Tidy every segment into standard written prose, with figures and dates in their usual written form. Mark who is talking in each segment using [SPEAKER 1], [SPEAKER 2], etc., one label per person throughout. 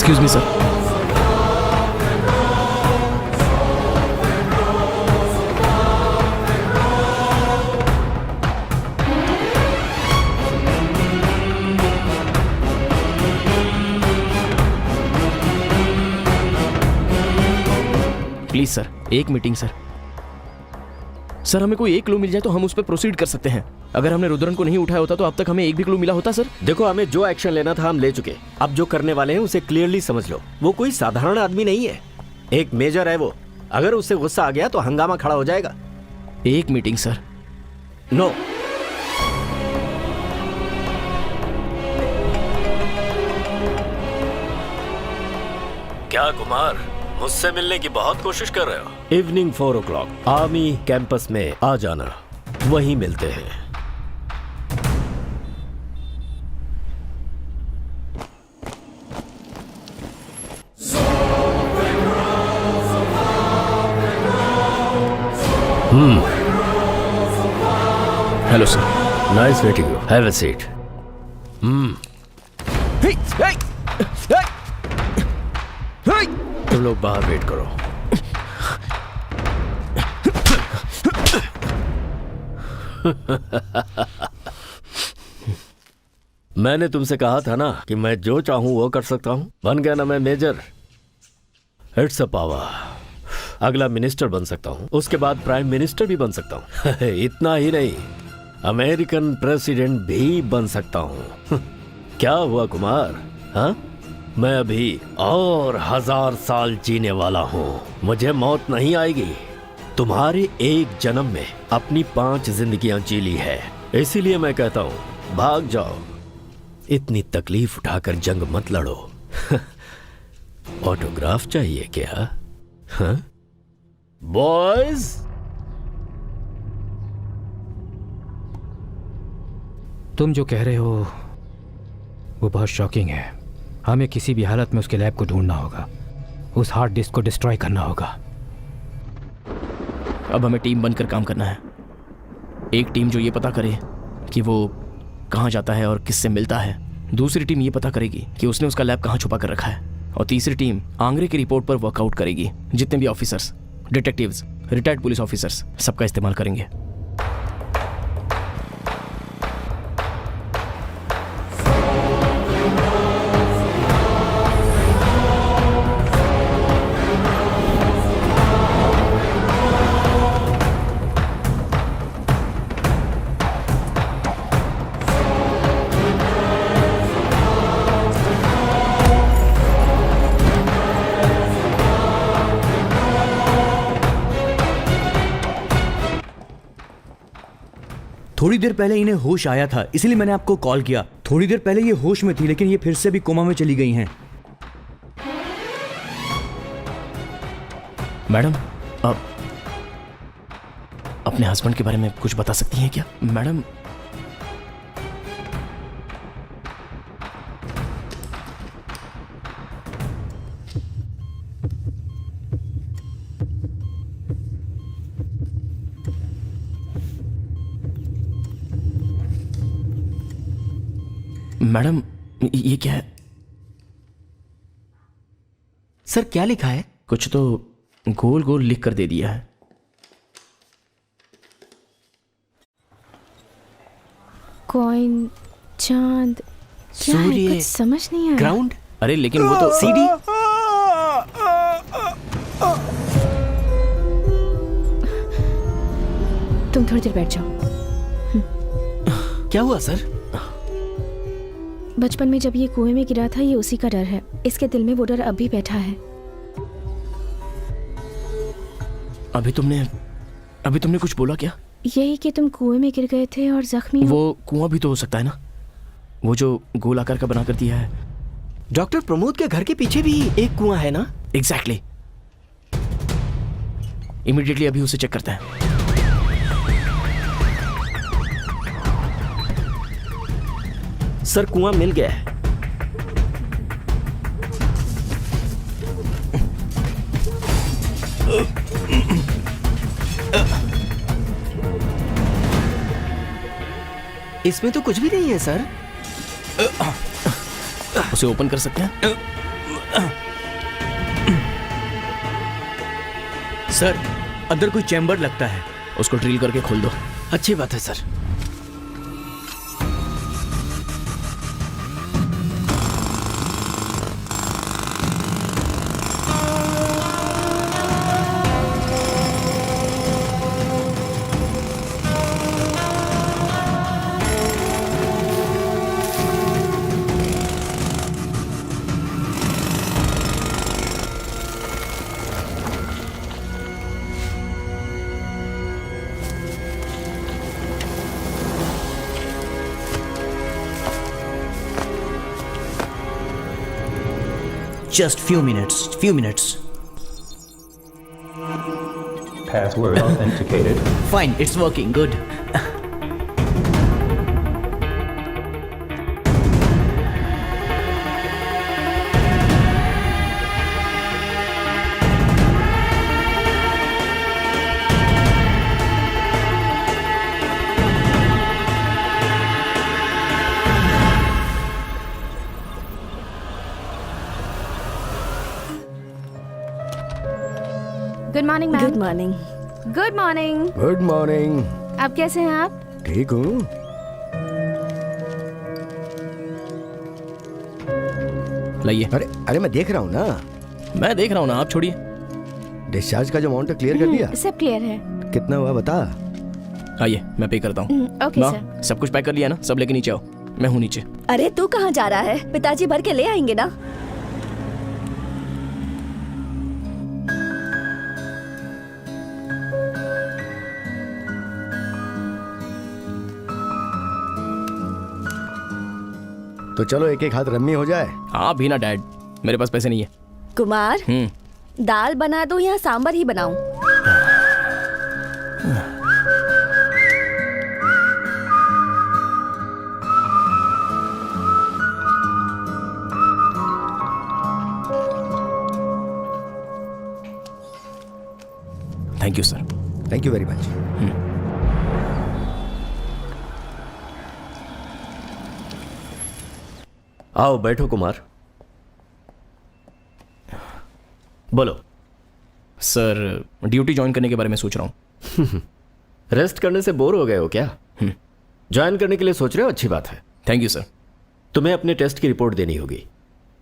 [SPEAKER 1] Excuse me sir. Please sir, एक meeting sir. Sir हमें कोई एक क्लू मिल जाए तो हम उस पर प्रोसीड कर सकते हैं। अगर हमने रुद्रन को नहीं उठाया होता तो अब तक हमें एक भी क्लू मिला होता सर।
[SPEAKER 2] देखो, हमें जो एक्शन लेना था हम ले चुके। अब जो करने वाले हैं उसे क्लियरली समझ लो। वो कोई साधारण आदमी नहीं है, एक मेजर है वो। अगर उससे गुस्सा आ गया तो हंगामा खड़ा हो जाएगा।
[SPEAKER 1] एक मीटिंग सर।
[SPEAKER 2] नो। क्या कुमार, मुझसे मिलने की बहुत कोशिश कर रहे हो? इवनिंग 4 o'clock आर्मी कैंपस में आ जाना, वहीं मिलते हैं।
[SPEAKER 1] Hello sir.
[SPEAKER 2] Nice meeting you, have a seat. तुम लोग बाहर वेट करो। मैंने तुमसे कहा था ना कि मैं जो चाहूं वो कर सकता हूं। बन गया ना मैं मेजर। It's a power. अगला मिनिस्टर बन सकता हूं, उसके बाद प्राइम मिनिस्टर भी बन सकता हूं। इतना ही नहीं, अमेरिकन प्रेसिडेंट भी बन सकता हूं। क्या हुआ कुमार? हाँ, मैं अभी और 1000 साल जीने वाला हूं। मुझे मौत नहीं आएगी। तुम्हारे एक जन्म में अपनी 5 जिंदगियां जी ली है, इसीलिए मैं कहता हूं भाग जाओ। इतनी तकलीफ उठाकर जंग मत लड़ो। ऑटोग्राफ चाहिए क्या? हाँ बॉयज?
[SPEAKER 3] तुम जो कह रहे हो वो बहुत शॉकिंग है। हमें किसी भी हालत में उसके लैब को ढूंढना होगा, उस हार्ड डिस्क को डिस्ट्रॉय करना होगा।
[SPEAKER 1] अब हमें टीम बनकर काम करना है। एक टीम जो ये पता करे कि वो कहाँ जाता है और किससे मिलता है, दूसरी टीम ये पता करेगी कि उसने उसका लैब कहाँ छुपा कर रखा है, और तीसरी टीम आंग्रे की रिपोर्ट पर वर्कआउट करेगी। जितने भी officers, detectives, retired police officers, सबका इस्तेमाल करेंगे।
[SPEAKER 4] थोड़ी देर पहले इन्हें होश आया था, इसलिए मैंने आपको कॉल किया। थोड़ी देर पहले ये होश में थी, लेकिन ये फिर से भी कोमा में चली गई हैं।
[SPEAKER 1] मैडम, आप अपने हस्बैंड के बारे में कुछ बता सकती हैं क्या? मैडम, मैडम ये क्या है?
[SPEAKER 5] सर क्या लिखा है?
[SPEAKER 1] कुछ तो गोल गोल लिख कर दे दिया है।
[SPEAKER 6] कॉइन, चांद, क्या है?
[SPEAKER 5] सूर्य,
[SPEAKER 6] कुछ समझ नहीं आया।
[SPEAKER 5] ग्राउंड,
[SPEAKER 1] अरे लेकिन वो तो
[SPEAKER 5] सीडी।
[SPEAKER 6] तुम थोड़ी देर बैठ जाओ।
[SPEAKER 5] क्या हुआ सर?
[SPEAKER 6] बचपन में जब ये कुएं में गिरा था, ये उसी का डर है। इसके दिल में वो डर अब भी बैठा है।
[SPEAKER 1] अभी तुमने कुछ बोला क्या?
[SPEAKER 6] यही कि तुम कुएं में गिर गए थे और जख्मी हो।
[SPEAKER 1] वो कुआं भी तो हो सकता है ना, वो जो गोल आकार का बना कर दिया है।
[SPEAKER 5] डॉक्टर प्रमोद के घर के पीछे भी एक कुआं है ना?
[SPEAKER 1] एग्जैक्टली। इमीडिएटली अभी उसे चेक करते हैं।
[SPEAKER 2] सर कुआं मिल गया है।
[SPEAKER 5] इसमें तो कुछ भी नहीं है सर।
[SPEAKER 1] उसे ओपन कर सकते हैं?
[SPEAKER 4] सर, अंदर कोई चैम्बर लगता है।
[SPEAKER 1] उसको ड्रिल करके खोल दो।
[SPEAKER 5] अच्छी बात है sir.
[SPEAKER 4] Just few minutes.
[SPEAKER 7] Password authenticated.
[SPEAKER 4] Fine, it's working, good.
[SPEAKER 6] Good morning ma'am.
[SPEAKER 8] Good morning.
[SPEAKER 6] Good morning.
[SPEAKER 9] Good morning.
[SPEAKER 6] आप कैसे हैं आप?
[SPEAKER 9] ठीक हूँ।
[SPEAKER 1] लाइए।
[SPEAKER 9] अरे अरे मैं देख रहा हूँ ना।
[SPEAKER 1] मैं देख रहा हूँ ना, आप छोड़िए।
[SPEAKER 9] डिस्चार्ज का जो अमाउंट है क्लियर कर दिया?
[SPEAKER 6] सब क्लियर है।
[SPEAKER 9] कितना हुआ बता।
[SPEAKER 1] आइए, मैं पे करता हूँ।
[SPEAKER 6] ओके
[SPEAKER 1] माँ,
[SPEAKER 6] सर।
[SPEAKER 1] सब कुछ पैक कर लिया ना? सब लेके नीचे आओ, मैं हूँ नीचे।
[SPEAKER 8] अरे तू कहाँ जा रहा है? पिताजी भर के ले आएंगे ना।
[SPEAKER 9] तो चलो एक एक हाथ रम्मी हो जाए।
[SPEAKER 1] आप भी ना डैड, मेरे पास पैसे नहीं है।
[SPEAKER 8] कुमार, दाल बना दूं या सांबर ही बनाऊं?
[SPEAKER 1] Thank you sir.
[SPEAKER 9] Thank you very much.
[SPEAKER 2] आओ बैठो कुमार। बोलो।
[SPEAKER 1] सर, ड्यूटी ज्वाइन करने के बारे में सोच रहा हूँ।
[SPEAKER 2] रेस्ट करने से बोर हो गए हो क्या? ज्वाइन करने के लिए सोच रहे हो, अच्छी बात है।
[SPEAKER 1] Thank you sir.
[SPEAKER 2] तुम्हें अपने टेस्ट की रिपोर्ट देनी होगी,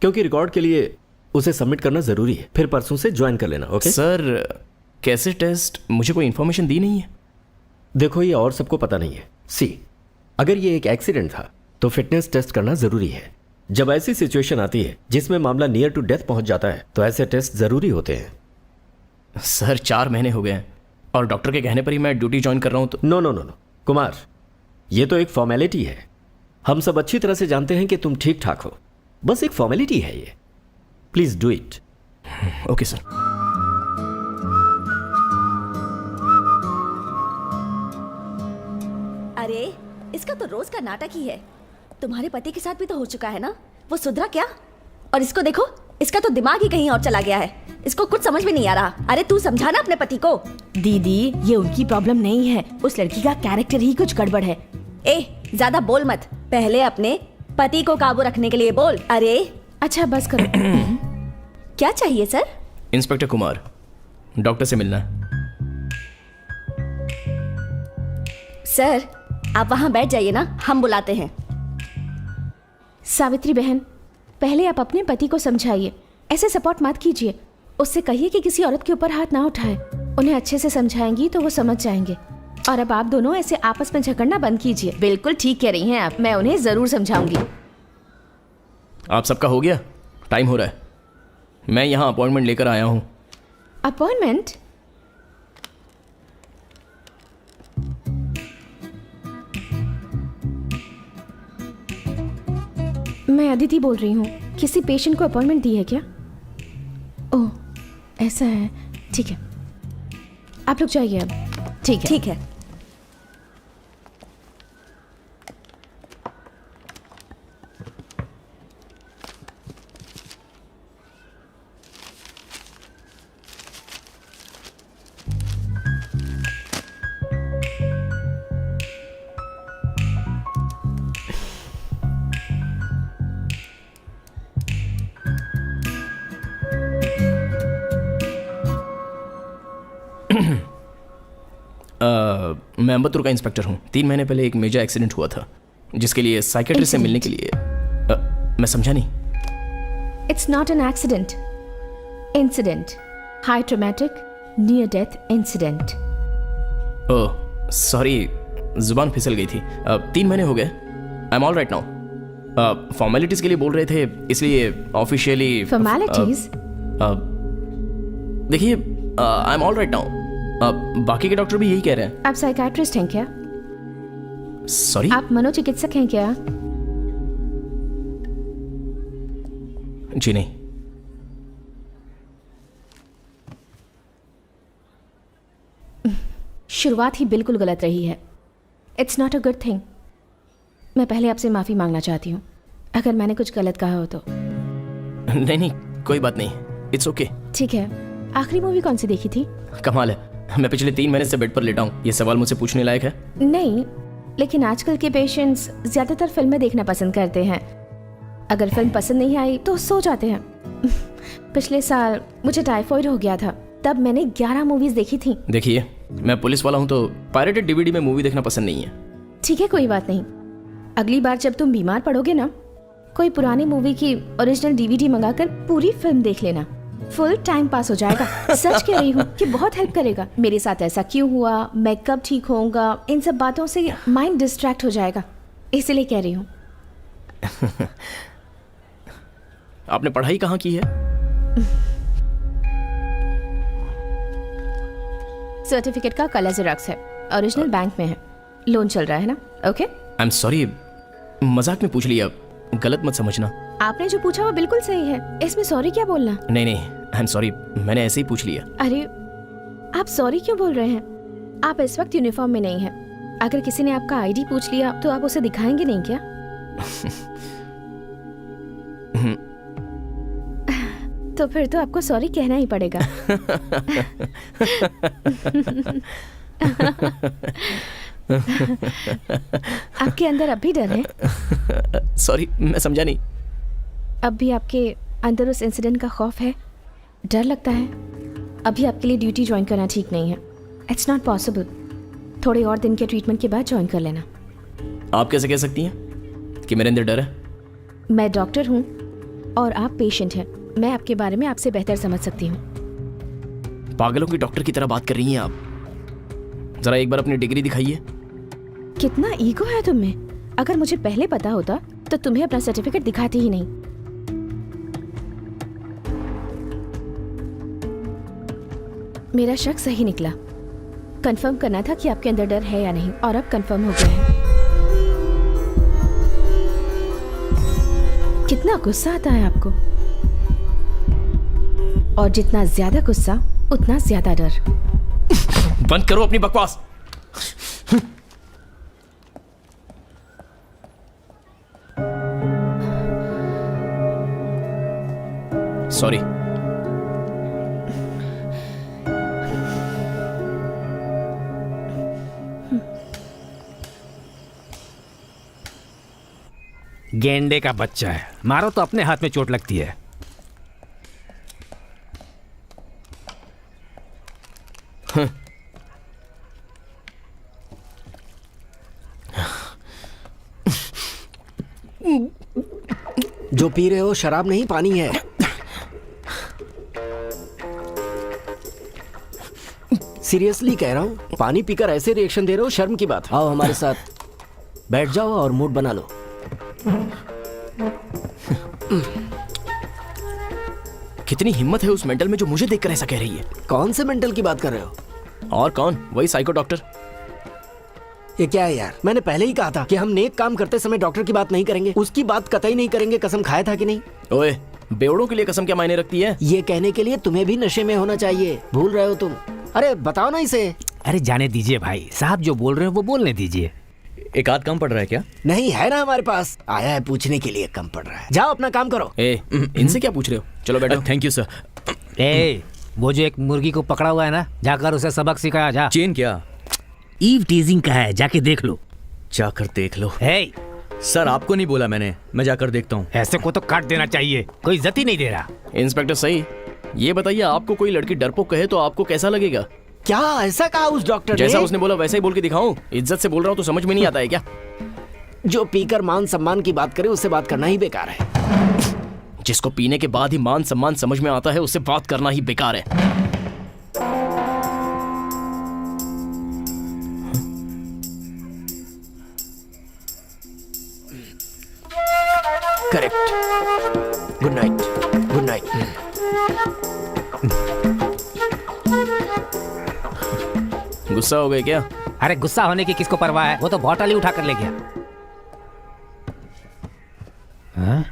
[SPEAKER 2] क्योंकि रिकॉर्ड के लिए उसे सबमिट करना जरूरी है। फिर परसों से ज्वाइन कर लेना, ओके?
[SPEAKER 1] सर, कैसे टेस्ट? मुझे कोई इन्फॉर्मेशन दी नहीं है।
[SPEAKER 2] देखो, ये और सबको पता नहीं है। अगर ये एक एक्सीडेंट था तो फिटनेस टेस्ट करना जरूरी है। जब ऐसी सिचुएशन आती है जिसमें मामला नियर टू डेथ पहुंच जाता है तो ऐसे टेस्ट जरूरी होते हैं।
[SPEAKER 1] सर, 4 महीने हो गए हैं और डॉक्टर के कहने पर ही मैं ड्यूटी ज्वाइन कर रहा हूँ। तो
[SPEAKER 2] no no no no Kumar, ये तो एक फॉर्मेलिटी है। हम सब अच्छी तरह से जानते हैं कि तुम ठीक ठाक हो, बस एक फॉर्मेलिटी है ये। Please do it.
[SPEAKER 1] Okay sir.
[SPEAKER 8] अरे इसका तो रोज का नाटक ही है। तुम्हारे पति के साथ भी तो हो चुका है ना। वो सुधरा क्या? और इसको देखो, इसका तो दिमाग ही कहीं और चला गया है। इसको कुछ समझ में नहीं आ रहा। अरे तू समझा ना अपने पति को।
[SPEAKER 10] दीदी, ये उनकी प्रॉब्लम नहीं है, उस लड़की का कैरेक्टर ही कुछ गड़बड़ है।
[SPEAKER 8] ए, ज्यादा बोल मत। पहले अपने पति को काबू रखने के लिए बोल। अरे
[SPEAKER 6] अच्छा बस करो।
[SPEAKER 8] क्या चाहिए सर?
[SPEAKER 1] इंस्पेक्टर कुमार, डॉक्टर से मिलना है।
[SPEAKER 8] सर आप वहां बैठ जाइए ना, हम बुलाते हैं।
[SPEAKER 6] सावित्री बहन, पहले आप अपने पति को समझाइए, ऐसे सपोर्ट मत कीजिए। उससे कहिए कि किसी औरत के ऊपर हाथ ना उठाए। उन्हें अच्छे से समझाएंगी तो वो समझ जाएंगे। और अब आप दोनों ऐसे आपस में झगड़ना बंद कीजिए।
[SPEAKER 10] बिल्कुल ठीक कह रही हैं आप, मैं उन्हें जरूर समझाऊंगी।
[SPEAKER 1] आप सबका हो गया? टाइम हो रहा है। मैं यहाँ अपॉइंटमेंट लेकर आया हूँ।
[SPEAKER 6] अपॉइंटमेंट? मैं अदिति बोल रही हूँ। किसी पेशेंट को अपॉइंटमेंट दी है क्या? ओह, ऐसा है। ठीक है, आप लोग जाइए अब।
[SPEAKER 10] ठीक है।
[SPEAKER 8] ठीक है।
[SPEAKER 1] मैं अम्बत्तूर का इंस्पेक्टर हूँ। 3 महीने पहले एक मेजर एक्सीडेंट हुआ था जिसके लिए साइकेट्रिस्ट से मिलने के लिए मैं समझा नहीं।
[SPEAKER 6] It's not an accident, incident, high traumatic near death incident.
[SPEAKER 1] Oh sorry, जुबान फिसल गई थी। 3 महीने हो गए। आई am all right now. Formalities के लिए बोल रहे थे इसलिए ऑफिशियली।
[SPEAKER 6] फॉर्मेलिटीज?
[SPEAKER 1] देखिए आई एम ऑल राइट नाउ। बाकी के डॉक्टर भी यही कह रहे हैं।
[SPEAKER 6] आप साइकाट्रिस्ट हैं क्या?
[SPEAKER 1] सॉरी?
[SPEAKER 6] आप मनोचिकित्सक हैं क्या?
[SPEAKER 1] जी नहीं।
[SPEAKER 6] शुरुआत ही बिल्कुल गलत रही है। It's not a good thing. मैं पहले आपसे माफ़ी मांगना चाहती हूँ अगर मैंने कुछ गलत कहा हो तो।
[SPEAKER 1] नहीं नहीं कोई बात नहीं, इट्स ओके।
[SPEAKER 6] ठीक है, आखिरी मूवी कौन सी देखी थी?
[SPEAKER 1] कमाल है, मैं पिछले 3 महीने से बेड पर लेटा हूँ। ये सवाल मुझसे पूछने लायक है?
[SPEAKER 6] नहीं, लेकिन आजकल के पेशेंट्स ज़्यादातर फिल्में देखना पसंद करते हैं। अगर फिल्म पसंद नहीं आई तो सो जाते हैं। पिछले साल मुझे टाइफॉइड हो गया था, तब मैंने 11 मूवीज देखी थी।
[SPEAKER 1] देखिए मैं पुलिस वाला हूँ तो पायरेटेड डीवीडी में मूवी देखना पसंद नहीं है।
[SPEAKER 6] ठीक है, कोई बात नहीं। अगली बार जब तुम बीमार पड़ोगे ना, कोई पुरानी मूवी की ओरिजिनल डीवीडी मंगाकर पूरी फिल्म देख लेना। फुल टाइम पास हो जाएगा। सच कह रही हूँ कि बहुत हेल्प करेगा। मेरे साथ ऐसा क्यों हुआ, मैं कब ठीक होऊंगा, इन सब बातों से माइंड डिस्ट्रैक्ट हो जाएगा, इसलिए कह रही हूँ।
[SPEAKER 1] आपने पढ़ाई कहाँ की है?
[SPEAKER 6] सर्टिफिकेट का कलर जेरॉक्स है, ओरिजिनल बैंक में है, लोन चल रहा है ना। ओके,
[SPEAKER 1] आई एम सॉरी, मजाक में पूछ लिया, गलत मत समझना।
[SPEAKER 6] आपने जो पूछा वो बिल्कुल सही है, इसमें सॉरी क्या बोलना?
[SPEAKER 1] नहीं नहीं आई एम सॉरी, मैंने ऐसे ही पूछ लिया।
[SPEAKER 6] अरे आप सॉरी क्यों बोल रहे हैं? आप इस वक्त यूनिफॉर्म में नहीं हैं। अगर किसी ने आपका आईडी पूछ लिया तो आप उसे दिखाएंगे नहीं क्या? तो फिर तो आपको सॉरी कहना ही पड़ेगा। आपके अंदर अब भी डर है?
[SPEAKER 1] सॉरी मैं समझा नहीं।
[SPEAKER 6] अब भी आपके अंदर उस इंसिडेंट का खौफ है, डर लगता है? अभी आपके लिए ड्यूटी ज्वाइन करना ठीक नहीं है। It's not possible. थोड़े और दिन के ट्रीटमेंट के बाद ज्वाइन कर लेना।
[SPEAKER 1] आप कैसे कह सकती हैं कि मेरे अंदर डर है?
[SPEAKER 6] मैं डॉक्टर हूँ और आप पेशेंट हैं। मैं आपके बारे में आपसे बेहतर समझ सकती हूँ।
[SPEAKER 1] पागलों की डॉक्टर की तरह बात कर रही हैं आप। जरा एक बार अपनी डिग्री दिखाइए।
[SPEAKER 6] कितना ईगो है तुम में। अगर मुझे पहले पता होता तो तुम्हें अपना सर्टिफिकेट दिखाती ही नहीं। मेरा शक सही निकला। कंफर्म करना था कि आपके अंदर डर है या नहीं, और अब कंफर्म हो गया है। कितना गुस्सा आता है आपको, और जितना ज्यादा गुस्सा उतना ज्यादा डर।
[SPEAKER 1] बंद करो अपनी बकवास। सॉरी।
[SPEAKER 3] गेंडे का बच्चा है, मारो तो अपने हाथ में चोट लगती है।
[SPEAKER 5] जो पी रहे हो शराब नहीं, पानी है। सीरियसली कह रहा हूँ, पानी पीकर ऐसे रिएक्शन दे रहे हो, शर्म की बात। आओ हमारे साथ, बैठ जाओ और मूड बना लो।
[SPEAKER 1] कितनी हिम्मत है उस मेंटल में जो मुझे देखकर ऐसा कह रही है।
[SPEAKER 5] कौन से मेंटल की बात कर रहे हो?
[SPEAKER 1] और कौन? वही साइको डॉक्टर।
[SPEAKER 5] ये क्या है यार, मैंने पहले ही कहा था कि हम नेक काम करते समय डॉक्टर की बात नहीं करेंगे, उसकी बात कतई नहीं करेंगे। कसम खाया था कि नहीं?
[SPEAKER 1] ओए, बेवड़ों के लिए कसम क्या मायने रखती है?
[SPEAKER 5] ये कहने के लिए तुम्हें भी नशे में होना चाहिए, भूल रहे हो तुम। अरे बताओ ना इसे।
[SPEAKER 3] अरे जाने दीजिए भाई साहब, जो बोल रहे हो वो बोलने दीजिए।
[SPEAKER 4] एक आध कम पड़ रहा है क्या?
[SPEAKER 5] नहीं है ना हमारे पास, आया है पूछने के लिए, कम पड़ रहा है। जाओ अपना काम करो।
[SPEAKER 1] इनसे क्या पूछ रहे हो? चलो बैठो।
[SPEAKER 4] Thank you sir.
[SPEAKER 3] ए, वो जो एक मुर्गी को पकड़ा हुआ है ना, जाकर उसे सबक सिखाया जा।
[SPEAKER 4] चेन क्या?
[SPEAKER 3] ईव टीजिंग का है, जाके देख लो।
[SPEAKER 4] जाकर देख लो।
[SPEAKER 3] हे
[SPEAKER 4] सर आपको नहीं बोला मैंने, मैं जाकर देखता हूँ।
[SPEAKER 3] ऐसे को तो काट देना चाहिए, कोई इज्जत ही नहीं दे रहा।
[SPEAKER 1] इंस्पेक्टर सही, ये बताइए आपको कोई लड़की डरपोक कहे तो आपको कैसा लगेगा?
[SPEAKER 5] क्या ऐसा कहा उस डॉक्टर
[SPEAKER 1] जैसा
[SPEAKER 5] ने?
[SPEAKER 1] उसने बोला वैसा ही बोल के दिखाऊं? इज्जत से बोल रहा हूँ तो समझ में नहीं आता है क्या?
[SPEAKER 5] जो पीकर मान सम्मान की बात करे उससे बात करना ही बेकार है।
[SPEAKER 1] जिसको पीने के बाद ही मान सम्मान समझ में आता है उससे बात करना ही बेकार है।
[SPEAKER 5] Correct. Good night. Good night.
[SPEAKER 1] गुस्सा हो गए क्या?
[SPEAKER 3] अरे गुस्सा होने की किसको परवाह है, वो तो बॉटल ही उठा कर ले गया। हाँ?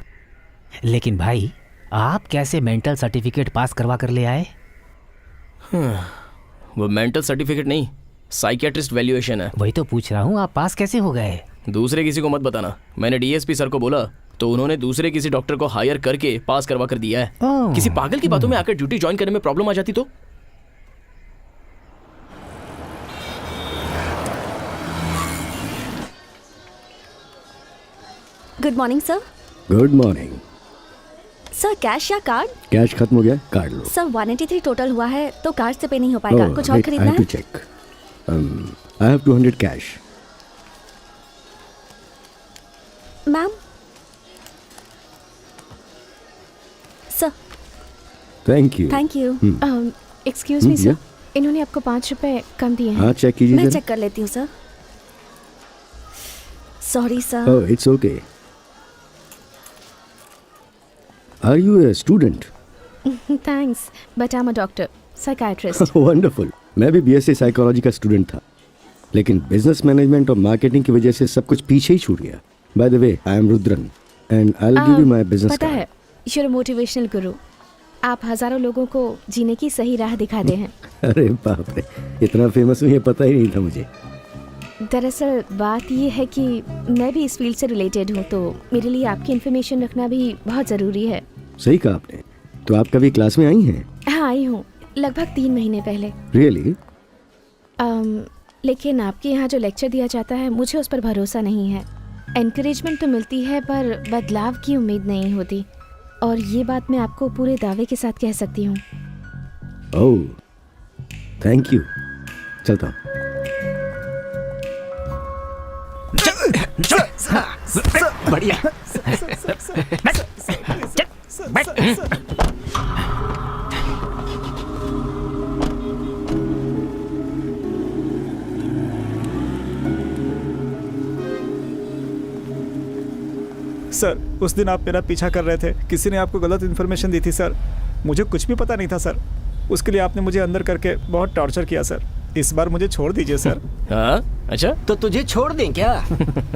[SPEAKER 3] लेकिन भाई आप कैसे मेंटल सर्टिफिकेट पास करवा कर ले आए?
[SPEAKER 1] वो मेंटल सर्टिफिकेट नहीं, साइकियाट्रिस्ट वैल्यूएशन है।
[SPEAKER 3] वही तो पूछ रहा हूँ, आप पास कैसे हो गए?
[SPEAKER 1] दूसरे किसी को मत बताना। मैंने डीएसपी सर को बोला तो उन्होंने दूसरे किसी डॉक्टर को हायर करके पास करवा कर दिया है।
[SPEAKER 3] ओह।
[SPEAKER 1] किसी पागल की बातों में आकर ड्यूटी ज्वाइन करने में प्रॉब्लम आ जाती तो?
[SPEAKER 8] Good morning sir.
[SPEAKER 9] Good morning.
[SPEAKER 8] Sir cash या कार्ड?
[SPEAKER 9] कैश खत्म हो गया, कार्ड लो।
[SPEAKER 8] सर 183 टोटल हुआ है तो कार्ड से पे नहीं हो पाएगा। कुछ और खरीदना है?
[SPEAKER 9] Check. I have 200 cash.
[SPEAKER 8] Ma'am. Sir
[SPEAKER 9] thank you.
[SPEAKER 8] Thank you.
[SPEAKER 6] Excuse me sir,
[SPEAKER 9] yeah?
[SPEAKER 6] इन्होंने आपको 5 रुपए कम दिए हैं।
[SPEAKER 9] हाँ चेक कीजिए
[SPEAKER 8] मैं
[SPEAKER 9] जरा।
[SPEAKER 8] चेक कर लेती हूँ sir. Sorry sir.
[SPEAKER 9] Oh it's okay. Are you a student?
[SPEAKER 6] Thanks, but I am a doctor, psychiatrist.
[SPEAKER 9] Wonderful. मैं भी बीएससी साइकोलॉजी का स्टूडेंट था, लेकिन बिजनेस मैनेजमेंट और मार्केटिंग की वजह से सब कुछ पीछे ही छूट गया। By the way I am Rudran and I will give you my business
[SPEAKER 6] पता है, यू आर मोटिवेशनल गुरु। आप हजारों लोगों को जीने की सही राह दिखाते हैं।
[SPEAKER 9] अरे बाप रे, इतना फेमस हूँ ये पता ही नहीं था मुझे।
[SPEAKER 6] दरअसल बात ये है कि मैं भी इस फील्ड से रिलेटेड हूँ, तो मेरे लिए आपकी इन्फॉर्मेशन रखना भी बहुत ज़रूरी है।
[SPEAKER 9] सही कहा आपने। तो आप कभी क्लास में आई हैं?
[SPEAKER 6] हाँ आई हूँ, लगभग 3 महीने पहले।
[SPEAKER 9] रियली?
[SPEAKER 6] लेकिन आपके यहाँ जो लेक्चर दिया जाता है मुझे उस पर भरोसा नहीं है। एनकरेजमेंट तो मिलती है पर बदलाव की उम्मीद नहीं होती, और ये बात मैं आपको पूरे दावे के साथ कह सकती हूँ।
[SPEAKER 9] Oh thank you. चलता हूँ।
[SPEAKER 5] बढ़िया।
[SPEAKER 11] सर उस दिन आप मेरा पीछा कर रहे थे, किसी ने आपको गलत इन्फॉर्मेशन दी थी सर। मुझे कुछ भी पता नहीं था सर। उसके लिए आपने मुझे अंदर करके बहुत टॉर्चर किया सर। इस बार मुझे छोड़ दीजिए सर।
[SPEAKER 1] हाँ अच्छा,
[SPEAKER 5] तो तुझे छोड़ दें क्या?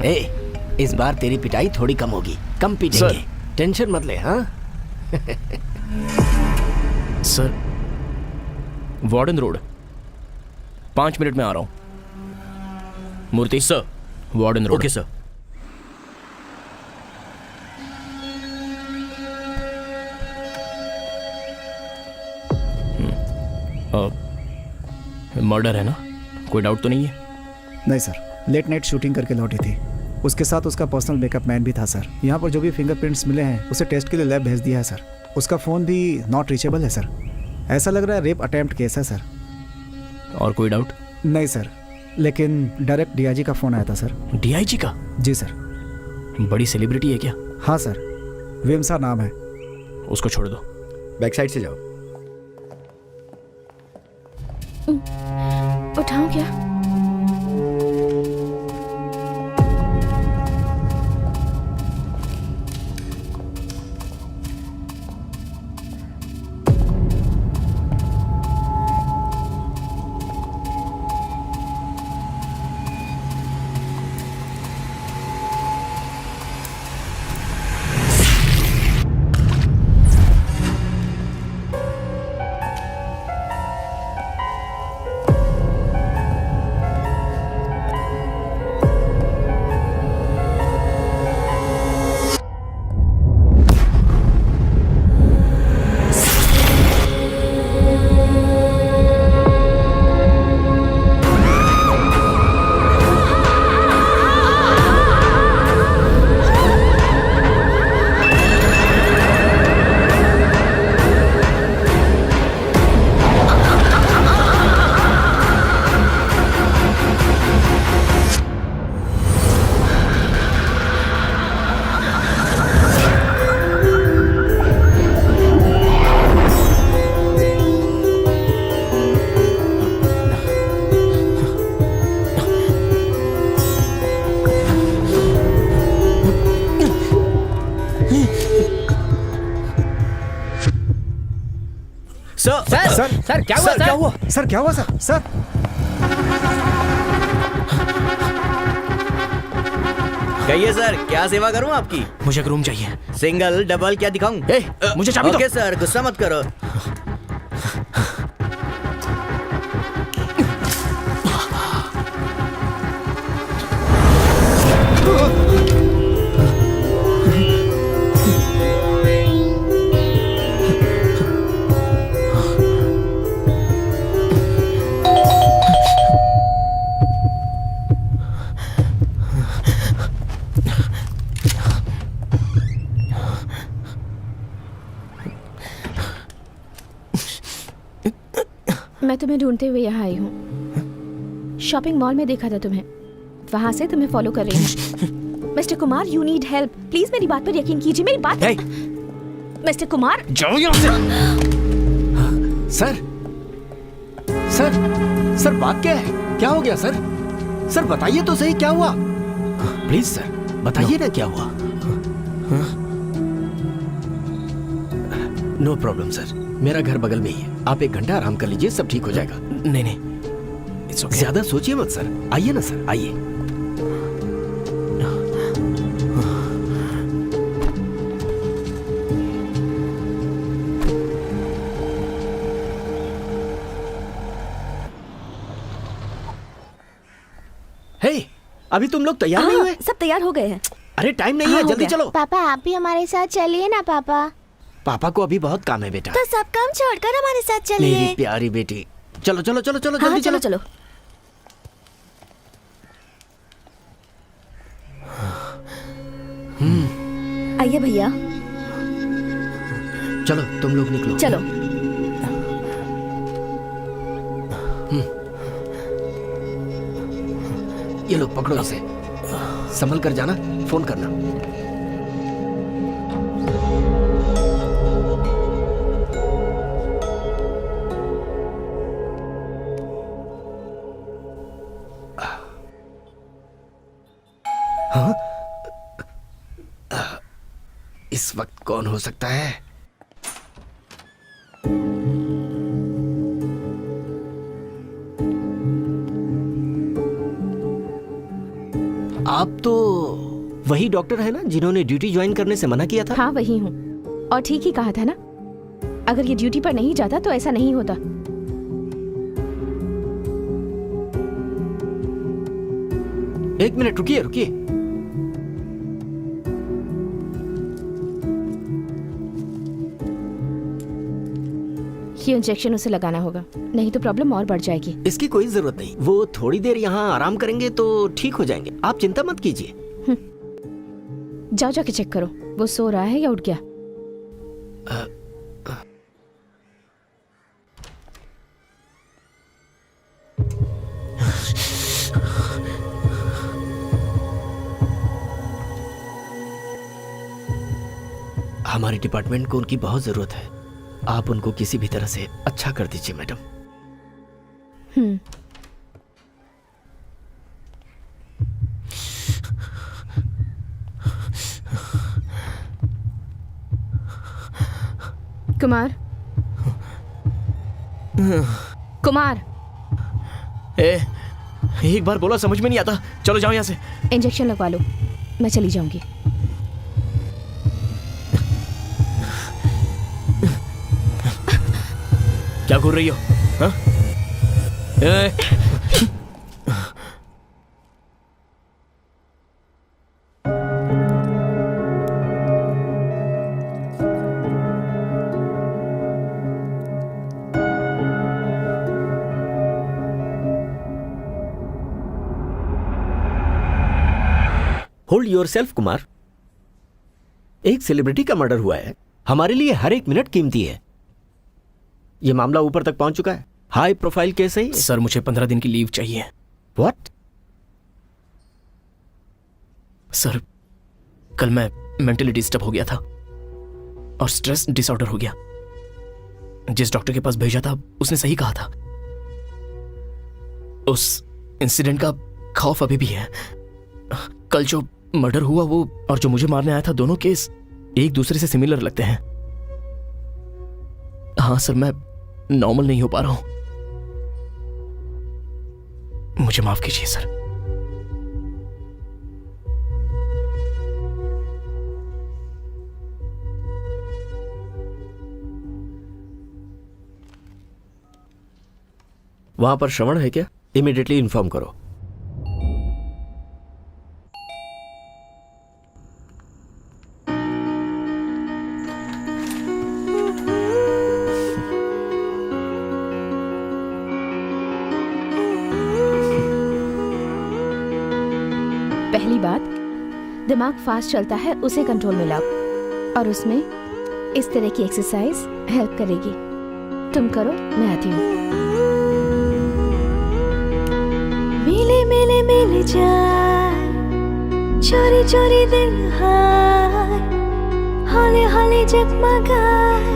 [SPEAKER 5] ए, इस बार तेरी पिटाई थोड़ी कम होगी, कम पीटेंगे। टेंशन मत ले। हाँ
[SPEAKER 1] सर वार्डन रोड, 5 मिनट में आ रहा हूँ। Murthy sir, warden road.
[SPEAKER 2] Okay sir.
[SPEAKER 1] Murder है ना? कोई डाउट तो नहीं है?
[SPEAKER 11] नहीं सर, लेट नाइट शूटिंग करके लौटी थी। उसके साथ उसका पर्सनल बैकअप मैन भी था सर। यहाँ पर जो भी फिंगरप्रिंट्स मिले हैं उसे टेस्ट के लिए लैब भेज दिया है सर। उसका फ़ोन भी नॉट रीचेबल है सर। ऐसा लग रहा है रेप अटेम्प्ट केस है सर।
[SPEAKER 1] और कोई डाउट?
[SPEAKER 11] नहीं सर, लेकिन डायरेक्ट डीआईजी का फ़ोन आया था सर।
[SPEAKER 1] डीआईजी का?
[SPEAKER 11] जी सर।
[SPEAKER 1] बड़ी सेलिब्रिटी है क्या?
[SPEAKER 11] हाँ सर, वेमसा नाम है।
[SPEAKER 1] उसको छोड़ दो।
[SPEAKER 9] बैक साइड से जाओ।
[SPEAKER 6] उठाऊं क्या?
[SPEAKER 5] सर क्या हुआ?
[SPEAKER 11] क्या हुआ सर? क्या हुआ सर? सर
[SPEAKER 4] कहिए सर, क्या सेवा करूं आपकी?
[SPEAKER 1] मुझे एक रूम चाहिए।
[SPEAKER 4] सिंगल, डबल, क्या दिखाऊं?
[SPEAKER 1] मुझे चाबी दो।
[SPEAKER 4] ओके सर, गुस्सा मत करो।
[SPEAKER 6] मैं तुम्हें ढूंढते हुए यहाँ आई हूँ। शॉपिंग मॉल में देखा था तुम्हें, वहां से तुम्हें फॉलो कर रही हूँ। Mister Kumar, you need help. Please मेरी बात पर यकीन कीजिए, मेरी बात। मिस्टर कुमार,
[SPEAKER 1] जाओ यहाँ से।
[SPEAKER 5] सर बात क्या है? क्या हो गया सर? सर बताइए तो सही, क्या हुआ? प्लीज सर बताइए ना क्या हुआ। नो प्रॉब्लम सर, मेरा घर बगल में ही है। आप 1 घंटा आराम कर लीजिए, सब ठीक हो जाएगा।
[SPEAKER 1] नहीं, इट्स ओके।
[SPEAKER 5] ज्यादा सोचिए मत सर। आइए ना सर, आइए। हे, अभी तुम लोग तैयार नहीं हुए?
[SPEAKER 8] सब तैयार हो गए हैं।
[SPEAKER 5] अरे टाइम नहीं है, जल्दी चलो।
[SPEAKER 6] पापा आप भी हमारे साथ चलिए ना। पापा
[SPEAKER 5] पापा को अभी बहुत काम है बेटा।
[SPEAKER 8] तो सब काम छोड़कर हमारे साथ
[SPEAKER 5] मेरी प्यारी बेटी, चलो चलो चलो चलो
[SPEAKER 8] हाँ,
[SPEAKER 5] जल्दी
[SPEAKER 8] चलो
[SPEAKER 5] चलो।
[SPEAKER 8] चलो। आइए भैया,
[SPEAKER 5] चलो तुम लोग निकलो।
[SPEAKER 8] चलो।
[SPEAKER 5] ये लो पकड़ो इसे, संभल कर जाना, फोन करना। हाँ? इस वक्त कौन हो सकता है? आप तो वही डॉक्टर है ना जिन्होंने ड्यूटी ज्वाइन करने से मना किया था?
[SPEAKER 6] हाँ वही हूँ, और ठीक ही कहा था ना। अगर ये ड्यूटी पर नहीं जाता तो ऐसा नहीं होता।
[SPEAKER 5] एक मिनट रुकिए रुकिए।
[SPEAKER 6] ये इंजेक्शन उसे लगाना होगा, नहीं तो प्रॉब्लम और बढ़ जाएगी।
[SPEAKER 5] इसकी कोई जरूरत नहीं, वो थोड़ी देर यहाँ आराम करेंगे तो ठीक हो जाएंगे, आप चिंता मत कीजिए।
[SPEAKER 6] जाओ जाके चेक करो, वो सो रहा है या उठ गया।
[SPEAKER 5] हमारे डिपार्टमेंट को उनकी बहुत जरूरत है। आप उनको किसी भी तरह से अच्छा कर दीजिए मैडम।
[SPEAKER 6] कुमार, कुमार,
[SPEAKER 1] एक बार बोला समझ में नहीं आता। चलो जाओ यहाँ से।
[SPEAKER 6] इंजेक्शन लगवा लो, मैं चली जाऊंगी।
[SPEAKER 1] क्या घूर रही हो? हाँ?
[SPEAKER 5] Hold yourself Kumar. एक सेलिब्रिटी का मर्डर हुआ है, हमारे लिए हर एक मिनट कीमती है। यह मामला ऊपर तक पहुंच चुका है, हाई प्रोफाइल केस है।
[SPEAKER 1] सर मुझे 15 दिन की लीव चाहिए।
[SPEAKER 5] व्हाट?
[SPEAKER 1] सर कल मैं मेंटली डिस्टर्ब हो गया था और स्ट्रेस डिसऑर्डर हो गया। जिस डॉक्टर के पास भेजा था उसने सही कहा था। उस इंसिडेंट का खौफ अभी भी है। कल जो मर्डर हुआ वो और जो मुझे मारने आया था, दोनों केस एक दूसरे से सिमिलर लगते हैं। हाँ सर, मैं नॉर्मल नहीं हो पा रहा हूं। मुझे माफ कीजिए सर।
[SPEAKER 5] वहां पर श्रवण है क्या? इमीडिएटली इन्फॉर्म करो।
[SPEAKER 6] पहली बात, दिमाग फास्ट चलता है, उसे कंट्रोल में लाओ, और उसमें इस तरह की एक्सरसाइज हेल्प करेगी। तुम करो, मैं आती हूँ।
[SPEAKER 10] मिले मिले मिल जाए, चोरी चोरी दिल हाय, हौले हौले जगमगाए,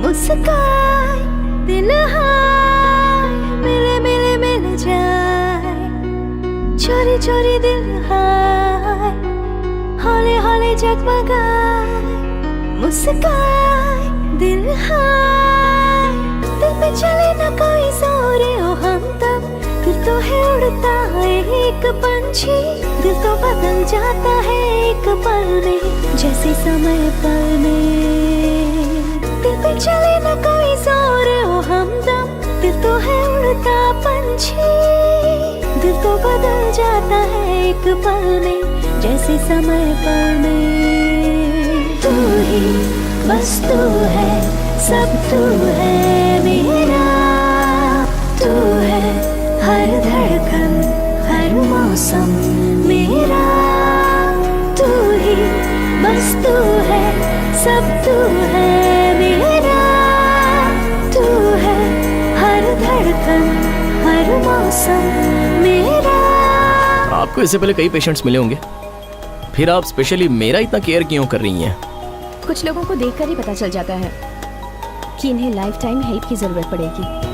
[SPEAKER 10] मुस्काए दिल हाय। मिले मिले मिल जाए, चोरी चोरी दिल हाय, हौले हौले जगमगाए, मुस्काए दिल हाय। दिल पे चले ना कोई जोर ओ हमदम, दिल तो है उड़ता है एक पंछी, दिल तो बदल जाता है एक पल में, जैसे समय पल में। दिल पे चले ना कोई जोर ओ हमदम, दिल तो है उड़ता पंछी, दिल तो बदल जाता है एक पल में, जैसे समय पल में। तू ही बस तू है, सब तू है मेरा, तू है हर धड़कन हर मौसम मेरा। तू ही बस तू है, सब तू है मेरा, तू है हर धड़कन हर मौसम मेरा।
[SPEAKER 1] आपको इससे पहले कई पेशेंट्स मिले होंगे, फिर आप स्पेशली मेरा इतना केयर क्यों कर रही हैं?
[SPEAKER 6] कुछ लोगों को देखकर ही पता चल जाता है कि इन्हें लाइफ टाइम हेल्प की जरूरत पड़ेगी।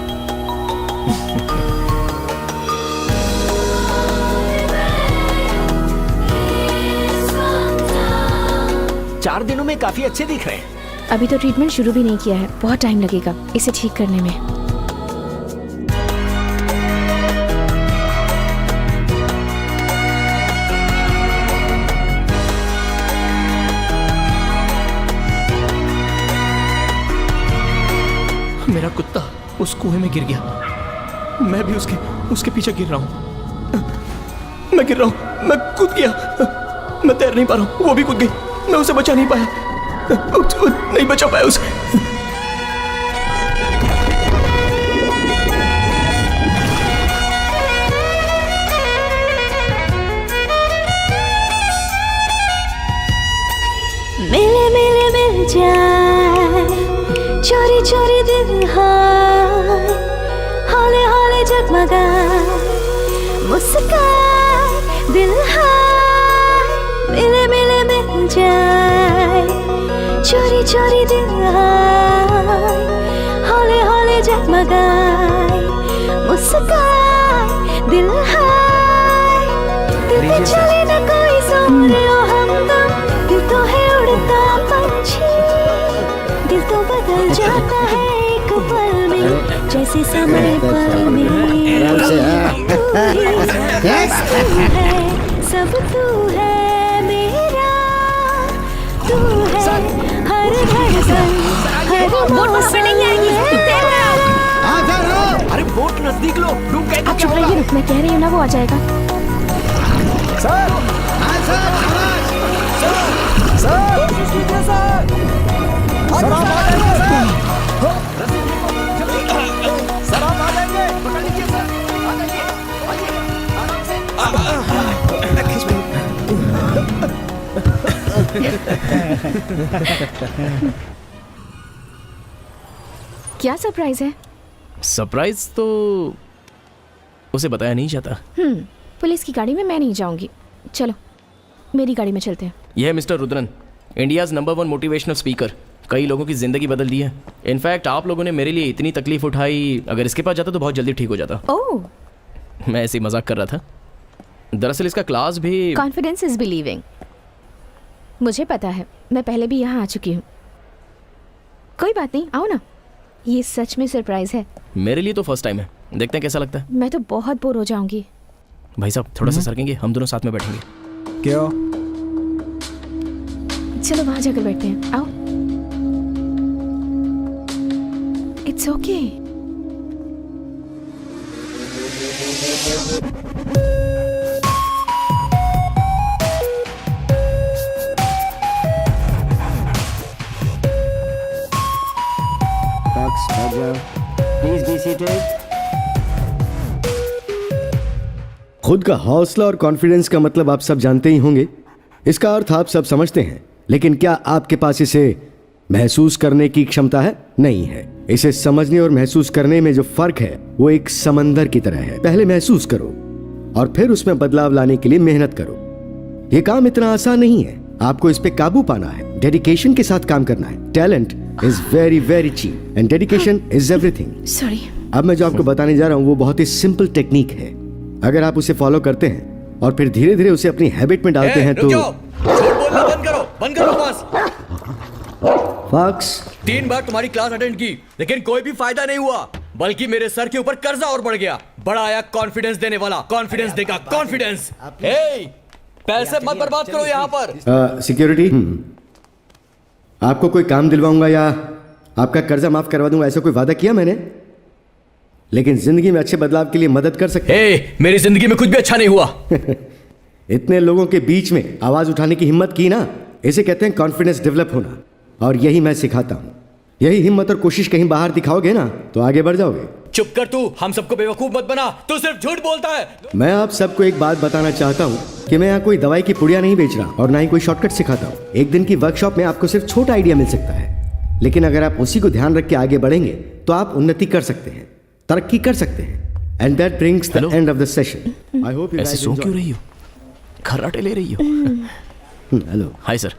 [SPEAKER 5] 4 दिनों में काफी अच्छे दिख रहे हैं।
[SPEAKER 6] अभी तो ट्रीटमेंट शुरू भी नहीं किया है, बहुत टाइम लगेगा इसे ठीक करने में।
[SPEAKER 1] मेरा कुत्ता उस कुएं में गिर गया, मैं भी उसके पीछे गिर रहा हूं। मैं गिर रहा हूं, मैं कूद गया, मैं तैर नहीं पा रहा हूं, वो भी कूद गई, मैं उसे बचा नहीं पाया, नहीं बचा पाया उसे।
[SPEAKER 10] मिले मिले मिल जाए, चोरी चोरी दिल हाय, हौले हौले जगमगाए, मुस्काए दिल हाय। मिले मिले मिल जाए, चोरी चोरी दिल हाय, हौले हौले जगमगाए, मुस्काए दिल हाय। दिल पे चले ना कोई जोर ओ हमदम, दिल तो है उड़ता पंछी, दिल तो बदल जाता है एक पल में, जैसे समय पल में। तू ही बस तू है, सब तू है मेरा, तू है हर धड़कन हर मौसम मेरा।
[SPEAKER 5] अरे बोट नजदीक लो, डूब गए तो
[SPEAKER 6] आप
[SPEAKER 5] क्या
[SPEAKER 6] चुप रहिए,
[SPEAKER 5] होगा?
[SPEAKER 6] मैं कह रही हूँ ना वो आ जाएगा। क्या सरप्राइज है?
[SPEAKER 1] सरप्राइज तो उसे बताया नहीं जाता।
[SPEAKER 6] पुलिस की गाड़ी में मैं नहीं जाऊंगी, चलो मेरी गाड़ी में चलते हैं।
[SPEAKER 1] यह है mister Rudran, India's number 1 motivational speaker, कई लोगों की जिंदगी बदल दी है। इनफैक्ट आप लोगों ने मेरे लिए इतनी तकलीफ उठाई, अगर इसके पास जाता तो बहुत जल्दी ठीक हो जाता।
[SPEAKER 6] ओह,
[SPEAKER 1] मैं ऐसे ही मजाक कर रहा था। दरअसल इसका क्लास भी
[SPEAKER 6] कॉन्फिडेंस इज बिलीविंग। मुझे पता है, मैं पहले भी यहाँ आ चुकी हूँ। कोई बात नहीं, आओ ना। ये सच में सरप्राइज है।
[SPEAKER 1] मेरे लिए तो फर्स्ट टाइम है, देखते हैं कैसा लगता है।
[SPEAKER 6] मैं तो बहुत बोर हो जाऊंगी।
[SPEAKER 1] भाई साहब थोड़ा सा सरकेंगे, हम दोनों साथ में बैठेंगे।
[SPEAKER 11] क्यों?
[SPEAKER 6] चलो वहां जाकर बैठते हैं, आओ। It's okay.
[SPEAKER 9] Please be seated. खुद का हौसला और कॉन्फिडेंस का मतलब आप सब जानते ही होंगे। इसका अर्थ आप सब समझते हैं, लेकिन क्या आपके पास इसे महसूस करने की क्षमता है? नहीं है। इसे समझने और महसूस करने में जो फर्क है वो एक समंदर की तरह है। पहले महसूस करो और फिर उसमें बदलाव लाने के लिए मेहनत करो। ये काम इतना आसान नहीं है, आपको इस पे काबू पाना है, डेडिकेशन के साथ काम करना है। Talent is very very cheap and dedication is everything.
[SPEAKER 6] Sorry.
[SPEAKER 9] अब मैं जो आपको बताने जा रहा हूं वो बहुत ही सिंपल टेक्निक है। अगर आप उसे फॉलो करते हैं और फिर धीरे धीरे उसे अपनी हैबिट में डालते हैं तो
[SPEAKER 4] बंद करो बॉस।
[SPEAKER 9] फॉक्स,
[SPEAKER 4] 3 बार तुम्हारी क्लास अटेंड की लेकिन कोई भी फायदा नहीं हुआ, बल्कि मेरे सर के ऊपर कर्जा और बढ़ गया। बड़ा आया कॉन्फिडेंस देने वाला, कॉन्फिडेंस देगा कॉन्फिडेंस। पैसे मत बर्बाद करो यहाँ पर।
[SPEAKER 9] सिक्योरिटी, आपको कोई काम दिलवाऊंगा या आपका कर्जा माफ करवा दूंगा ऐसा कोई वादा किया मैंने? लेकिन जिंदगी में अच्छे बदलाव के लिए मदद कर सकते
[SPEAKER 4] मेरी जिंदगी में कुछ भी अच्छा नहीं हुआ।
[SPEAKER 9] इतने लोगों के बीच में आवाज उठाने की हिम्मत की ना, इसे कहते हैं कॉन्फिडेंस डेवलप होना। और यही मैं सिखाता हूं। यही हिम्मत और कोशिश कहीं बाहर दिखाओगे ना तो आगे बढ़ जाओगे।
[SPEAKER 4] चुप कर तू, हम सबको बेवकूफ मत बना, तू सिर्फ झूठ बोलता है।
[SPEAKER 9] मैं आप सबको एक बात बताना चाहता हूं कि मैं यहाँ कोई दवाई की पुड़िया नहीं बेच रहा और ना ही कोई शॉर्टकट सिखाता हूं। एक दिन की वर्कशॉप में आपको सिर्फ छोटा आइडिया मिल सकता है, लेकिन अगर आप उसी को ध्यान रख के आगे बढ़ेंगे तो आप उन्नति कर सकते हैं, तरक्की कर सकते हैं। And that brings the end of the session. I hope
[SPEAKER 1] ऐसे सो क्यों रही हो? खर्राटे ले रही हो?
[SPEAKER 9] हेलो।
[SPEAKER 1] हाय सर,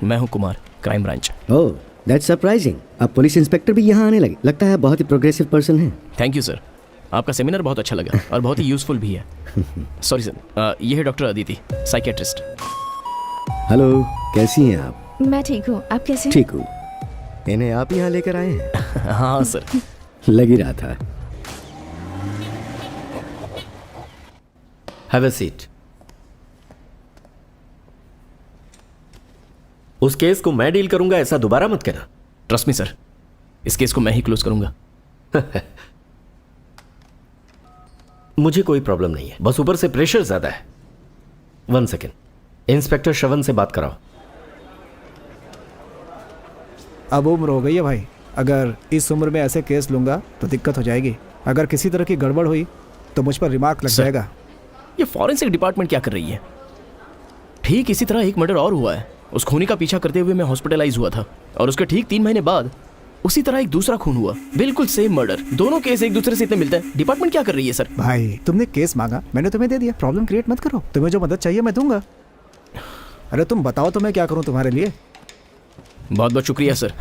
[SPEAKER 1] मैं हूँ Kumar, crime branch.
[SPEAKER 9] Oh, that's surprising. अब पुलिस इंस्पेक्टर भी यहाँ आने लगे, लगता है बहुत ही प्रोग्रेसिव पर्सन है।
[SPEAKER 1] थैंक यू सर, आपका सेमिनार बहुत अच्छा लगा और बहुत ही यूजफुल भी है। सॉरी सर, ये है डॉक्टर अदिति, साइकेट्रिस्ट।
[SPEAKER 9] हेलो, कैसी हैं आप?
[SPEAKER 6] मैं ठीक हूँ, आप कैसे हैं?
[SPEAKER 9] ठीक हूँ। इन्हें आप यहाँ लेकर आए हैं?
[SPEAKER 1] हाँ सर।
[SPEAKER 9] लग ही रहा था।
[SPEAKER 5] Have a seat. उस केस को मैं डील करूंगा, ऐसा दोबारा मत करना।
[SPEAKER 1] ट्रस्ट मी सर, इस केस को मैं ही क्लोज करूंगा।
[SPEAKER 5] मुझे कोई प्रॉब्लम नहीं है, बस ऊपर से प्रेशर ज्यादा है। 1 सेकेंड, इंस्पेक्टर श्रवण से बात कराओ।
[SPEAKER 11] अब उम्र हो गई है भाई, अगर इस उम्र में ऐसे केस लूंगा तो दिक्कत हो जाएगी। अगर किसी तरह की गड़बड़ हुई तो मुझ पर रिमार्क लग जाएगा।
[SPEAKER 1] ये फॉरेंसिक डिपार्टमेंट क्या कर रही है? ठीक इसी तरह एक मर्डर और हुआ है। उस खूनी का पीछा करते हुए मैं हॉस्पिटलाइज हुआ था और उसके ठीक 3 महीने बाद उसी तरह एक दूसरा खून हुआ, बिल्कुल सेम मर्डर। दोनों केस एक दूसरे से इतने मिलते हैं। डिपार्टमेंट क्या कर रही है सर?
[SPEAKER 11] भाई तुमने केस मांगा, मैंने तुम्हें दे दिया, प्रॉब्लम क्रिएट मत करो। तुम्हें जो मदद चाहिए मैं दूंगा। अरे तुम बताओ तो मैं क्या करूं तुम्हारे लिए।
[SPEAKER 1] बहुत बहुत शुक्रिया सर।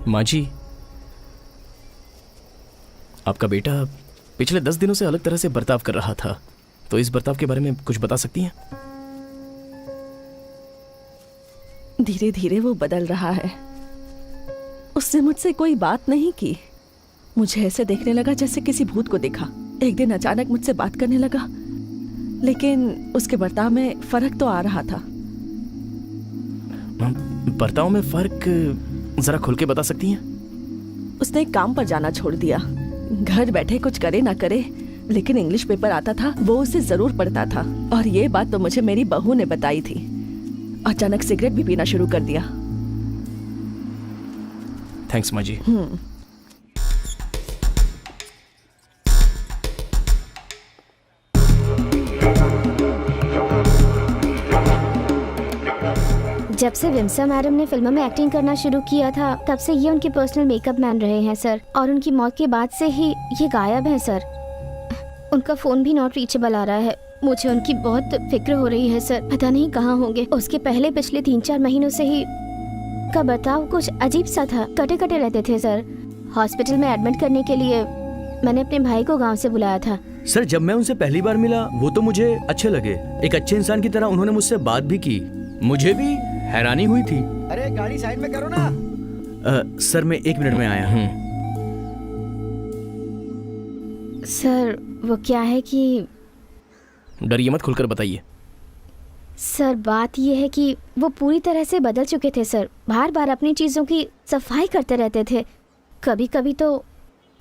[SPEAKER 1] माँ जी, आपका बेटा पिछले 10 दिनों से अलग तरह से बर्ताव कर रहा था, तो इस बर्ताव के बारे में कुछ बता सकती हैं?
[SPEAKER 8] धीरे धीरे वो बदल रहा है। उसने मुझसे कोई बात नहीं की। मुझे ऐसे देखने लगा जैसे किसी भूत को देखा। एक दिन अचानक मुझसे बात करने लगा, लेकिन उसके बर्ताव में फर्क तो आ रहा था।
[SPEAKER 1] बर्ताव में फर्क जरा खुल के बता सकती हैं?
[SPEAKER 8] उसने एक काम पर जाना छोड़ दिया। घर बैठे कुछ करे ना करे, लेकिन इंग्लिश पेपर आता था वो उसे जरूर पढ़ता था। और ये बात तो मुझे मेरी बहू ने बताई थी। अचानक सिगरेट भी पीना शुरू कर दिया।
[SPEAKER 1] थैंक्स माँ जी।
[SPEAKER 6] जब से विमसा मैडम ने फिल्मों में एक्टिंग करना शुरू किया था तब से ये उनके पर्सनल मेकअप मैन रहे हैं सर, और उनकी मौत के बाद से ही ये गायब है सर। उनका फ़ोन भी नॉट रीचेबल आ रहा है। मुझे उनकी बहुत फिक्र हो रही है सर, पता नहीं कहाँ होंगे। उसके पहले पिछले 3-4 महीनों से ही का बर्ताव कुछ अजीब सा था, कटे कटे रहते थे सर। हॉस्पिटल में एडमिट करने के लिए मैंने अपने भाई को गाँव से बुलाया था।
[SPEAKER 4] सर जब मैं उनसे पहली बार मिला वो तो मुझे अच्छे लगे, एक अच्छे इंसान की तरह उन्होंने मुझसे बात भी की। मुझे भी हैरानी हुई थी।
[SPEAKER 9] अरे गाड़ी साइड में करो ना।
[SPEAKER 4] सर मैं 1 मिनट में आया हूँ।
[SPEAKER 6] सर वो क्या है कि
[SPEAKER 1] डरिए मत, खुलकर बताइए।
[SPEAKER 6] सर बात ये है कि वो पूरी तरह से बदल चुके थे सर। बार बार अपनी चीज़ों की सफाई करते रहते थे। कभी कभी तो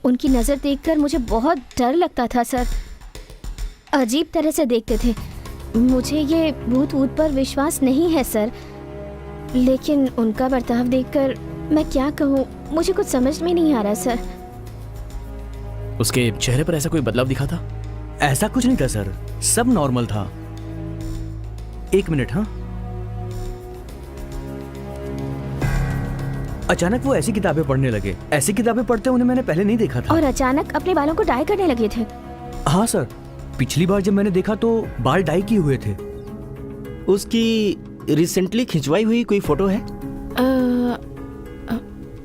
[SPEAKER 6] उनकी नज़र देखकर मुझे बहुत डर लगता था सर। अजीब तरह से देखते थे। मुझे ये भूत वूत पर विश्वास नहीं है सर, लेकिन उनका बर्ताव देखकर मैं क्या कहूँ, मुझे कुछ समझ में नहीं आ रहा सर।
[SPEAKER 1] उसके चेहरे पर ऐसा कोई बदलाव दिखा था?
[SPEAKER 4] ऐसा कुछ नहीं था सर, सब नॉर्मल था। 1 मिनट। हाँ, अचानक वो ऐसी किताबें पढ़ने लगे। ऐसी किताबें पढ़ते उन्हें मैंने पहले नहीं देखा था।
[SPEAKER 6] और अचानक अपने बालों को डाई करने लगे थे।
[SPEAKER 4] हाँ सर, पिछली बार जब मैंने देखा तो बाल डाई किए हुए थे।
[SPEAKER 5] उसकी रिसेंटली खिंचवाई हुई कोई फोटो है?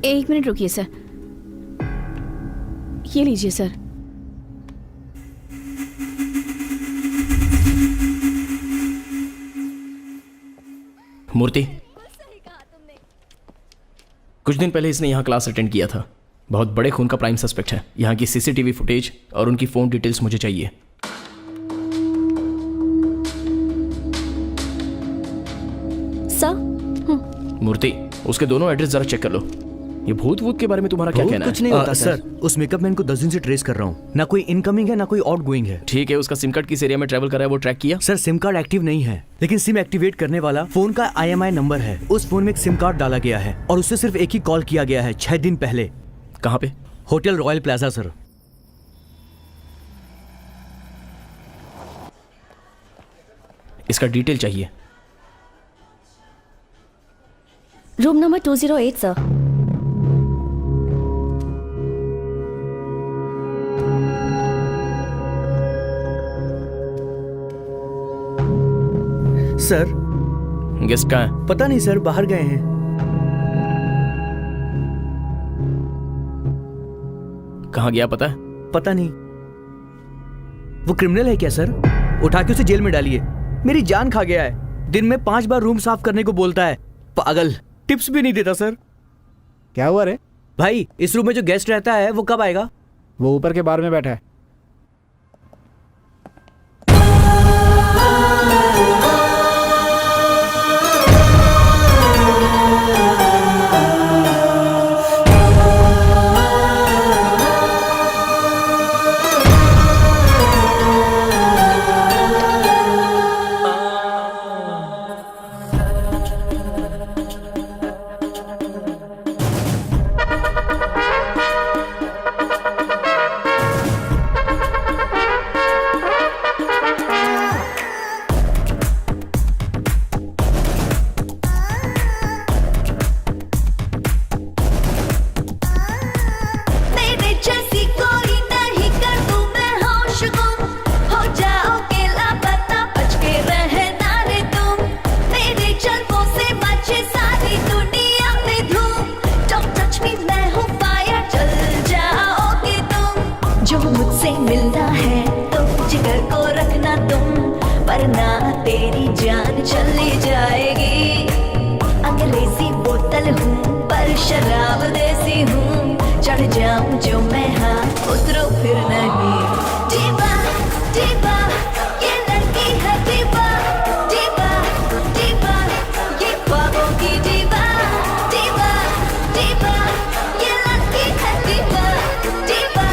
[SPEAKER 6] 1 मिनट रुकिए सर, ये लीजिए सर।
[SPEAKER 1] मूर्ति, कुछ दिन पहले इसने यहाँ क्लास अटेंड किया था। बहुत बड़े खून का प्राइम सस्पेक्ट है। यहाँ की सीसीटीवी फुटेज और उनकी फ़ोन डिटेल्स मुझे चाहिए। मूर्ति, उसके दोनों एड्रेस जरा चेक कर लो। ये भूत वूत के बारे में तुम्हारा क्या कहना है?
[SPEAKER 4] कुछ नहीं होता सर। उस मेकअप मैन को 10 दिन से ट्रेस कर रहा हूँ। ना कोई इनकमिंग है ना कोई आउटगोइंग है।
[SPEAKER 1] ठीक है, उसका सिम कार्ड किस एरिया में ट्रैवल कर रहा है वो ट्रैक किया?
[SPEAKER 4] सर सिम कार्ड एक्टिव नहीं है, लेकिन सिम एक्टिवेट करने वाला फोन का IMI नंबर है। उस फोन में एक सिम कार्ड डाला गया है और उससे सिर्फ एक ही कॉल किया गया है 6 दिन पहले।
[SPEAKER 1] कहाँ पे?
[SPEAKER 4] Hotel royal plaza sir.
[SPEAKER 1] इसका डिटेल चाहिए।
[SPEAKER 8] Room number 208 sir.
[SPEAKER 4] Sir
[SPEAKER 1] guest कहाँ है?
[SPEAKER 4] पता नहीं सर, बाहर गए हैं।
[SPEAKER 1] कहाँ गया पता है?
[SPEAKER 4] पता नहीं। वो क्रिमिनल है क्या सर? उठा के उसे जेल में डालिए। मेरी जान खा गया है। दिन में 5 बार रूम साफ करने को बोलता है, पागल। टिप्स भी नहीं देता सर।
[SPEAKER 11] क्या हुआ रे?
[SPEAKER 4] भाई इस रूम में जो गेस्ट रहता है वो कब आएगा?
[SPEAKER 11] वो ऊपर के बार में बैठा है।
[SPEAKER 10] तेरी जान चली जाएगी। अंग्रेजी बोतल हूँ पर शराब देसी हूँ, चढ़ जाऊँ जो मैं हाँ उतरो फिर नहीं। दीवा दीवा ये लड़की है दीवा, दीवा दीवा ये ख्वाबों की दीवा, दीवा दीवा ये लड़की है दीवा, दीवा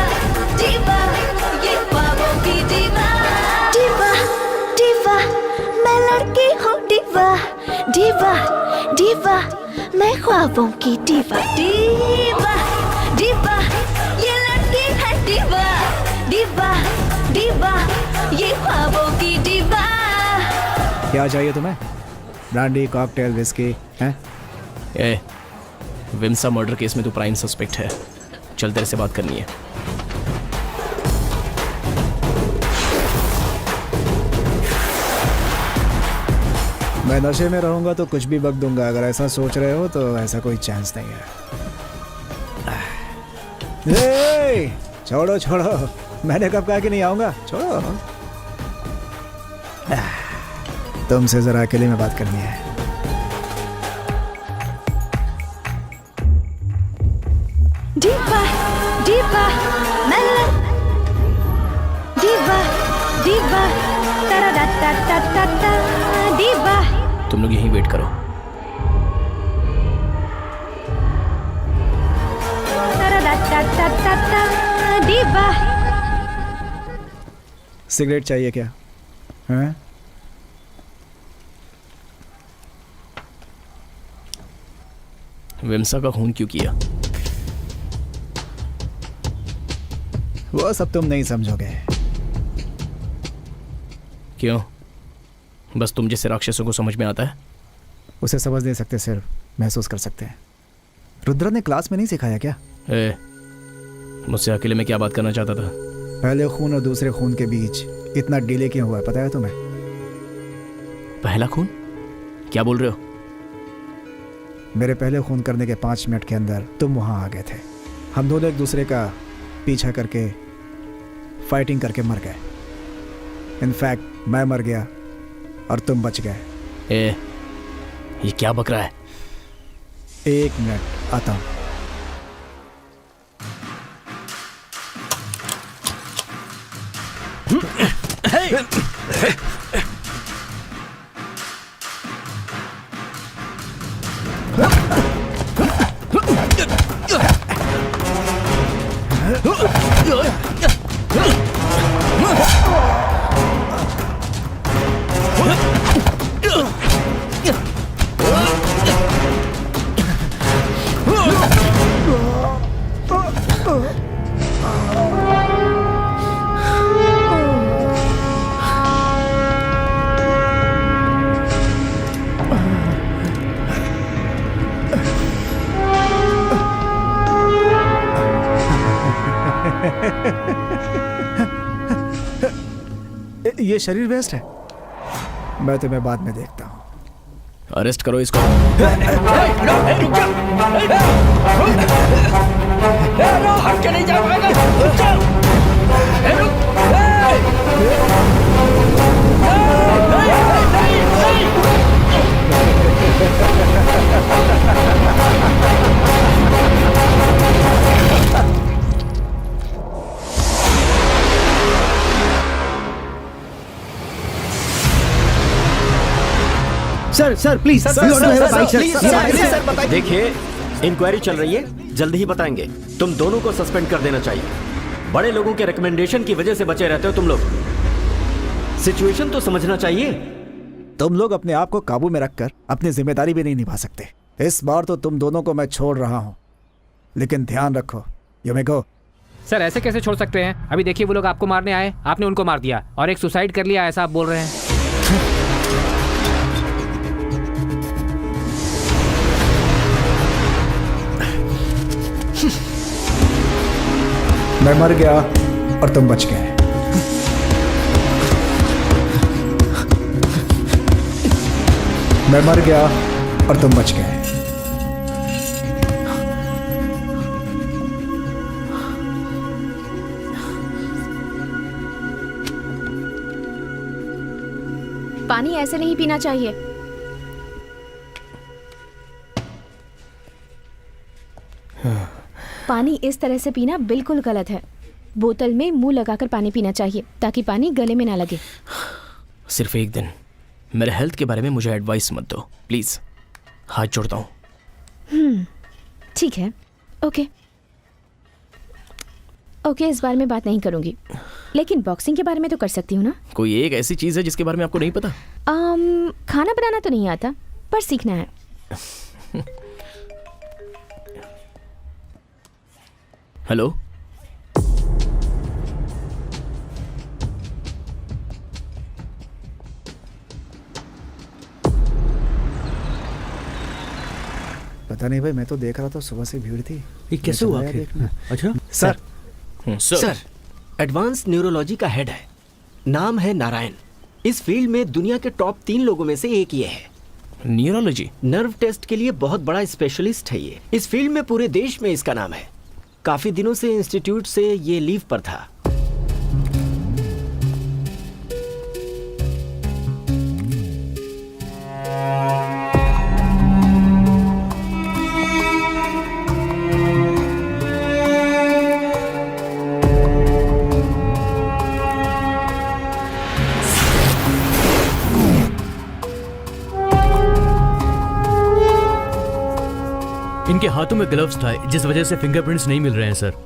[SPEAKER 10] दीवा दीवा मैं ख्वाबों की दीवा दीवा दीवा ये लड़की है दीवा दीवा दीवा ये ख्वाबों की दीवा।
[SPEAKER 11] क्या चाहिए तुम्हें? ब्रांडी, कॉकटेल, विस्की हैं?
[SPEAKER 1] ए, विम्सा मर्डर केस में तू प्राइम सस्पेक्ट है। चल तेरे से बात करनी है।
[SPEAKER 11] मैं नशे में रहूंगा तो कुछ भी बक दूंगा। अगर ऐसा सोच रहे हो तो ऐसा कोई चांस नहीं है। ए, छोड़ो छोड़ो, मैंने कब कहा कि नहीं आऊंगा? छोड़ो, तुमसे जरा अकेले में बात करनी है।
[SPEAKER 10] दीवा दीवा मैं दीवा दीवा तारा दा ता ता ता ता दीवा।
[SPEAKER 1] तुम लोग यहीं वेट करो।
[SPEAKER 10] तारा दा ता ता ता ता दीवा।
[SPEAKER 11] सिगरेट चाहिए क्या? हैं?
[SPEAKER 1] विम्सा का खून क्यों किया?
[SPEAKER 11] वो सब तुम नहीं समझोगे।
[SPEAKER 1] क्यों? बस तुम जैसे राक्षसों को समझ में आता है?
[SPEAKER 11] उसे समझ नहीं सकते, सिर्फ महसूस कर सकते हैं। रुद्र ने क्लास में नहीं सिखाया क्या?
[SPEAKER 1] मुझसे अकेले में क्या बात करना चाहता था?
[SPEAKER 11] पहले खून और दूसरे खून के बीच इतना डिले क्यों हुआ है, पता है तुम्हें?
[SPEAKER 1] पहला खून? क्या बोल रहे हो?
[SPEAKER 11] मेरे पहले खून करने के 5 मिनट के अंदर तुम वहां आ गए थे। हम दोनों एक दूसरे का पीछा करके फाइटिंग करके मर गए। इनफैक्ट मैं मर गया और तुम बच गए।
[SPEAKER 1] ये क्या बक रहा है?
[SPEAKER 11] 1 मिनट, आता हूं। ये शरीर वेस्ट है। मैं तुम्हें बाद में देखता हूँ।
[SPEAKER 1] अरेस्ट करो इसको।
[SPEAKER 5] हट के नहीं जा पाएगा।
[SPEAKER 9] सर सर प्लीज
[SPEAKER 5] देखिए, इंक्वायरी चल रही है, जल्दी ही बताएंगे। तुम दोनों को सस्पेंड कर देना चाहिए। बड़े लोगों के रिकमेंडेशन की वजह से बचे रहते हो तुम लोग। सिचुएशन तो समझना चाहिए।
[SPEAKER 11] तुम लोग अपने आप को काबू में रखकर अपनी जिम्मेदारी भी नहीं निभा सकते। इस बार तो तुम दोनों को मैं छोड़ रहा हूं, लेकिन ध्यान रखो। युमिको।
[SPEAKER 3] सर ऐसे कैसे छोड़ सकते हैं? अभी देखिए वो लोग आपको मारने आए, आपने उनको मार दिया और एक सुसाइड कर लिया, ऐसा आप बोल रहे हैं।
[SPEAKER 11] मैं मर गया और तुम बच गए। मैं मर गया और तुम बच गए।
[SPEAKER 6] पानी ऐसे नहीं पीना चाहिए। पानी इस तरह से पीना बिल्कुल गलत है। बोतल में मुंह लगाकर पानी पीना चाहिए ताकि पानी गले में ना लगे।
[SPEAKER 1] सिर्फ एक दिन मेरे हेल्थ के बारे में मुझे एडवाइस मत दो प्लीज, हाथ जोड़ता हूँ।
[SPEAKER 6] ठीक है, ओके ओके, इस बारे में बात नहीं करूंगी, लेकिन बॉक्सिंग के बारे में तो कर सकती हूँ ना।
[SPEAKER 1] कोई एक ऐसी चीज है जिसके बारे में आपको नहीं पता?
[SPEAKER 6] खाना बनाना तो नहीं आता, पर सीखना है।
[SPEAKER 1] हेलो,
[SPEAKER 11] पता नहीं भाई, मैं तो देख रहा था सुबह से भीड़ थी।
[SPEAKER 5] ये कैसे हुआ आखिर?
[SPEAKER 11] देखना।
[SPEAKER 5] अच्छा
[SPEAKER 11] सर,
[SPEAKER 5] सर एडवांस न्यूरोलॉजी का हेड है, नाम है नारायण। इस फील्ड में दुनिया के टॉप 3 लोगों में से एक ये है।
[SPEAKER 1] न्यूरोलॉजी?
[SPEAKER 5] नर्व टेस्ट के लिए बहुत बड़ा स्पेशलिस्ट है ये। इस फील्ड में पूरे देश में इसका नाम है। काफी दिनों से इंस्टीट्यूट से ये लीव पर था।
[SPEAKER 12] इनके हाथों में ग्लव्स था, जिस वजह से फिंगरप्रिंट्स नहीं मिल रहे हैं सर।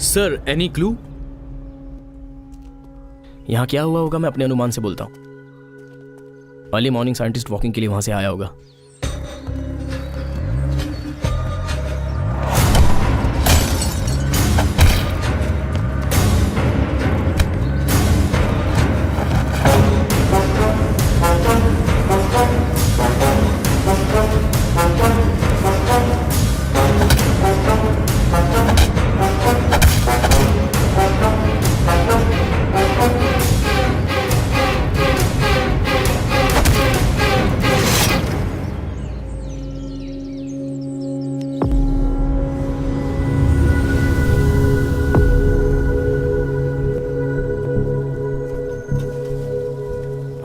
[SPEAKER 12] Sir, any clue?
[SPEAKER 1] यहाँ क्या हुआ होगा मैं अपने अनुमान से बोलता हूँ। अर्ली मॉर्निंग साइंटिस्ट वॉकिंग के लिए वहां से आया होगा।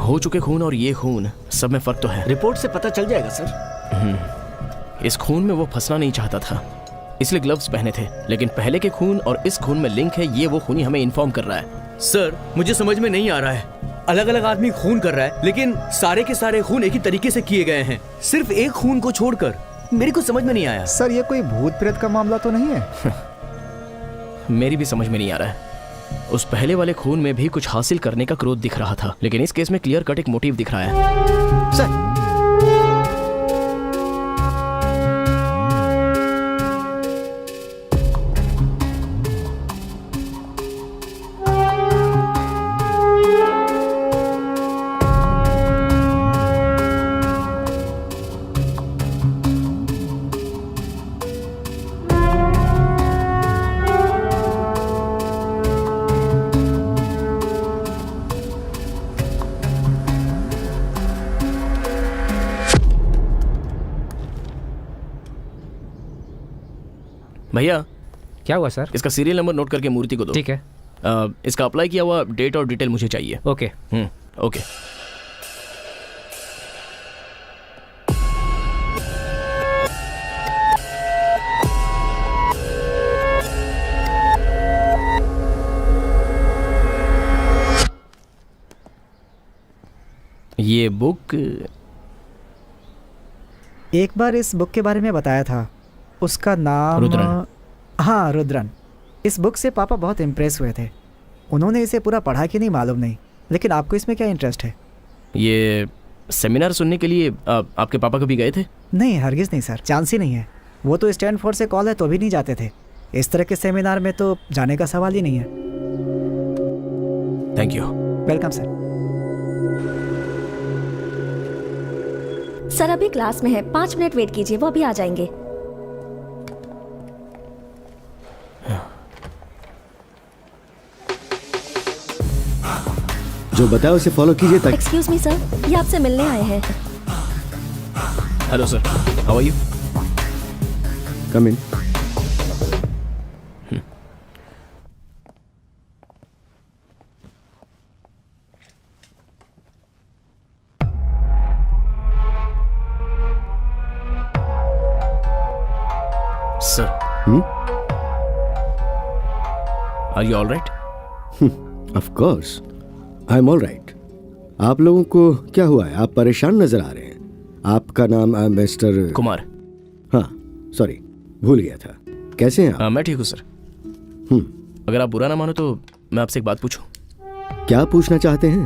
[SPEAKER 1] हो चुके खून और ये खून, सब में फर्क तो है।
[SPEAKER 5] रिपोर्ट से पता चल जाएगा सर।
[SPEAKER 1] इस खून में वो फंसना नहीं चाहता था, इसलिए ग्लव्स पहने थे। लेकिन पहले के खून और इस खून में लिंक है, ये वो खूनी हमें इन्फॉर्म कर रहा है।
[SPEAKER 4] सर, मुझे समझ में नहीं आ रहा है। अलग अलग आदमी खून कर रहा है, लेकिन सारे के सारे खून एक ही तरीके से किए गए हैं, सिर्फ एक खून को छोड़कर। मेरे को समझ में नहीं आया।
[SPEAKER 11] सर ये कोई भूत प्रेत का मामला तो नहीं है?
[SPEAKER 1] मेरी भी समझ में नहीं आ रहा है। उस पहले वाले खून में भी कुछ हासिल करने का क्रोध दिख रहा था, लेकिन इस केस में क्लियर कट एक मोटिव दिख रहा है।
[SPEAKER 5] सर
[SPEAKER 1] भैया,
[SPEAKER 3] क्या हुआ सर?
[SPEAKER 1] इसका सीरियल नंबर नोट करके मूर्ति को दो।
[SPEAKER 3] ठीक है।
[SPEAKER 1] इसका अप्लाई किया हुआ डेट और डिटेल मुझे चाहिए।
[SPEAKER 3] ओके।
[SPEAKER 1] ओके। ये बुक,
[SPEAKER 11] एक बार इस बुक के बारे में बताया था, उसका नाम
[SPEAKER 1] रुद्रन।
[SPEAKER 11] हाँ, रुद्रन। इस बुक से पापा बहुत इम्प्रेस हुए थे। उन्होंने इसे पूरा पढ़ा कि नहीं मालूम नहीं, लेकिन आपको इसमें क्या इंटरेस्ट है?
[SPEAKER 1] ये सेमिनार सुनने के लिए आपके पापा कभी गए थे?
[SPEAKER 11] नहीं, हरगिज़ नहीं सर, चांस ही नहीं है। वो तो स्टैनफोर्ड से कॉल है तो भी नहीं जाते थे। इस तरह के सेमिनार में तो जाने का सवाल ही नहीं है।
[SPEAKER 1] Thank you.
[SPEAKER 11] Welcome sir.
[SPEAKER 8] Sir अभी क्लास में है, 5 मिनट वेट कीजिए, वो अभी आ जाएंगे।
[SPEAKER 9] जो बताया उसे फॉलो कीजिए ताकि।
[SPEAKER 8] एक्सक्यूज मी सर, ये आपसे मिलने आए हैं।
[SPEAKER 1] Hello sir, how are you?
[SPEAKER 9] Come in.
[SPEAKER 1] Are you all right?
[SPEAKER 9] Of course I am all right. आप लोगों को क्या हुआ है? आप परेशान नजर आ रहे हैं। आपका नाम मिस्टर
[SPEAKER 1] कुमार।
[SPEAKER 9] हाँ सॉरी, भूल गया था। कैसे हैं आप?
[SPEAKER 1] मैं ठीक हूँ सर। अगर आप बुरा ना मानो तो मैं आपसे एक बात पूछूं?
[SPEAKER 9] क्या पूछना चाहते हैं?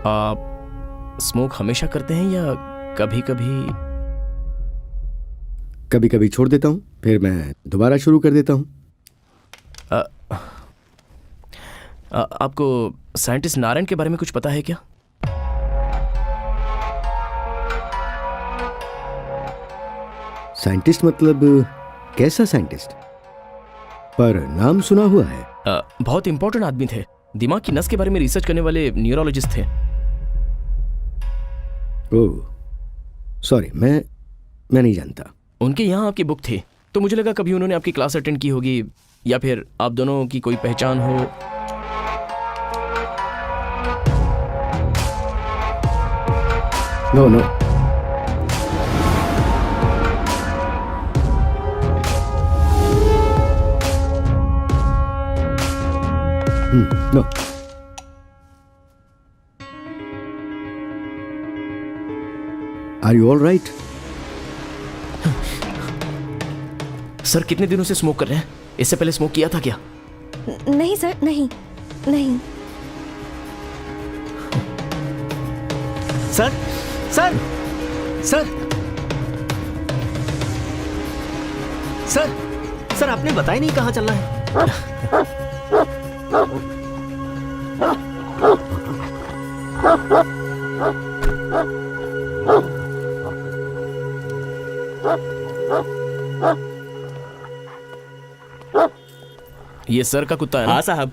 [SPEAKER 1] आप स्मोक हमेशा करते हैं या कभी कभी?
[SPEAKER 9] कभी कभी छोड़ देता हूँ, फिर मैं दोबारा शुरू कर देता हूँ।
[SPEAKER 1] आपको साइंटिस्ट नारायण के बारे में कुछ पता है क्या?
[SPEAKER 9] साइंटिस्ट मतलब कैसा साइंटिस्ट? पर नाम सुना हुआ है।
[SPEAKER 1] बहुत इंपॉर्टेंट आदमी थे, दिमाग की नस के बारे में रिसर्च करने वाले न्यूरोलॉजिस्ट थे।
[SPEAKER 9] ओह सॉरी, मैं नहीं जानता।
[SPEAKER 1] उनके यहाँ आपकी बुक थी तो मुझे लगा कभी उन्होंने आपकी क्लास अटेंड की होगी या फिर आप दोनों की कोई पहचान हो।
[SPEAKER 9] No no, no. Are you all right?
[SPEAKER 1] Sir कितने दिनों से स्मोक कर रहे हैं? इससे पहले स्मोक किया था क्या?
[SPEAKER 8] नहीं सर, नहीं नहीं।
[SPEAKER 5] Sir sir sir sir sir आपने बताया नहीं कहाँ चलना है?
[SPEAKER 1] ये सर का कुत्ता है ना?
[SPEAKER 4] हाँ साहब।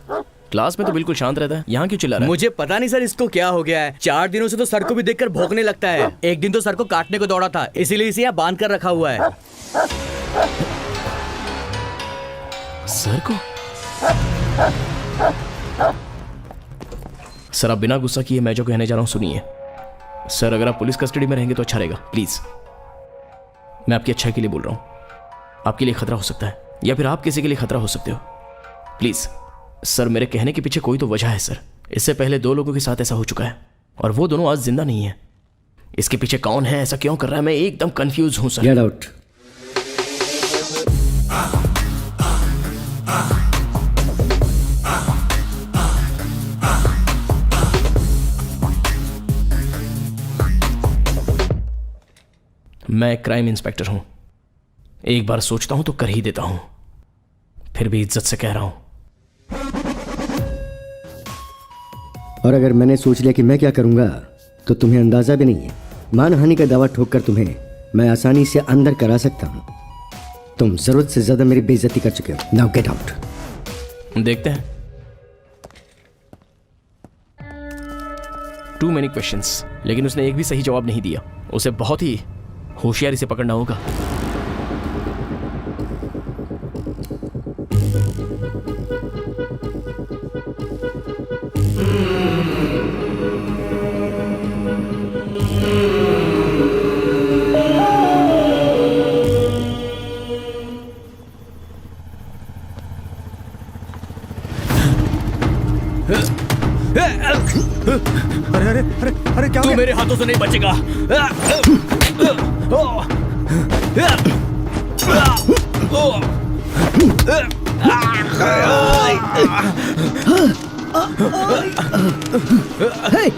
[SPEAKER 1] क्लास में तो बिल्कुल शांत रहता है, यहाँ क्यों चिल्ला रहा है?
[SPEAKER 4] मुझे पता नहीं सर इसको क्या हो गया है। 4 दिनों से तो सर को भी देखकर भौंकने लगता है। एक दिन तो सर को काटने को दौड़ा था, इसीलिए इसे यहाँ बांध कर रखा हुआ है।
[SPEAKER 1] सर को? सर आप बिना गुस्सा किए मैं जो कहने जा रहा हूँ सुनिए। सर अगर आप पुलिस कस्टडी में रहेंगे तो अच्छा रहेगा, प्लीज। मैं आपकी अच्छाई के लिए बोल रहा हूँ। आपके लिए खतरा हो सकता है या फिर आप किसी के लिए खतरा हो सकते हो। प्लीज सर, मेरे कहने के पीछे कोई तो वजह है सर। इससे पहले 2 लोगों के साथ ऐसा हो चुका है और वो दोनों आज जिंदा नहीं है। इसके पीछे कौन है, ऐसा क्यों कर रहा है, मैं एकदम कंफ्यूज हूं सर।
[SPEAKER 9] Get out.
[SPEAKER 1] मैं क्राइम इंस्पेक्टर हूं, एक बार सोचता हूं तो कर ही देता हूं, फिर भी इज्जत से कह रहा हूं।
[SPEAKER 9] और अगर मैंने सोच लिया कि मैं क्या करूंगा तो तुम्हें अंदाजा भी नहीं है। मानहानि का दावा ठोककर तुम्हें मैं आसानी से अंदर करा सकता हूं। तुम जरूरत से ज्यादा मेरी बेइज्जती कर चुके हो। Now get out.
[SPEAKER 1] देखते हैं। टू मेनी क्वेश्चंस, लेकिन उसने एक भी सही जवाब नहीं दिया। उसे बहुत ही होशियारी से पकड़ना होगा।
[SPEAKER 11] अरे अरे अरे अरे क्या हो
[SPEAKER 4] तू
[SPEAKER 11] गया?
[SPEAKER 4] मेरे हाथों से नहीं बचेगा।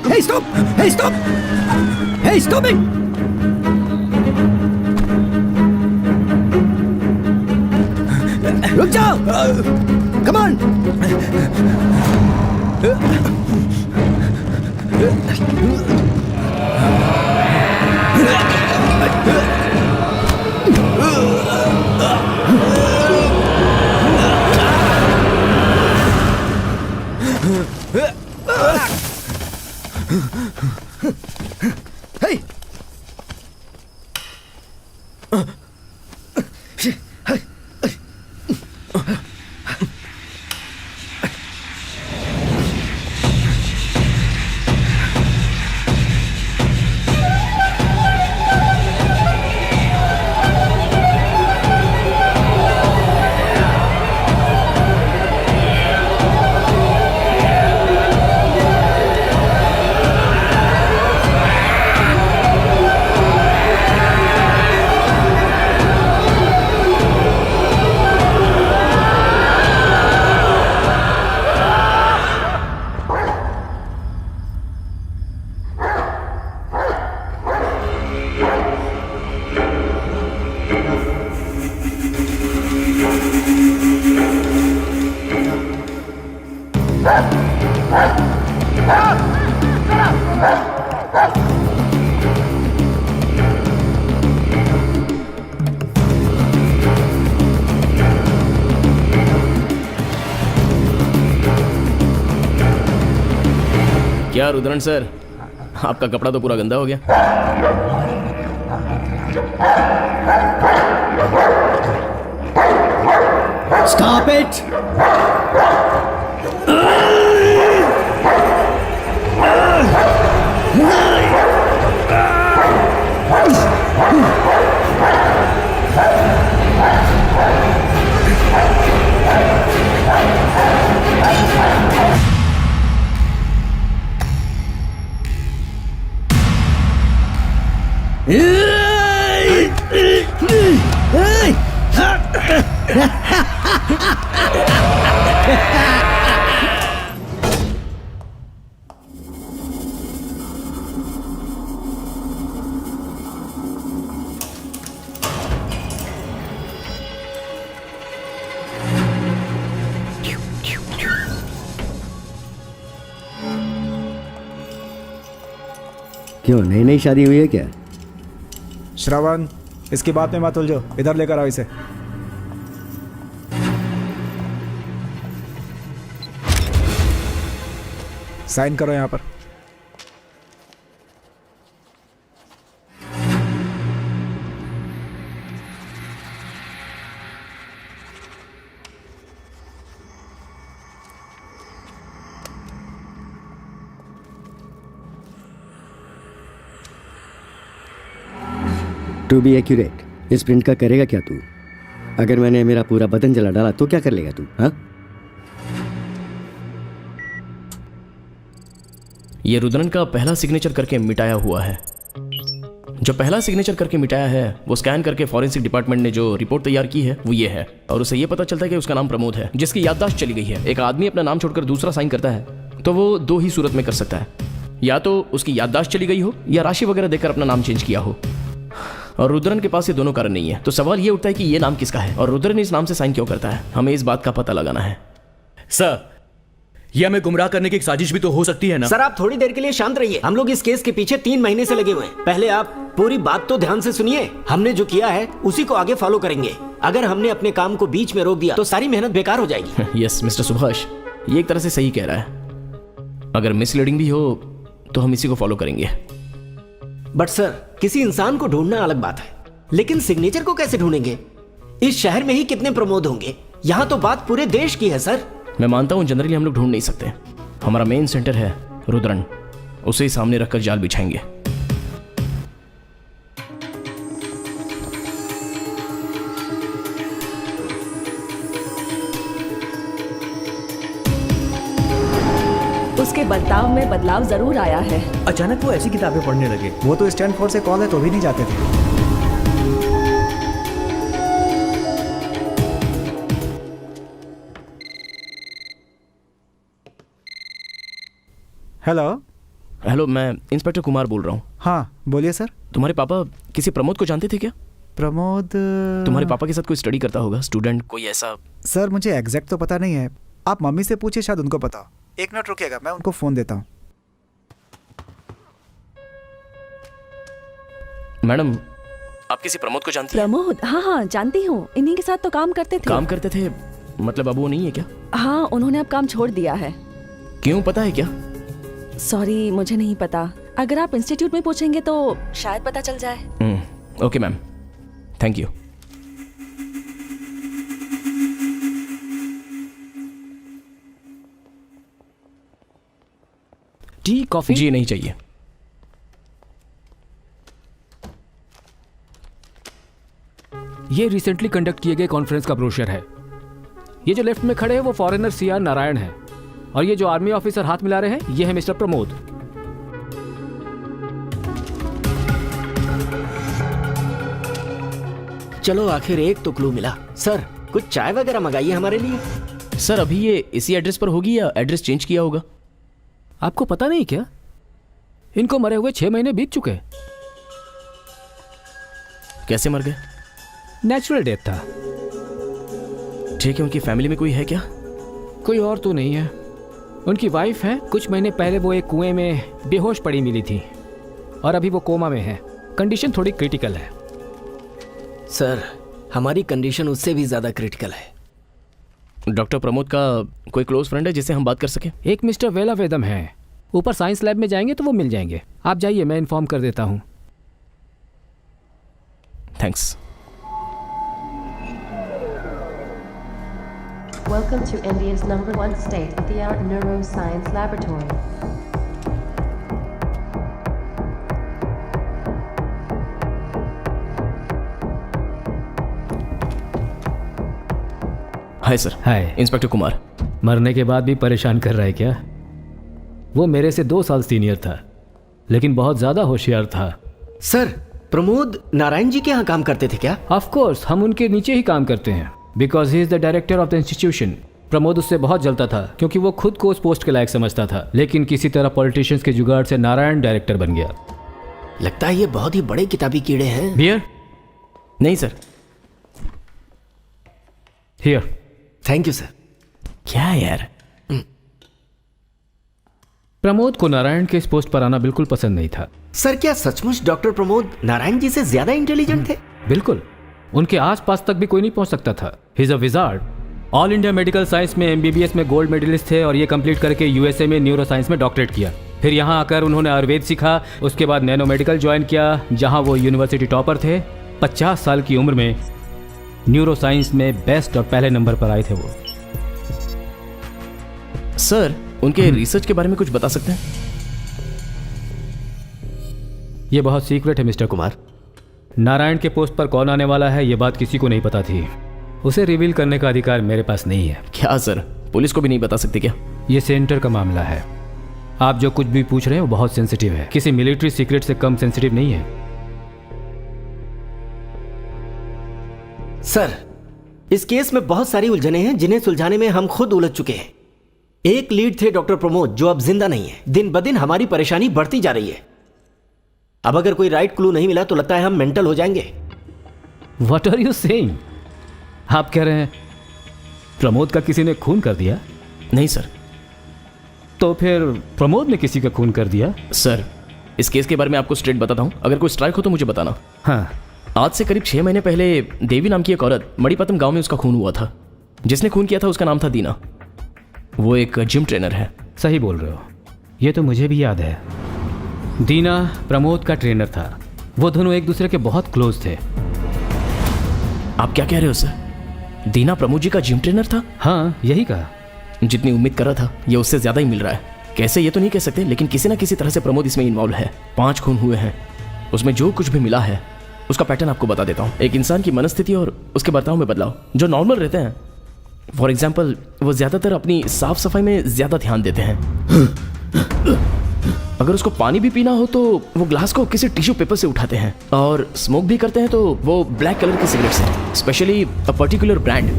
[SPEAKER 9] Hey, stop! Hey, stop! Hey, stop it! रुक जाओ! Come on! Hey!
[SPEAKER 1] क्या रुद्रन सर, आपका कपड़ा तो पूरा गंदा हो गया।
[SPEAKER 9] Stop it! क्यों, नई नई शादी हुई है क्या?
[SPEAKER 11] श्रवण, इसकी बात में मत उलझो, इधर लेकर आओ इसे। साइन करो यहां पर।
[SPEAKER 9] टू बी एक्यूरेट, इस प्रिंट का करेगा क्या तू? अगर मैंने मेरा पूरा बदन जला डाला तो क्या कर लेगा तू? हाँ,
[SPEAKER 1] ये रुद्रन का पहला सिग्नेचर करके मिटाया हुआ है। जो पहला सिग्नेचर करके मिटाया है वो स्कैन करके फॉरेंसिक डिपार्टमेंट ने जो रिपोर्ट तैयार की है वो ये है, और उसे ये पता चलता है कि उसका नाम प्रमोद है, जिसकी याददाश्त चली गई है। एक आदमी अपना नाम छोड़कर दूसरा साइन करता है तो वो दो ही सूरत में कर सकता है, या तो उसकी याददाश्त चली गई हो या राशि वगैरह देकर अपना नाम चेंज किया हो। और रुद्रन के पास ये दोनों कारण नहीं है, तो सवाल ये उठता है कि ये नाम किसका है और रुद्रन इस नाम से साइन क्यों करता है। हमें इस बात का पता लगाना है।
[SPEAKER 4] सर, ये हमें गुमराह करने की एक साजिश भी तो हो सकती है ना?
[SPEAKER 5] सर आप थोड़ी देर के लिए शांत रहिए। हम लोग इस केस के पीछे 3 महीने से लगे हुए हैं। पहले आप पूरी बात तो ध्यान से सुनिए। हमने जो किया है उसी को आगे फॉलो करेंगे। अगर हमने अपने काम को बीच में रोक दिया तो सारी मेहनत बेकार हो जाएगी।
[SPEAKER 1] यस मिस्टर सुभाष, ये एक तरह से सही कह रहा है। अगर मिसलीडिंग भी हो तो हम इसी को फॉलो करेंगे।
[SPEAKER 5] बट सर, किसी इंसान को ढूंढना अलग बात है, लेकिन सिग्नेचर को कैसे ढूंढेंगे? इस शहर में ही कितने प्रमोद होंगे? यहाँ तो बात पूरे देश की है सर।
[SPEAKER 1] मैं मानता हूँ जनरली हम लोग ढूंढ नहीं सकते। हमारा मेन सेंटर है रुद्रन, उसे ही सामने रखकर जाल बिछाएंगे।
[SPEAKER 8] उसके बर्ताव में बदलाव जरूर आया है।
[SPEAKER 4] अचानक वो ऐसी किताबें पढ़ने लगे।
[SPEAKER 11] वो तो स्टैनफोर्ड से कॉल है तो भी नहीं जाते थे। हेलो।
[SPEAKER 1] हेलो, मैं इंस्पेक्टर कुमार बोल रहा हूँ।
[SPEAKER 11] हाँ बोलिए सर।
[SPEAKER 1] तुम्हारे पापा किसी प्रमोद को जानते थे क्या?
[SPEAKER 11] प्रमोद
[SPEAKER 1] तुम्हारे पापा के साथ कोई स्टडी करता होगा, स्टूडेंट कोई ऐसा?
[SPEAKER 11] सर मुझे एग्जैक्ट तो पता नहीं है, आप मम्मी से पूछिए, शायद उनको पता। एक मिनट रुकिएगा, मैं उनको फोन देता हूँ।
[SPEAKER 1] मैडम, आप किसी प्रमोद को जानती हैं?
[SPEAKER 8] प्रमोद? हाँ हाँ जानती हूँ, इन्हीं के साथ तो काम करते थे।
[SPEAKER 1] काम करते थे मतलब अब वो नहीं है क्या?
[SPEAKER 8] हाँ, उन्होंने अब काम छोड़ दिया है।
[SPEAKER 1] क्यों, पता है क्या?
[SPEAKER 8] सॉरी, मुझे नहीं पता। अगर आप इंस्टीट्यूट में पूछेंगे तो शायद पता चल जाए।
[SPEAKER 1] Okay ma'am, thank you.
[SPEAKER 3] Tea coffee?
[SPEAKER 1] जी नहीं चाहिए।
[SPEAKER 3] ये रिसेंटली कंडक्ट किए गए कॉन्फ्रेंस का ब्रोशर है। ये जो लेफ्ट में खड़े हैं वो फॉरेनर सीआर नारायण है, और ये जो आर्मी ऑफिसर हाथ मिला रहे हैं ये है मिस्टर प्रमोद।
[SPEAKER 5] चलो आखिर एक तो क्लू मिला। सर कुछ चाय वगैरह मंगाइए हमारे लिए।
[SPEAKER 1] सर अभी ये इसी एड्रेस पर होगी या एड्रेस चेंज किया होगा?
[SPEAKER 3] आपको पता नहीं क्या? इनको मरे हुए 6 महीने बीत चुके।
[SPEAKER 1] कैसे मर गए?
[SPEAKER 3] नेचुरल डेथ था।
[SPEAKER 1] ठीक है, उनकी फैमिली में कोई है क्या?
[SPEAKER 3] कोई और तो नहीं है। उनकी वाइफ है। कुछ महीने पहले वो एक कुएं में बेहोश पड़ी मिली थी और अभी वो कोमा में है। कंडीशन थोड़ी क्रिटिकल है।
[SPEAKER 5] सर, हमारी कंडीशन उससे भी ज्यादा क्रिटिकल है।
[SPEAKER 1] डॉक्टर प्रमोद का कोई क्लोज फ्रेंड है जिससे हम बात कर सके?
[SPEAKER 3] एक मिस्टर वेलावेदम है, ऊपर साइंस लैब में जाएंगे तो वो मिल जाएंगे। आप जाइए, मैं इन्फॉर्म कर देता हूँ।
[SPEAKER 1] Thanks.
[SPEAKER 10] Welcome to India's #1 state-of-the-art neuroscience laboratory.
[SPEAKER 1] Hi sir.
[SPEAKER 3] Hi.
[SPEAKER 1] Inspector Kumar.
[SPEAKER 3] मरने के बाद भी परेशान कर रहा है क्या? वो मेरे से 2 साल सीनियर था, लेकिन बहुत ज्यादा होशियार था।
[SPEAKER 5] सर, प्रमोद नारायण जी के यहाँ काम करते थे क्या?
[SPEAKER 3] ऑफ कोर्स, हम उनके नीचे ही काम करते हैं, because he is the director of the institution. Pramod उससे बहुत जलता था क्योंकि वो खुद को उस पोस्ट के लायक समझता था, लेकिन किसी तरह पॉलिटिशियंस के जुगाड़ से नारायण डायरेक्टर बन गया।
[SPEAKER 5] लगता है ये बहुत ही बड़े किताबी कीड़े हैं।
[SPEAKER 3] बियर?
[SPEAKER 1] नहीं sir.
[SPEAKER 3] Here.
[SPEAKER 5] Thank you sir.
[SPEAKER 1] क्या यार?
[SPEAKER 3] प्रमोद को नारायण के इस पोस्ट पर आना बिल्कुल पसंद नहीं था।
[SPEAKER 5] सर, क्या सचमुच डॉक्टर प्रमोद नारायण जी से ज्यादा इंटेलिजेंट थे?
[SPEAKER 3] बिल्कुल, उनके आसपास तक भी कोई नहीं पहुंच सकता था। He is a wizard. All India medical science में एमबीबीएस में गोल्ड मेडलिस्ट थे और ये कंप्लीट करके यूएसए में न्यूरो साइंस में डॉक्टरेट किया। फिर यहाँ आकर उन्होंने आयुर्वेद सीखा। उसके बाद नैनो मेडिकल ज्वाइन किया, जहाँ वो यूनिवर्सिटी टॉपर थे। 50 साल की उम्र में न्यूरो साइंस में बेस्ट और पहले नंबर पर आए थे वो।
[SPEAKER 1] सर, उनके रिसर्च के बारे में कुछ बता सकते हैं?
[SPEAKER 3] ये बहुत सीक्रेट है मिस्टर कुमार। नारायण के पोस्ट पर कौन आने वाला है ये बात किसी को नहीं पता थी। उसे रिवील करने का अधिकार मेरे पास नहीं है।
[SPEAKER 1] क्या सर, पुलिस को भी नहीं बता सकते क्या?
[SPEAKER 3] ये सेंटर का मामला है। आप जो कुछ भी पूछ रहे हैं वो बहुत सेंसिटिव है, किसी मिलिट्री सीक्रेट से कम सेंसिटिव नहीं है।
[SPEAKER 5] सर, इस केस में बहुत सारी उलझने हैं जिन्हें सुलझाने में हम खुद उलझ चुके हैं। एक लीड थे डॉक्टर प्रमोद, जो अब जिंदा नहीं है। दिन ब दिन हमारी परेशानी बढ़ती जा रही है। अब अगर कोई राइट क्लू नहीं मिला तो लगता है हम मेंटल हो जाएंगे।
[SPEAKER 3] What are you saying? आप कह रहे हैं प्रमोद का किसी ने खून कर दिया?
[SPEAKER 1] नहीं सर।
[SPEAKER 3] तो फिर प्रमोद ने किसी का खून कर दिया?
[SPEAKER 1] सर, इस केस के बारे में आपको स्ट्रेट बताता हूँ, अगर कोई स्ट्राइक हो तो मुझे बताना।
[SPEAKER 3] हाँ।
[SPEAKER 1] आज से करीब 6 महीने पहले देवी नाम की एक औरत, मणिपतम गांव में उसका खून हुआ था। जिसने खून किया था उसका नाम था दीना। वो एक जिम ट्रेनर है।
[SPEAKER 3] सही बोल रहे हो, ये तो मुझे भी याद है। दीना प्रमोद का ट्रेनर था। वो दोनों एक दूसरे के बहुत क्लोज थे।
[SPEAKER 1] आप क्या कह रहे हो सर? दीना प्रमोद जी का जिम ट्रेनर था?
[SPEAKER 3] हाँ, यही कहा।
[SPEAKER 1] जितनी उम्मीद कर रहा था ये उससे ज्यादा ही मिल रहा है। कैसे ये तो नहीं कह सकते, लेकिन किसी ना किसी तरह से प्रमोद इसमें इन्वॉल्व है। 5 खून हुए हैं। उसमें जो कुछ भी मिला है उसका पैटर्न आपको बता देता हूँ। एक इंसान की मनस्थिति और उसके बर्ताव में बदलाव जो नॉर्मल रहते हैं। फॉर एग्जाम्पल, वो ज्यादातर अपनी साफ सफाई में ज्यादा ध्यान देते हैं। अगर उसको पानी भी पीना हो तो वो ग्लास को किसी टिश्यू पेपर से उठाते हैं। और स्मोक भी करते हैं तो वो ब्लैक कलर की सिगरेट से, specially a particular brand.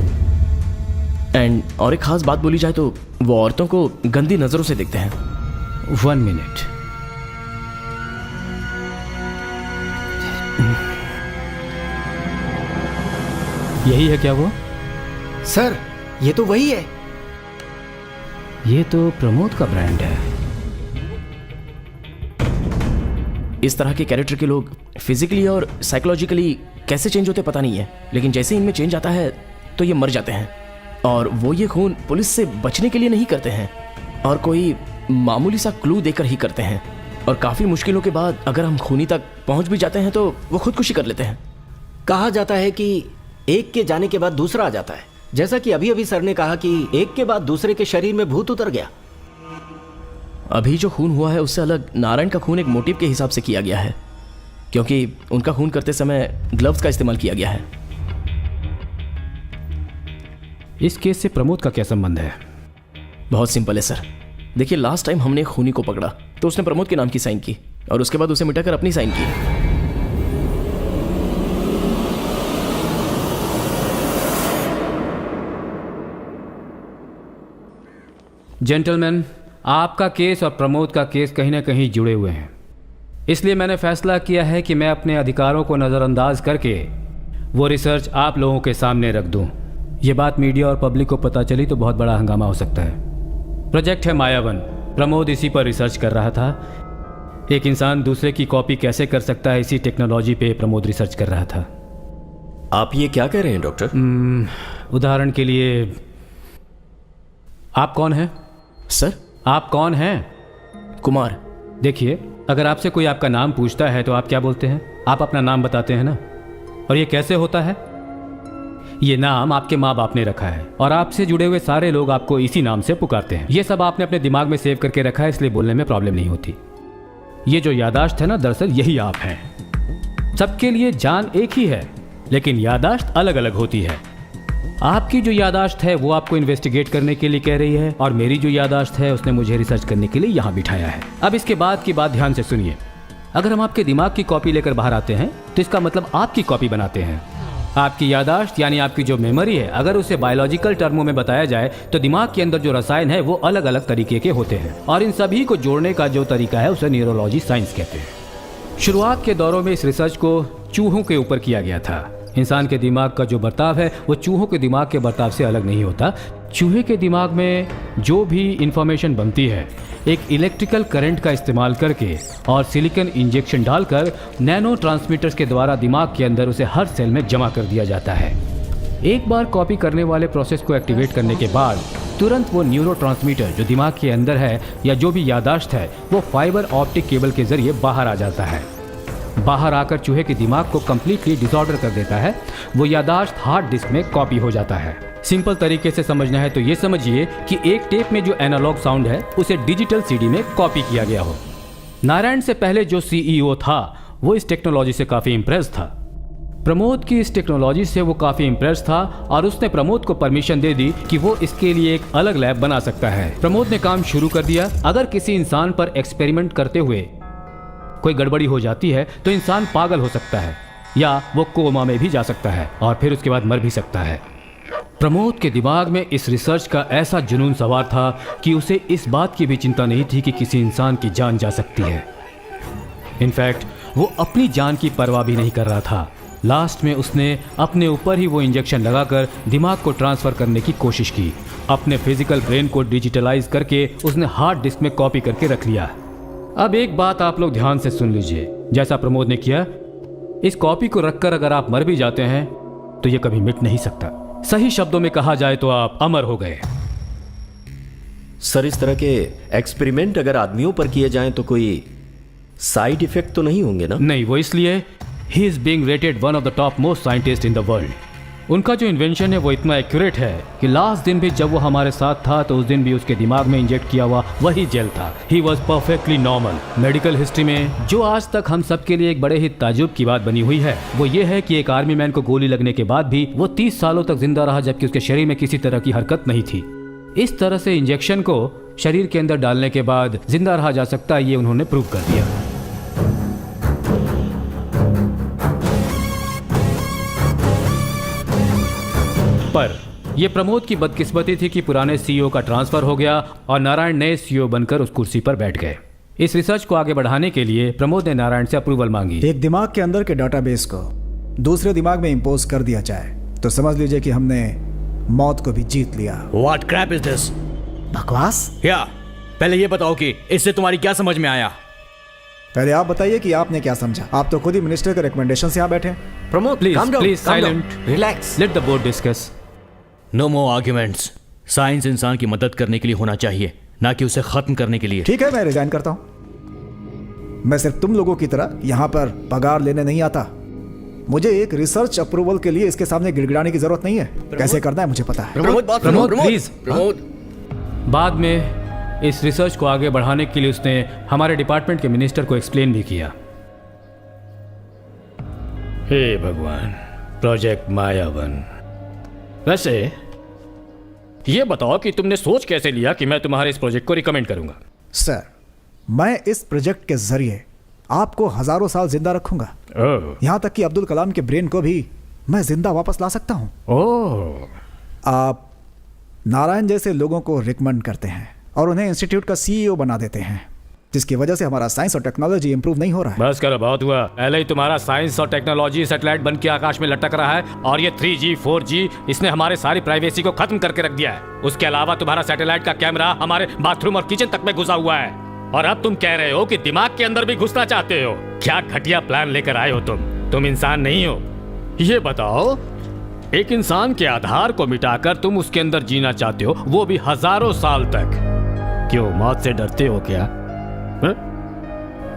[SPEAKER 1] And और एक खास बात बोली जाए तो वो औरतों को गंदी नजरों से देखते हैं।
[SPEAKER 3] 1 मिनट। यही है क्या वो?
[SPEAKER 5] सर, ये तो वही है।
[SPEAKER 3] ये तो प्रमोद का ब्रांड है।
[SPEAKER 1] इस तरह के कैरेक्टर के लोग फिजिकली और साइकोलॉजिकली कैसे चेंज होते पता नहीं है, लेकिन जैसे इनमें चेंज आता है तो ये मर जाते हैं। और वो ये खून पुलिस से बचने के लिए नहीं करते हैं और कोई मामूली सा क्लू देकर ही करते हैं। और काफ़ी मुश्किलों के बाद अगर हम खूनी तक पहुंच भी जाते हैं तो वो खुदकुशी कर लेते हैं।
[SPEAKER 5] कहा जाता है कि एक के जाने के बाद दूसरा आ जाता है। जैसा कि अभी अभी सर ने कहा कि एक के बाद दूसरे के शरीर में भूत उतर गया।
[SPEAKER 1] अभी जो खून हुआ है उससे अलग नारायण का खून एक मोटिव के हिसाब से किया गया है, क्योंकि उनका खून करते समय ग्लव्स का इस्तेमाल किया गया है।
[SPEAKER 3] इस केस से प्रमोद का क्या संबंध है?
[SPEAKER 1] बहुत सिंपल है सर। देखिए, लास्ट टाइम हमने खूनी को पकड़ा तो उसने प्रमोद के नाम की साइन की और उसके बाद उसे मिटाकर अपनी साइन की।
[SPEAKER 3] जेंटलमैन, आपका केस और प्रमोद का केस कहीं ना कहीं जुड़े हुए हैं। इसलिए मैंने फैसला किया है कि मैं अपने अधिकारों को नज़रअंदाज करके वो रिसर्च आप लोगों के सामने रख दूं। ये बात मीडिया और पब्लिक को पता चली तो बहुत बड़ा हंगामा हो सकता है। प्रोजेक्ट है मायावन। प्रमोद इसी पर रिसर्च कर रहा था। एक इंसान दूसरे की कॉपी कैसे कर सकता है, इसी टेक्नोलॉजी पे प्रमोद रिसर्च कर रहा था।
[SPEAKER 5] आप ये क्या कह रहे हैं डॉक्टर?
[SPEAKER 3] उदाहरण के लिए, आप कौन हैं?
[SPEAKER 1] सर,
[SPEAKER 3] आप कौन हैं?
[SPEAKER 1] कुमार।
[SPEAKER 3] देखिए, अगर आपसे कोई आपका नाम पूछता है तो आप क्या बोलते हैं? आप अपना नाम बताते हैं ना। और ये कैसे होता है? ये नाम आपके माँ बाप ने रखा है और आपसे जुड़े हुए सारे लोग आपको इसी नाम से पुकारते हैं। ये सब आपने अपने दिमाग में सेव करके रखा है, इसलिए बोलने में प्रॉब्लम नहीं होती। ये जो यादाश्त है ना, दरअसल यही आप हैं। सबके लिए जान एक ही है, लेकिन यादाश्त अलग अलग होती है। आपकी जो यादाश्त है वो आपको इन्वेस्टिगेट करने के लिए कह रही है, और मेरी जो यादाश्त है उसने मुझे रिसर्च करने के लिए यहाँ बिठाया है। अब इसके बाद की बात ध्यान से सुनिए। अगर हम आपके दिमाग की कॉपी लेकर बाहर आते हैं तो इसका मतलब आपकी कॉपी बनाते हैं। आपकी यादाश्त यानी आपकी जो मेमोरी है, अगर उसे बायोलॉजिकल टर्मों में बताया जाए तो दिमाग के अंदर जो रसायन है वो अलग अलग तरीके के होते हैं, और इन सभी को जोड़ने का जो तरीका है उसे न्यूरोलॉजी साइंस कहते हैं। शुरुआत के दौरों में इस रिसर्च को चूहों के ऊपर किया गया था। इंसान के दिमाग का जो बर्ताव है वो चूहों के दिमाग के बर्ताव से अलग नहीं होता। चूहे के दिमाग में जो भी इंफॉर्मेशन बनती है, एक इलेक्ट्रिकल करंट का इस्तेमाल करके और सिलिकॉन इंजेक्शन डालकर नैनो ट्रांसमीटर्स के द्वारा दिमाग के अंदर उसे हर सेल में जमा कर दिया जाता है। एक बार कॉपी करने वाले प्रोसेस को एक्टिवेट करने के बाद तुरंत वो न्यूरोट्रांसमीटर जो दिमाग के अंदर है या जो भी यादाश्त है वो फाइबर ऑप्टिक केबल के जरिए बाहर आ जाता है। बाहर आकर चूहे के दिमाग को कंप्लीटली डिसऑर्डर कर देता है। वो यादाश्त हार्ड डिस्क में कॉपी हो जाता है। सिंपल तरीके से समझना है तो ये समझिए कि एक टेप में जो एनालॉग साउंड है उसे डिजिटल सीडी में कॉपी किया गया हो। नारायण से पहले जो सीईओ था वो इस टेक्नोलॉजी से काफी इम्प्रेस था। प्रमोद की इस टेक्नोलॉजी से वो काफी इम्प्रेस था और उसने प्रमोद को परमिशन दे दी कि वो इसके लिए एक अलग लैब बना सकता है। प्रमोद ने काम शुरू कर दिया। अगर किसी इंसान पर एक्सपेरिमेंट करते हुए कोई गड़बड़ी हो जाती है तो इंसान पागल हो सकता है या वो कोमा में भी जा सकता है और फिर उसके बाद मर भी सकता है। प्रमोद के दिमाग में इस रिसर्च का ऐसा जुनून सवार था कि उसे इस बात की भी चिंता नहीं थी कि किसी इंसान की जान जा सकती है। इनफैक्ट वो अपनी जान की परवाह भी नहीं कर रहा था। लास्ट में उसने अपने ऊपर ही वो इंजेक्शन लगाकर दिमाग को ट्रांसफर करने की कोशिश की। अपने फिजिकल ब्रेन को डिजिटलाइज करके उसने हार्ड डिस्क में कॉपी करके रख लिया। अब एक बात आप लोग ध्यान से सुन लीजिए। जैसा प्रमोद ने किया, इस कॉपी को रखकर अगर आप मर भी जाते हैं तो ये कभी मिट नहीं सकता। सही शब्दों में कहा जाए तो आप अमर हो गए।
[SPEAKER 5] सर, इस तरह के एक्सपेरिमेंट अगर आदमियों पर किए जाएं तो कोई साइड इफेक्ट तो नहीं होंगे ना?
[SPEAKER 3] नहीं, वो इसलिए he is being rated one of the top most scientist in the world. उनका जो इन्वेंशन है वो इतना एक्यूरेट है कि लास्ट दिन भी जब वो हमारे साथ था तो उस दिन भी उसके दिमाग में इंजेक्ट किया हुआ वही जेल था। He was perfectly normal. Medical history में जो आज तक हम सब के लिए एक बड़े ही ताजुब की बात बनी हुई है वो ये है कि एक आर्मी मैन को गोली लगने के बाद भी वो 30 सालों तक जिंदा रहा, जबकि उसके शरीर में किसी तरह की हरकत नहीं थी। इस तरह से इंजेक्शन को शरीर के अंदर डालने के बाद जिंदा रहा जा सकता है, ये उन्होंने प्रूव कर दिया। पर यह प्रमोद की बदकिस्मती थी कि पुराने सीईओ का ट्रांसफर हो गया और नारायण नए सीईओ बनकर उस कुर्सी पर बैठ गए। इस रिसर्च को आगे बढ़ाने के लिए प्रमोद ने नारायण से अप्रूवल मांगी।
[SPEAKER 11] एक दिमाग के अंदर के डाटाबेस को दूसरे दिमाग में इंपोज कर दिया जाए तो समझ लीजिए कि हमने मौत को भी जीत लिया।
[SPEAKER 4] What crap is this?
[SPEAKER 11] बकवास।
[SPEAKER 4] पहले ये बताओ कि इससे तुम्हारी क्या समझ में आया?
[SPEAKER 11] पहले आप बताइए कि आपने क्या समझा। आप तो खुद ही मिनिस्टर के रिकमेंडेशन से यहाँ बैठे।
[SPEAKER 5] Pramod,
[SPEAKER 3] please silent,
[SPEAKER 5] relax,
[SPEAKER 3] let the board discuss.
[SPEAKER 4] No more arguments. Science इंसान की मदद करने के लिए होना चाहिए, ना कि उसे खत्म करने के लिए।
[SPEAKER 11] ठीक है, मैं रिजाइन करता हूं। मैं सिर्फ तुम लोगों की तरह यहां पर पगार लेने नहीं आता। मुझे एक रिसर्च अप्रूवल के लिए इसके सामने गिड़गिड़ाने की जरूरत नहीं है। कैसे करना है मुझे पता है।
[SPEAKER 3] प्रमोद प्लीज। बाद में इस रिसर्च को आगे बढ़ाने के लिए उसने हमारे डिपार्टमेंट के मिनिस्टर को एक्सप्लेन भी किया। हे भगवान, प्रोजेक्ट मायावन। वैसे ये बताओ कि तुमने सोच कैसे लिया कि मैं तुम्हारे इस प्रोजेक्ट को रिकमेंड करूंगा?
[SPEAKER 11] सर, मैं इस प्रोजेक्ट के जरिए आपको हजारों साल जिंदा रखूंगा। यहां तक कि अब्दुल कलाम के ब्रेन को भी मैं जिंदा वापस ला सकता हूं। आप नारायण जैसे लोगों को रिकमेंड करते हैं और उन्हें इंस्टीट्यूट का सीईओ बना देते हैं। जिसकी वजह से हमारा साइंस और टेक्नोलॉजी इंप्रूव नहीं हो रहा है।
[SPEAKER 3] बस करो, बहुत हुआ। पहले ही तुम्हारा साइंस और टेक्नोलॉजी सैटेलाइट बन के आकाश में लटक रहा है और ये 3G 4G इसने हमारे सारी प्राइवेसी को खत्म करके रख दिया है। उसके अलावा तुम्हारा सैटेलाइट का कैमरा हमारे बाथरूम और किचन तक में घुसा हुआ है और अब तुम कह रहे हो कि दिमाग के अंदर भी घुसना चाहते हो। क्या घटिया प्लान लेकर आए हो तुम इंसान नहीं हो। ये बताओ, एक इंसान के आधार को मिटाकर तुम उसके अंदर जीना चाहते हो, वो भी हजारों साल तक। क्यों, मौत से डरते हो क्या?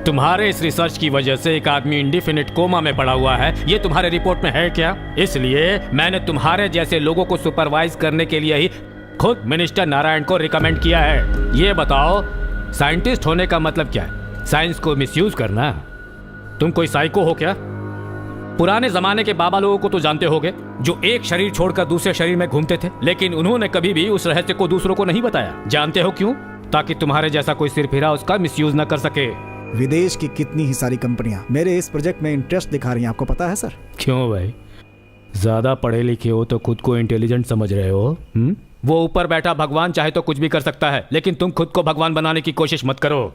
[SPEAKER 3] तुम्हारे इस रिसर्च की वजह से एक आदमी इंडिफिनिट कोमा में पड़ा हुआ है, ये तुम्हारे रिपोर्ट में है क्या? इसलिए मैंने तुम्हारे जैसे लोगों को सुपरवाइज करने के लिए ही खुद मिनिस्टर नारायण को रिकमेंड किया है। ये बताओ, साइंटिस्ट होने का मतलब क्या है? साइंस को मिसयूज करना? तुम कोई साइको हो क्या? पुराने जमाने के बाबा लोगों को तो जानते होगे, जो एक शरीर छोड़कर दूसरे शरीर में घूमते थे, लेकिन उन्होंने कभी भी उस रहस्य को दूसरों को नहीं बताया। जानते हो क्यों? ताकि तुम्हारे जैसा कोई सिरफिरा उसका मिसयूज न कर सके।
[SPEAKER 11] विदेश की कितनी ही सारी कंपनियां मेरे इस प्रोजेक्ट में इंटरेस्ट दिखा रही हैं, आपको पता है सर?
[SPEAKER 3] क्यों भाई, ज्यादा पढ़े लिखे हो तो खुद को इंटेलिजेंट समझ रहे हो? वो ऊपर बैठा भगवान चाहे तो कुछ भी कर सकता है, लेकिन तुम खुद को भगवान बनाने की कोशिश मत करो।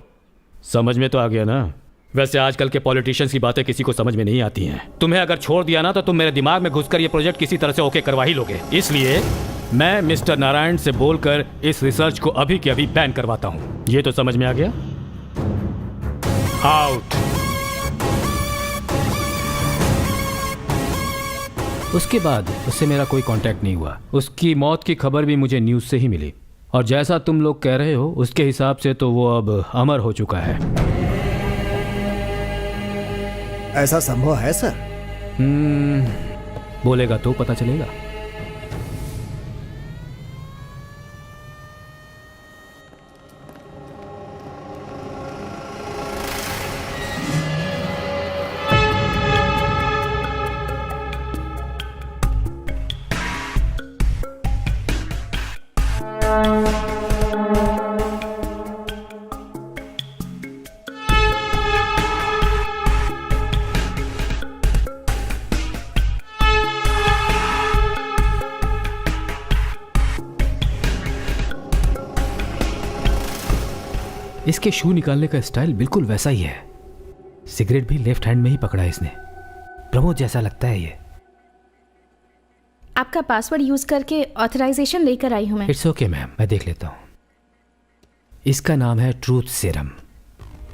[SPEAKER 3] समझ में तो आ गया ना? वैसे आजकल के पॉलिटिशियंस की बातें किसी को समझ में नहीं आती हैं। तुम्हें अगर छोड़ दिया ना तो तुम मेरे दिमाग में घुसकर ये प्रोजेक्ट किसी तरह से ओके करवा ही लोगे। इसलिए मैं मिस्टर नारायण से बोलकर इस रिसर्च को अभी के अभी बैन करवाता हूँ। ये तो समझ में आ गया? आउट। उसके बाद उससे मेरा कोई कांटेक्ट नहीं हुआ। उसकी मौत की खबर भी मुझे न्यूज़ से ही मिली, और जैसा तुम लोग कह रहे हो उसके हिसाब से तो वो अब अमर हो चुका है।
[SPEAKER 11] ऐसा संभव है सर?
[SPEAKER 3] बोलेगा तो पता चलेगा। इसके शू निकालने का स्टाइल बिल्कुल वैसा ही है। सिगरेट भी लेफ्ट हैंड में ही पकड़ा है इसने। प्रमोद जैसा लगता है ये।
[SPEAKER 6] आपका पासवर्ड यूज करके ऑथराइजेशन लेकर आई हूं मैं।
[SPEAKER 3] इट्स ओके मैम, मैं देख लेता हूँ। इसका नाम है ट्रूथ सीरम।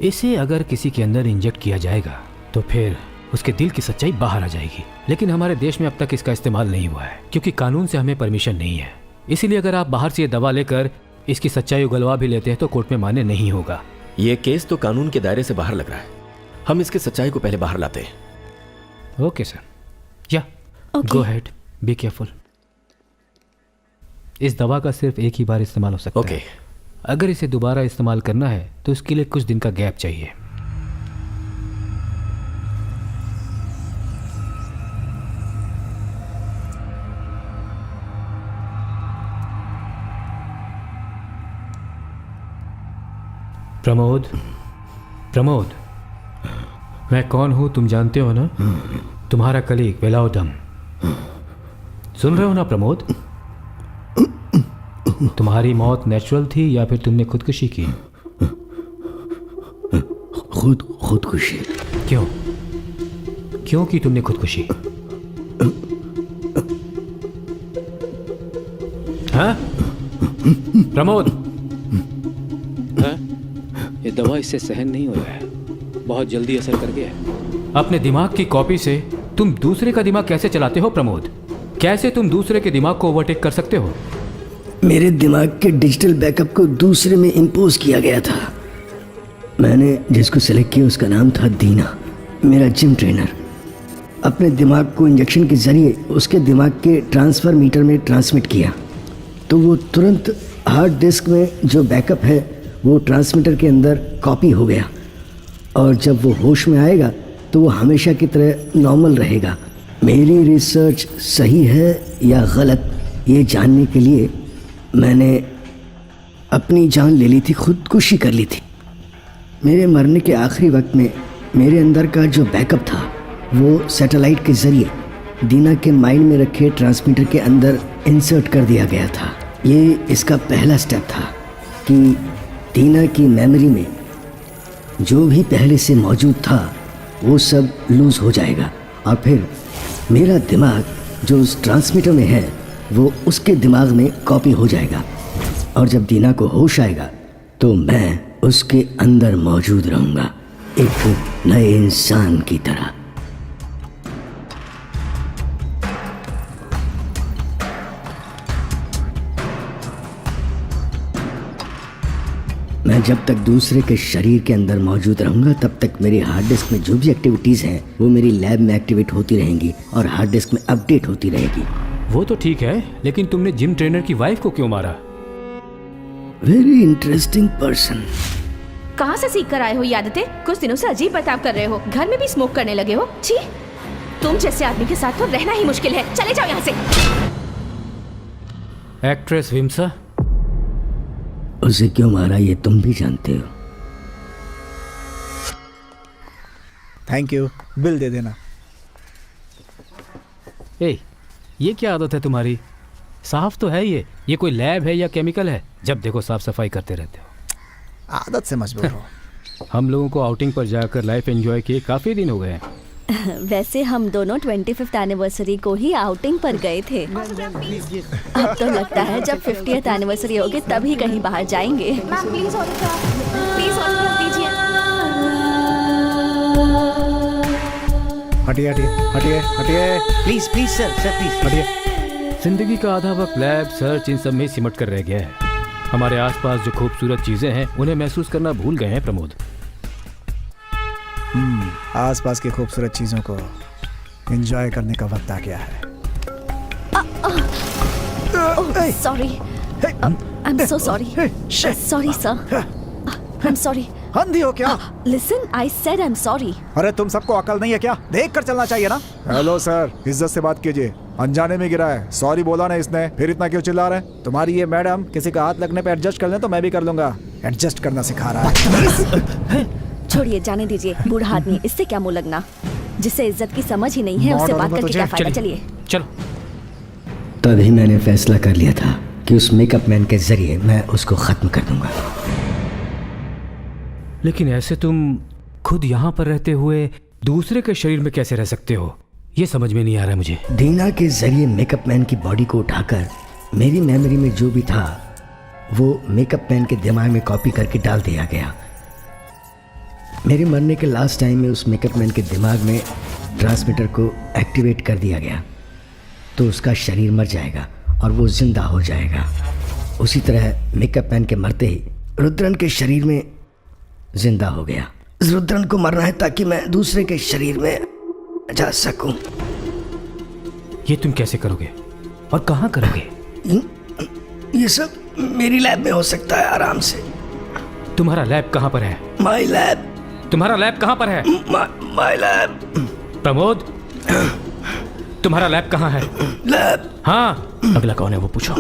[SPEAKER 3] इसे अगर किसी के अंदर इंजेक्ट किया जाएगा तो फिर उसके दिल की सच्चाई बाहर आ जाएगी। लेकिन हमारे देश में अब तक इसका इस्तेमाल नहीं हुआ है, क्योंकि कानून से हमें परमिशन नहीं है। इसीलिए अगर आप बाहर से ये दवा लेकर इसकी सच्चाई उगलवा भी लेते हैं तो कोर्ट में मान्य नहीं होगा।
[SPEAKER 5] ये केस तो कानून के दायरे से बाहर लग रहा है। हम इसकी सच्चाई को पहले बाहर लाते हैं।
[SPEAKER 3] ओके सर, या गो हेड, बी केयरफुल। इस दवा का सिर्फ एक ही बार इस्तेमाल हो सकता है। अगर इसे दोबारा इस्तेमाल करना है तो इसके लिए कुछ दिन का गैप चाहिए। प्रमोद, मैं कौन हूं तुम जानते हो ना? तुम्हारा कलीग वेलाउदम। सुन रहे हो ना प्रमोद? तुम्हारी मौत नेचुरल थी या फिर तुमने खुदकुशी की?
[SPEAKER 9] खुदकुशी।
[SPEAKER 3] क्यों की तुमने खुदकुशी? हाँ प्रमोद? ये दवा इससे सहन नहीं हो रहा है, बहुत जल्दी असर कर गया है। अपने दिमाग की कॉपी से तुम दूसरे का दिमाग कैसे चलाते हो प्रमोद? कैसे तुम दूसरे के दिमाग को ओवरटेक कर सकते हो?
[SPEAKER 9] मेरे दिमाग के डिजिटल बैकअप को दूसरे में इंपोज किया गया था। मैंने जिसको सेलेक्ट किया उसका नाम था दीना, मेरा जिम ट्रेनर। अपने दिमाग को इंजेक्शन के ज़रिए उसके दिमाग के ट्रांसफ़र मीटर में ट्रांसमिट किया, तो वो तुरंत हार्ड डिस्क में जो बैकअप है वो ट्रांसमीटर के अंदर कॉपी हो गया, और जब वो होश में आएगा तो वो हमेशा की तरह नॉर्मल रहेगा। मेरी रिसर्च सही है या गलत ये जानने के लिए मैंने अपनी जान ले ली थी, खुदकुशी कर ली थी। मेरे मरने के आखिरी वक्त में मेरे अंदर का जो बैकअप था वो सैटेलाइट के ज़रिए दीना के माइंड में रखे ट्रांसमीटर के अंदर इंसर्ट कर दिया गया था। ये इसका पहला स्टेप था कि दीना की मेमोरी में जो भी पहले से मौजूद था वो सब लूज हो जाएगा और फिर मेरा दिमाग जो उस ट्रांसमीटर में है वो उसके दिमाग में कॉपी हो जाएगा और जब दीना को होश आएगा तो मैं उसके अंदर मौजूद रहूंगा एक नए इंसान की तरह। मैं जब तक दूसरे के शरीर के अंदर मौजूद रहूंगा तब तक मेरे हार्ड डिस्क में जो भी एक्टिविटीज हैं वो मेरी लैब में एक्टिवेट होती रहेंगी और हार्ड डिस्क में अपडेट होती रहेगी।
[SPEAKER 3] वो तो ठीक है, लेकिन तुमने जिम ट्रेनर की वाइफ को क्यों मारा?
[SPEAKER 9] Very interesting person.
[SPEAKER 6] कहाँ से सीख कर आए हो ये आदतें? कुछ दिनों से अजीब बर्ताव कर रहे हो, घर में भी स्मोक करने लगे हो। छी, तुम जैसे आदमी के साथ तो रहना ही मुश्किल है। चले जाओ यहाँ से।
[SPEAKER 3] एक्ट्रेस विमसा,
[SPEAKER 9] उसे क्यों मारा ये तुम भी जानते हो।
[SPEAKER 11] थैंक यू, बिल दे देना।
[SPEAKER 3] ए, ये क्या आदत है तुम्हारी? साफ तो है ये कोई लैब है या केमिकल है? जब देखो साफ सफाई करते रहते हो।
[SPEAKER 11] आदत से मजबूर हो।
[SPEAKER 3] हम लोगों को आउटिंग पर जाकर लाइफ एंजॉय किए काफी दिन हो गए हैं।
[SPEAKER 8] वैसे हम दोनों 25th एनिवर्सरी को ही आउटिंग पर गए थे। अब तो लगता है जब 50th एनिवर्सरी होगी तभी कहीं बाहर जाएंगे।
[SPEAKER 6] मैम प्लीज प्लीज दीजिए।
[SPEAKER 11] हटिए हटिए हटिए हटिए,
[SPEAKER 5] प्लीज प्लीज सर प्लीज
[SPEAKER 11] हटिए।
[SPEAKER 3] जिंदगी का आधा वक्त लैब सर्च इन सब में सिमट कर रह गया है। हमारे आसपास जो खूबसूरत चीजें हैं उन्हें महसूस करना भूल गए हैं प्रमोद।
[SPEAKER 11] आसपास की खूबसूरत चीजों को एंजॉय करने का वक्त आ गया है।
[SPEAKER 8] Sorry, I am so sorry. Sorry sir, I am sorry.
[SPEAKER 11] अंधी हो क्या?
[SPEAKER 8] Listen, I said I am sorry.
[SPEAKER 11] अरे तुम सबको अकल नहीं है क्या? देख कर चलना चाहिए ना। हेलो सर, इज्जत से बात कीजिए। अनजाने में गिरा है, सॉरी बोला ना इसने, फिर इतना क्यों चिल्ला रहे हैं? तुम्हारी ये मैडम किसी का हाथ लगने पे एडजस्ट कर ले तो मैं भी कर लूंगा। एडजस्ट करना सिखा रहा है।
[SPEAKER 8] छोड़िए, जाने दीजिए। बूढ़ा आदमी, इससे क्या मुंह लगना? जिससे इज्जत की समझ ही नहीं है उससे बात करके क्या फायदा? चलिए
[SPEAKER 3] चलो।
[SPEAKER 9] तभी मैंने फैसला कर लिया था कि उस मेकअप मैन के जरिए मैं उसको खत्म कर दूंगा।
[SPEAKER 3] लेकिन ऐसे तुम खुद यहाँ पर रहते हुए दूसरे के शरीर में कैसे रह सकते हो? ये समझ में नहीं आ रहा है मुझे।
[SPEAKER 9] दीना के जरिए मेकअप मैन की बॉडी को उठाकर मेरी मेमोरी में जो भी था वो मेकअप मैन के दिमाग में कॉपी करके डाल दिया गया। मेरे मरने के लास्ट टाइम में उस मेकअप मैन के दिमाग में ट्रांसमीटर को एक्टिवेट कर दिया गया तो उसका शरीर मर जाएगा और वो जिंदा हो जाएगा। उसी तरह मेकअप मैन के मरते ही रुद्रन के शरीर में जिंदा हो गया। रुद्रन को मरना है ताकि मैं दूसरे के शरीर में जा सकूं।
[SPEAKER 3] ये तुम कैसे करोगे और कहाँ करोगे?
[SPEAKER 9] ये सब मेरी लैब में हो सकता है आराम से।
[SPEAKER 3] तुम्हारा लैब कहाँ पर है?
[SPEAKER 9] My lab.
[SPEAKER 3] तुम्हारा लैब कहाँ पर है?
[SPEAKER 9] My lab.
[SPEAKER 3] प्रमोद, तुम्हारा लैब कहाँ है?
[SPEAKER 9] लैब।
[SPEAKER 3] हाँ,
[SPEAKER 1] अगला कौन है वो पूछो।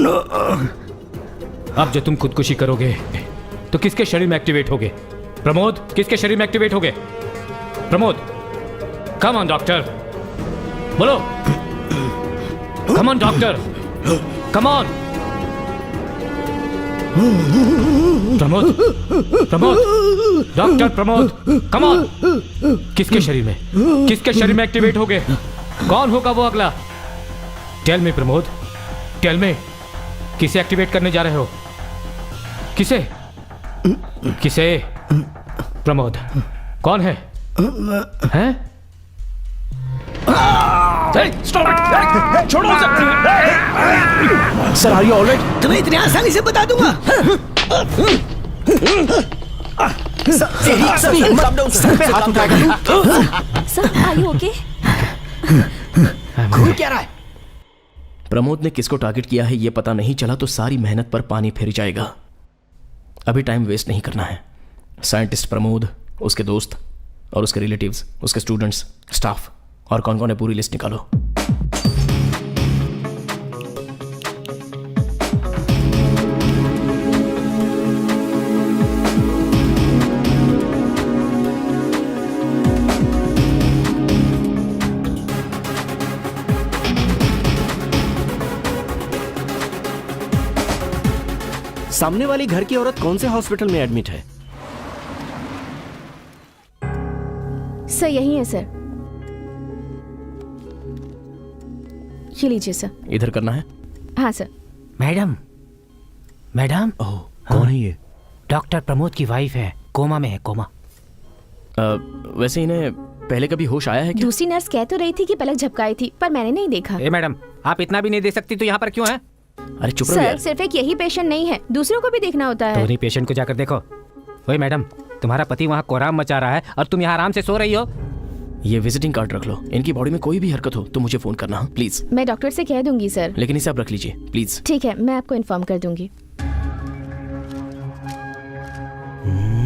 [SPEAKER 3] अब जो तुम खुदकुशी करोगे तो किसके शरीर में एक्टिवेट होगे? प्रमोद, किसके शरीर में एक्टिवेट होगे? प्रमोद, कम ऑन डॉक्टर, बोलो। Come on doctor, come on. Pramod, Pramod, doctor Pramod, come on. किसके शरीर में, किसके शरीर में एक्टिवेट होगे? कौन होगा वो अगला? Tell me Pramod, tell me, किसे एक्टिवेट करने जा रहे हो? किसे? किसे? प्रमोद, कौन है? हैं? छोड़ो
[SPEAKER 9] सर, आर यू ऑलराइट? तुम्हें इतनी आसानी से बता दूंगा।
[SPEAKER 5] सर पे हाथ उठाएगा तू?
[SPEAKER 8] Sir, are you okay?
[SPEAKER 5] खून क्या रहा है?
[SPEAKER 1] प्रमोद ने किसको टारगेट किया है ये पता नहीं चला तो सारी मेहनत पर पानी फिर जाएगा। अभी टाइम वेस्ट नहीं करना है। साइंटिस्ट प्रमोद, उसके दोस्त और उसके रिलेटिव्स, उसके स्टूडेंट्स, स्टाफ और कौन कौन है पूरी लिस्ट निकालो।
[SPEAKER 5] सामने वाली घर की औरत कौन से हॉस्पिटल में एडमिट है?
[SPEAKER 6] सर यही है सर। ये लीजिए सर।
[SPEAKER 1] इधर करना है।
[SPEAKER 6] हाँ सर।
[SPEAKER 12] मैडम मैडम ओह कौन है ये? डॉक्टर प्रमोद की वाइफ है, कोमा में है, कोमा।
[SPEAKER 1] वैसे इन्हें पहले कभी होश आया है क्या?
[SPEAKER 6] दूसरी नर्स कह तो रही थी कि पलक झपकाई थी, पर मैंने नहीं देखा।
[SPEAKER 3] ए मैडम, आप इतना भी नहीं दे सकती तो यहाँ पर क्यों है?
[SPEAKER 1] अरे चुप रहो
[SPEAKER 6] सर
[SPEAKER 1] यार।
[SPEAKER 6] सिर्फ एक यही पेशेंट नहीं है, दूसरों को भी देखना होता
[SPEAKER 3] तो
[SPEAKER 6] है।
[SPEAKER 3] उन्हीं पेशेंट को जाकर देखो। ओए मैडम, तुम्हारा पति वहाँ कोराम मचा रहा है और तुम यहाँ आराम से सो रही हो।
[SPEAKER 1] ये विजिटिंग कार्ड रख लो। इनकी बॉडी में कोई भी हरकत हो तो मुझे फोन करना, प्लीज।
[SPEAKER 6] मैं डॉक्टर से कह दूंगी सर।
[SPEAKER 1] लेकिन इसे आप रख लीजिए प्लीज।
[SPEAKER 6] ठीक है, मैं आपको इन्फॉर्म कर दूंगी।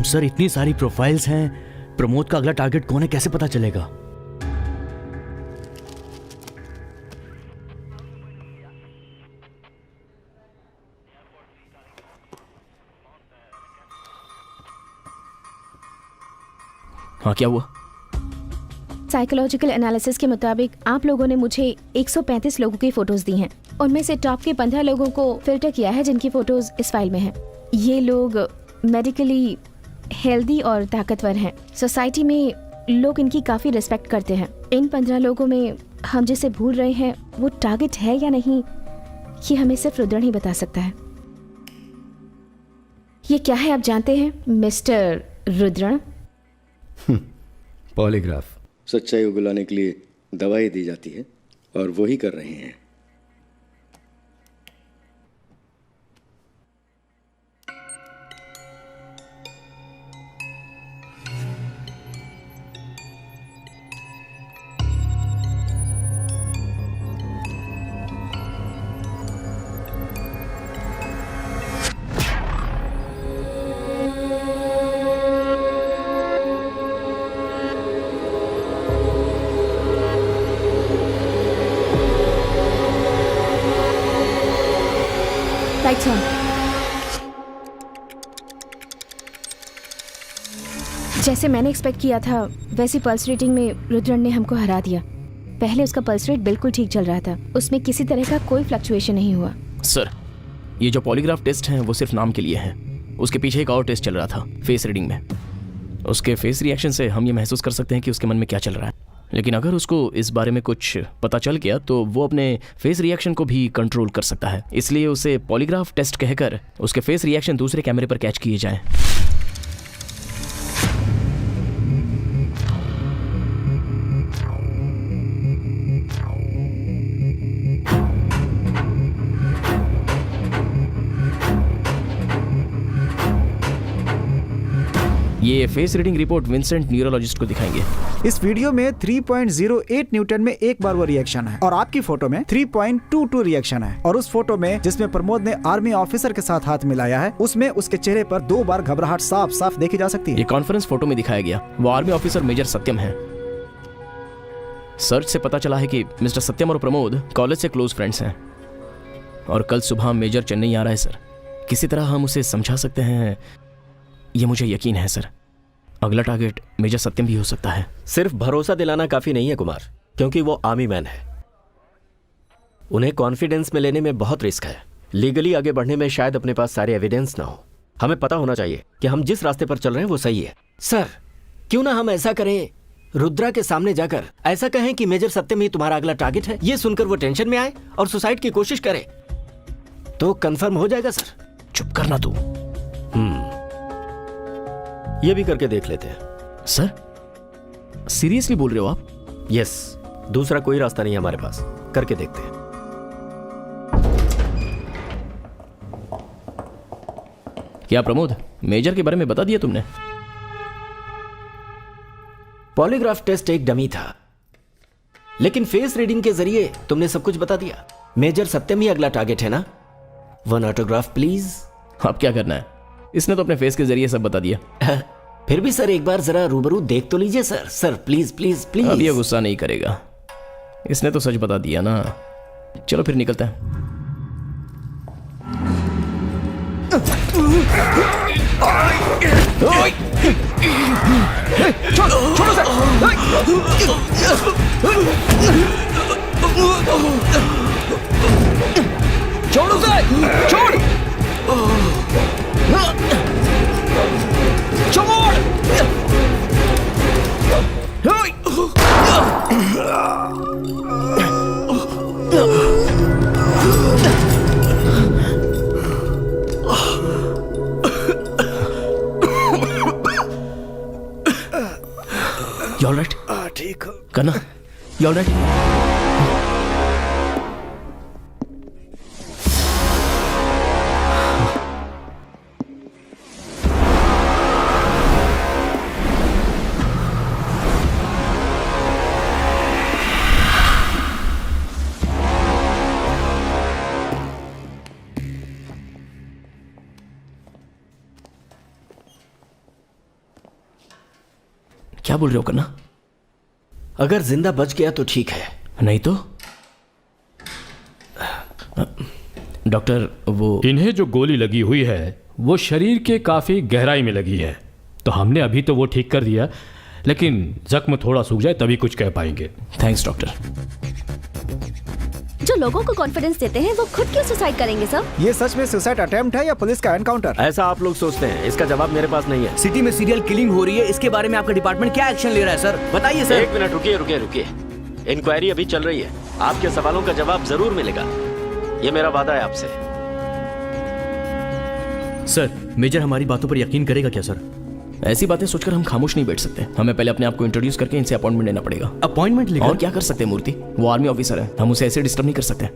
[SPEAKER 12] सर इतनी सारी प्रोफाइल्स हैं, प्रमोद का अगला टारगेट कौन है कैसे पता चलेगा?
[SPEAKER 1] हाँ क्या हुआ?
[SPEAKER 6] साइकोलॉजिकल एनालिसिस के मुताबिक आप लोगों ने मुझे 135 लोगों की फोटोज दी हैं। उनमें से टॉप के 15 लोगों को फिल्टर किया है जिनकी फोटोज इस फाइल में हैं। ये लोग मेडिकली हेल्दी और ताकतवर हैं। सोसाइटी में लोग इनकी काफ़ी रिस्पेक्ट करते हैं। इन 15 लोगों में हम जिसे भूल रहे हैं वो टारगेट है या नहीं, ये हमें सिर्फ रुद्रण ही बता सकता है। ये क्या है आप जानते हैं मिस्टर रुद्रण?
[SPEAKER 9] पॉलीग्राफ। सच्चाई उगलाने के लिए दवाई दी जाती है और वो ही कर रहे हैं।
[SPEAKER 6] Lights on. जैसे मैंने एक्सपेक्ट किया था वैसी पल्स रेटिंग में रुद्रण ने हमको हरा दिया। पहले उसका पल्स रेट बिल्कुल ठीक चल रहा था, उसमें किसी तरह का कोई फ्लक्चुएशन नहीं हुआ।
[SPEAKER 1] सर ये जो पॉलीग्राफ टेस्ट हैं वो सिर्फ नाम के लिए हैं। उसके पीछे एक और टेस्ट चल रहा था फेस रीडिंग में। उसके फेस रिएक्शन से हम ये महसूस कर सकते हैं कि उसके मन में क्या चल रहा है। लेकिन अगर उसको इस बारे में कुछ पता चल गया तो वो अपने फेस रिएक्शन को भी कंट्रोल कर सकता है। इसलिए उसे पॉलीग्राफ टेस्ट कहकर उसके फेस रिएक्शन दूसरे कैमरे पर कैच किए जाएं। ये face reading report Vincent neurologist को दिखाएंगे।
[SPEAKER 11] इस वीडियो में 3.08 न्यूटन में एक बार वो रिएक्शन है और आपकी फोटो में 3.22 रिएक्शन है। और उस फोटो में जिसमें प्रमोद ने आर्मी ऑफिसर के साथ हाथ मिलाया है उसमें उसके चेहरे पर 2 बार घबराहट साफ साफ देखी जा सकती है।
[SPEAKER 1] ये कॉन्फ्रेंस फोटो में दिखाया गया वो आर्मी ऑफिसर मेजर सत्यम है। सर्च से पता चला है कि मिस्टर सत्यम और प्रमोद कॉलेज से क्लोज फ्रेंड्स हैं और कल सुबह मेजर चेन्नई आ रहा है। सर किसी तरह हम उसे समझा सकते हैं, ये मुझे यकीन है सर। अगला टारगेट मेजर सत्यम भी हो सकता है।
[SPEAKER 5] सिर्फ भरोसा दिलाना काफी नहीं है कुमार, क्योंकि वो आर्मी मैन है। उन्हें कॉन्फिडेंस में लेने में बहुत रिस्क है। लीगली आगे बढ़ने में शायद अपने पास सारे एविडेंस ना हो। हमें पता होना चाहिए कि हम जिस रास्ते पर चल रहे हैं वो सही है। सर क्यों ना हम ऐसा करें, रुद्रा के सामने जाकर ऐसा कहें कि मेजर सत्यम ही तुम्हारा अगला टारगेट है। ये सुनकर वो टेंशन में आए और सुसाइड की कोशिश करे तो कंफर्म हो जाएगा। सर
[SPEAKER 1] चुप करना तू।
[SPEAKER 5] ये भी करके देख लेते हैं।
[SPEAKER 1] सर सीरियसली बोल रहे हो आप?
[SPEAKER 5] यस, दूसरा कोई रास्ता नहीं है हमारे पास, करके देखते हैं।
[SPEAKER 1] क्या प्रमोद मेजर के बारे में बता दिया तुमने?
[SPEAKER 5] पॉलीग्राफ टेस्ट एक डमी था, लेकिन फेस रीडिंग के जरिए तुमने सब कुछ बता दिया। मेजर सत्यम ही अगला टारगेट है ना? 1 ऑटोग्राफ प्लीज।
[SPEAKER 1] अब क्या करना है? इसने तो अपने फेस के जरिए सब बता दिया।
[SPEAKER 5] फिर भी सर एक बार जरा रूबरू देख तो लीजिए sir. Sir please please please.
[SPEAKER 1] अब ये गुस्सा नहीं करेगा, इसने तो सच बता दिया ना। चलो फिर निकलते हैं।
[SPEAKER 4] छोड़ो सर। छोड़ो सर, छोड़ छोड़।
[SPEAKER 5] ठीक हो?
[SPEAKER 1] कन्ना, you all right? क्या बोल रहे हो कन्ना?
[SPEAKER 5] अगर जिंदा बच गया तो ठीक है,
[SPEAKER 1] नहीं तो डॉक्टर वो
[SPEAKER 3] इन्हें जो गोली लगी हुई है वो शरीर के काफी गहराई में लगी है, तो हमने अभी तो वो ठीक कर दिया, लेकिन जख्म थोड़ा सूख जाए तभी कुछ कह पाएंगे।
[SPEAKER 1] Thanks doctor.
[SPEAKER 8] जो लोगों को कॉन्फिडेंस देते हैं वो खुद क्यों सुसाइड करेंगे सर?
[SPEAKER 11] ये सच में सुसाइड अटेम्प्ट है या पुलिस का एनकाउंटर?
[SPEAKER 5] ऐसा आप लोग सोचते हैं, इसका जवाब मेरे पास नहीं है।
[SPEAKER 4] सिटी में सीरियल किलिंग हो रही है, इसके बारे में आपका डिपार्टमेंट क्या एक्शन ले रहा है सर? बताइए सर।
[SPEAKER 5] एक मिनट रुकिए रुकिए रुकिए, इंक्वायरी अभी चल रही है, आपके सवालों का जवाब जरूर मिलेगा, ये मेरा वादा है आपसे।
[SPEAKER 4] सर, मेजर हमारी बातों पर यकीन करेगा क्या सर?
[SPEAKER 1] ऐसी बातें सोचकर हम खामोश नहीं बैठ सकते, हमें पहले अपने आप को इंट्रोड्यूस करके इनसे अपॉइंटमेंट लेना पड़ेगा।
[SPEAKER 4] अपॉइंटमेंट लेकर?
[SPEAKER 1] और क्या कर सकते हैं मूर्ति, वो आर्मी ऑफिसर है, हम उसे ऐसे डिस्टर्ब नहीं कर सकते।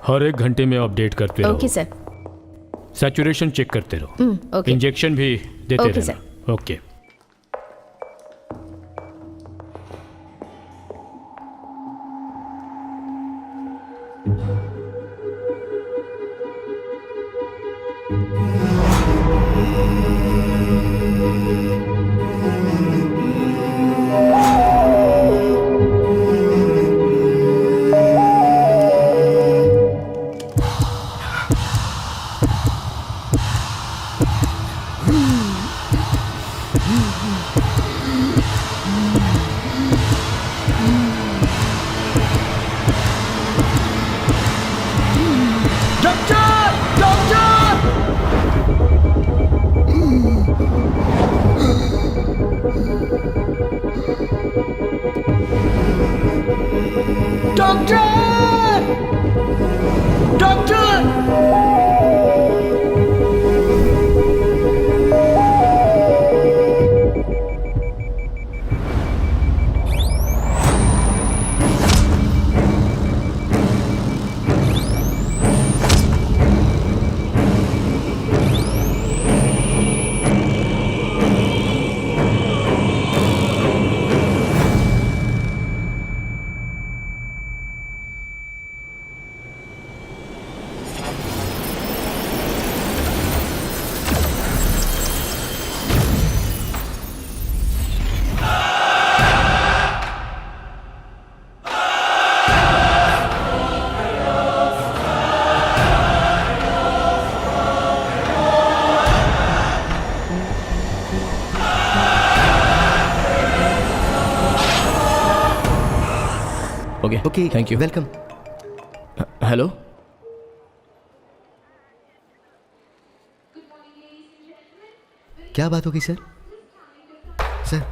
[SPEAKER 3] हर एक घंटे में अपडेट करते रहो।
[SPEAKER 6] Okay sir.
[SPEAKER 3] सैचुरेशन चेक करते रहो।
[SPEAKER 6] ओके।
[SPEAKER 3] इंजेक्शन भी देते
[SPEAKER 6] ओके
[SPEAKER 3] रहना। Okay.
[SPEAKER 1] Okay, thank you,
[SPEAKER 9] welcome.
[SPEAKER 1] Hello,
[SPEAKER 9] क्या बात होगी sir? Sir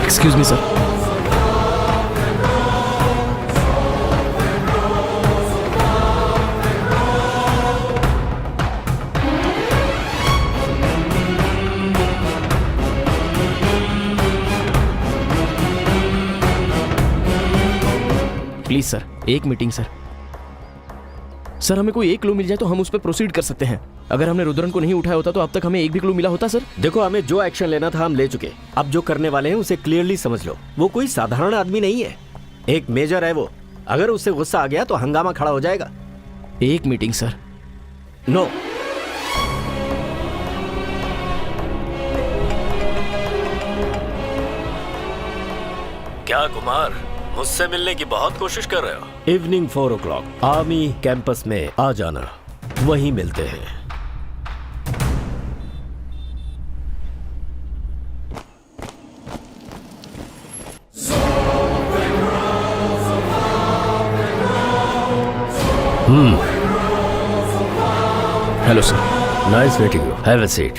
[SPEAKER 1] excuse me sir. Please sir, एक मीटिंग सर। सर, हमें कोई एक क्लू मिल जाए तो हम उस पर प्रोसीड कर सकते हैं। अगर हमने रुद्रन को नहीं उठाया होता तो अब तक हमें एक भी क्लू मिला होता सर।
[SPEAKER 5] देखो, हमें जो एक्शन लेना था हम ले चुके, अब जो करने वाले हैं उसे क्लियरली समझ लो। वो कोई साधारण आदमी नहीं है, एक मेजर है वो। अगर उससे गुस्सा आ गया तो हंगामा खड़ा हो जाएगा।
[SPEAKER 1] एक मीटिंग सर।
[SPEAKER 5] नो, क्या कुमार, मुझसे मिलने की बहुत कोशिश कर रहे हो? इवनिंग 4 o'clock आर्मी कैंपस में आ जाना, वहीं मिलते हैं।
[SPEAKER 1] Hello sir.
[SPEAKER 2] Nice meeting you, have a seat.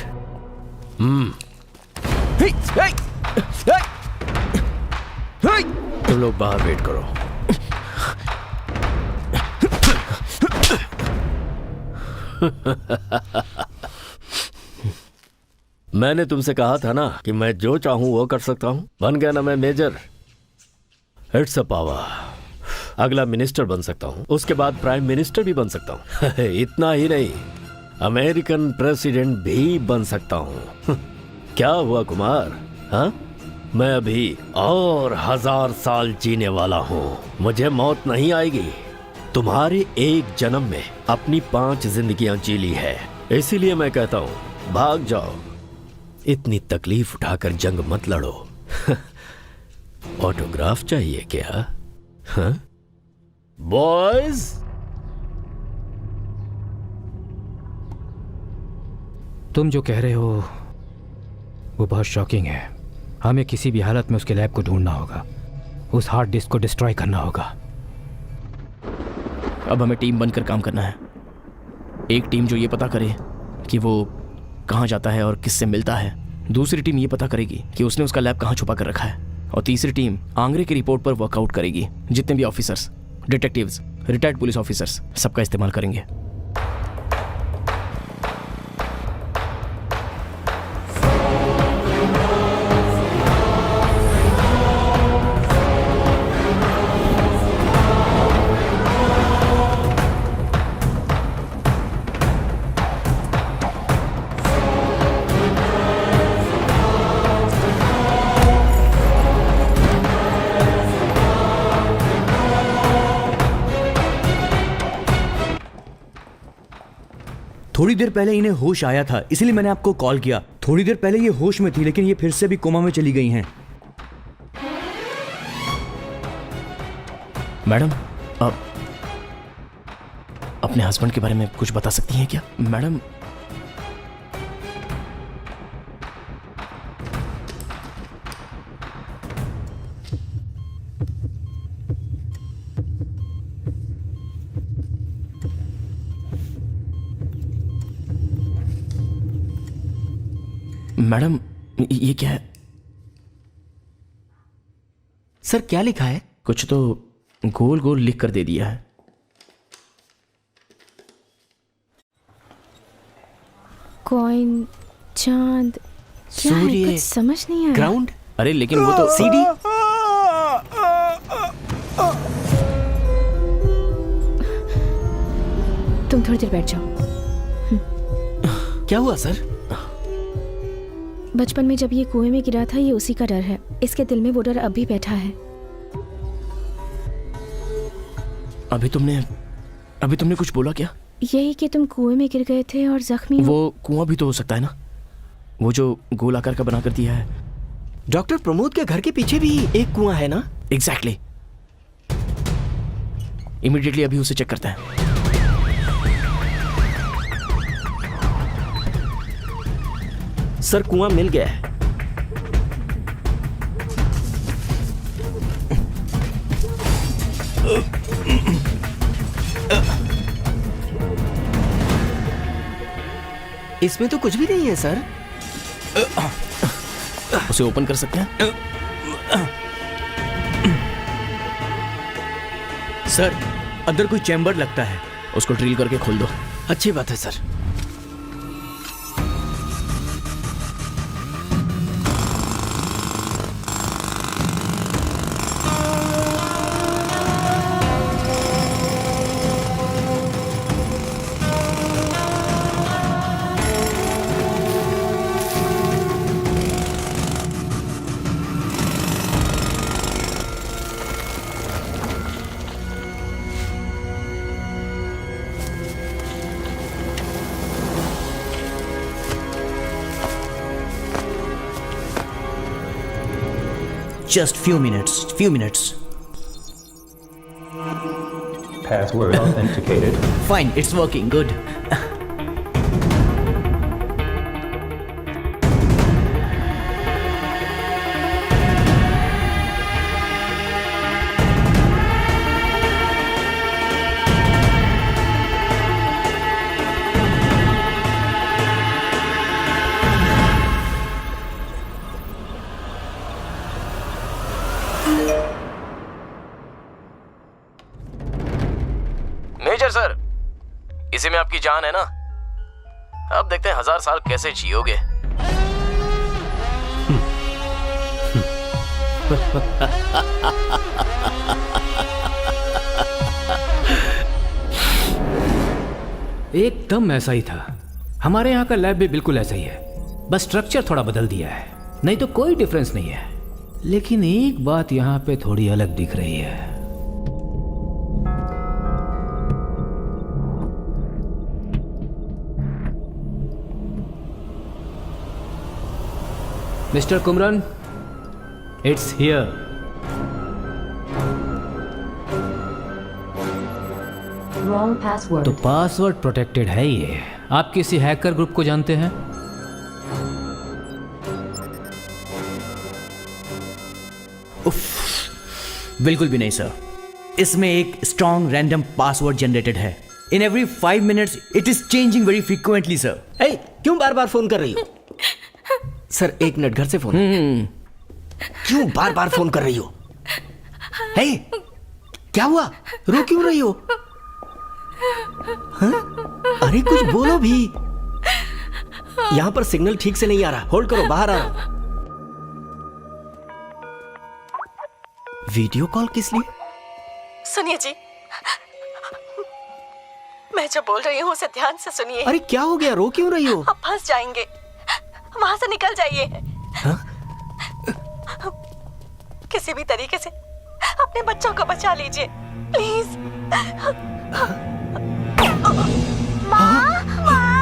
[SPEAKER 2] तुम लोग बाहर वेट करो। मैंने तुमसे कहा था ना कि मैं जो चाहूं वो कर सकता हूं। बन गया ना मैं मेजर। It's a power. अगला मिनिस्टर बन सकता हूं, उसके बाद प्राइम मिनिस्टर भी बन सकता हूं। इतना ही नहीं, अमेरिकन प्रेसिडेंट भी बन सकता हूं। क्या हुआ कुमार? हाँ, मैं अभी और 1000 साल जीने वाला हूं। मुझे मौत नहीं आएगी। तुम्हारे एक जन्म में अपनी 5 जिंदगियां जी ली है, इसीलिए मैं कहता हूं भाग जाओ। इतनी तकलीफ उठाकर जंग मत लड़ो। ऑटोग्राफ चाहिए क्या? हाँ बॉयज?
[SPEAKER 3] तुम जो कह रहे हो वो बहुत शॉकिंग है। हमें किसी भी हालत में उसके लैब को ढूंढना होगा, उस हार्ड डिस्क को डिस्ट्रॉय करना होगा।
[SPEAKER 1] अब हमें टीम बनकर काम करना है। एक टीम जो ये पता करे कि वो कहाँ जाता है और किससे मिलता है, दूसरी टीम ये पता करेगी कि उसने उसका लैब कहाँ छुपा कर रखा है, और तीसरी टीम आंग्रे की रिपोर्ट पर वर्कआउट करेगी। जितने भी officers, detectives, retired police officers, सबका इस्तेमाल करेंगे।
[SPEAKER 4] थोड़ी देर पहले इन्हें होश आया था, इसलिए मैंने आपको कॉल किया। थोड़ी देर पहले ये होश में थी, लेकिन ये फिर से भी कोमा में चली गई हैं।
[SPEAKER 1] मैडम, आप अपने हस्बैंड के बारे में कुछ बता सकती हैं क्या? मैडम, मैडम ये क्या है?
[SPEAKER 5] सर क्या लिखा है?
[SPEAKER 1] कुछ तो गोल गोल लिख कर दे दिया है।
[SPEAKER 6] कॉइन, चांद, क्या है?
[SPEAKER 5] सूर्य,
[SPEAKER 6] कुछ समझ नहीं आया।
[SPEAKER 5] ग्राउंड।
[SPEAKER 1] अरे लेकिन वो तो
[SPEAKER 5] सीडी।
[SPEAKER 6] तुम थोड़ी देर बैठ जाओ।
[SPEAKER 5] क्या हुआ सर?
[SPEAKER 6] बचपन में जब ये कुएं में गिरा था, ये उसी का डर है। इसके दिल में वो डर अब भी बैठा है।
[SPEAKER 1] अभी तुमने कुछ बोला क्या?
[SPEAKER 6] यही कि तुम कुएं में गिर गए थे और जख्मी हो।
[SPEAKER 1] वो कुआं भी तो हो सकता है ना, वो जो गोल आकार का बना कर दिया है।
[SPEAKER 5] डॉक्टर प्रमोद के घर के पीछे भी एक कुआं है ना?
[SPEAKER 1] एग्जैक्टली। इमीडिएटली अभी उसे चेक करते हैं।
[SPEAKER 5] सर कुआं मिल गया है। इसमें तो कुछ भी नहीं है सर।
[SPEAKER 1] उसे ओपन कर सकते हैं?
[SPEAKER 4] सर, अंदर कोई चैम्बर लगता है।
[SPEAKER 1] उसको ड्रिल करके खोल दो।
[SPEAKER 5] अच्छी बात है sir.
[SPEAKER 4] Just few minutes.
[SPEAKER 7] Password authenticated.
[SPEAKER 4] Fine, it's working. Good.
[SPEAKER 1] इसी में आपकी जान है ना। अब देखते हैं 1000 साल कैसे जियोगे।
[SPEAKER 3] एकदम ऐसा ही था। हमारे यहाँ का लैब भी बिल्कुल ऐसा ही है, बस स्ट्रक्चर थोड़ा बदल दिया है, नहीं तो कोई डिफरेंस नहीं है। लेकिन एक बात यहाँ पे थोड़ी अलग दिख रही है। Mister Kumaran, it's here. तो पासवर्ड प्रोटेक्टेड है ये। आप किसी हैकर ग्रुप को जानते हैं?
[SPEAKER 4] बिल्कुल भी नहीं सर। इसमें एक स्ट्रॉन्ग रैंडम पासवर्ड जनरेटेड है। In every 5 minutes it is changing very frequently sir.
[SPEAKER 5] ए, क्यों बार बार फोन कर रही हो? सर 1 मिनट, घर से फोन। क्यों बार बार फोन कर रही हो? हे, क्या हुआ? रो क्यों रही हो? हाँ? अरे कुछ बोलो भी। यहां पर सिग्नल ठीक से नहीं आ रहा। होल्ड करो, बाहर आ रहा। वीडियो कॉल किस लिए?
[SPEAKER 8] सुनिए जी, मैं जो बोल रही हूँ उसे ध्यान से सुनिए।
[SPEAKER 5] अरे क्या हो गया? रो क्यों रही हो?
[SPEAKER 8] आप फंस जाएंगे, वहां से निकल जाइए।
[SPEAKER 5] हाँ?
[SPEAKER 8] किसी भी तरीके से अपने बच्चों को बचा लीजिए प्लीज। माँ, माँ,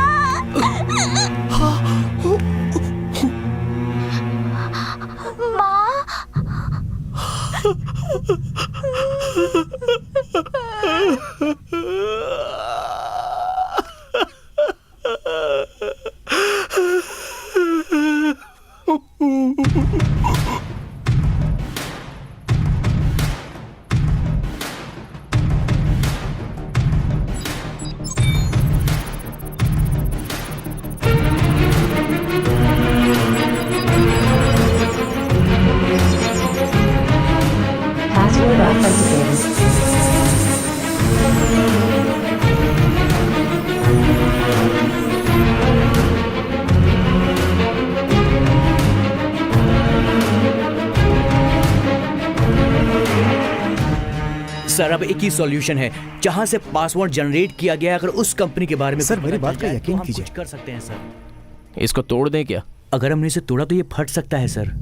[SPEAKER 4] सर अब एक ही सॉल्यूशन है, जहां से पासवर्ड जनरेट किया गया है। अगर उस कंपनी के बारे में
[SPEAKER 11] सर,
[SPEAKER 4] कुछ
[SPEAKER 11] मेरी
[SPEAKER 4] पता
[SPEAKER 11] बात
[SPEAKER 4] चल
[SPEAKER 11] पे
[SPEAKER 4] जाए
[SPEAKER 11] यकीन
[SPEAKER 4] तो हम
[SPEAKER 11] कीजिए।
[SPEAKER 4] कुछ कर सकते हैं सर।
[SPEAKER 1] इसको तोड़ दें क्या?
[SPEAKER 4] अगर हमने इसे तोड़ा तो ये फट सकता है सर।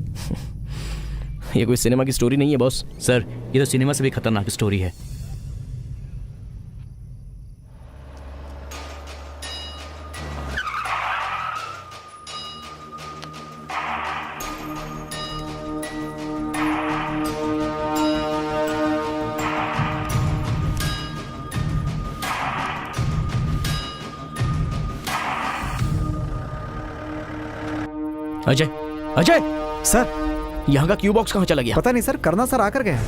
[SPEAKER 1] ये कोई सिनेमा की स्टोरी नहीं है बॉस।
[SPEAKER 4] सर ये तो सिनेमा से भी खतरनाक स्टोरी है।
[SPEAKER 1] अजय, अजय,
[SPEAKER 11] सर
[SPEAKER 1] यहाँ का क्यू बॉक्स कहाँ चला गया?
[SPEAKER 11] पता नहीं सर, करना सर आकर गया।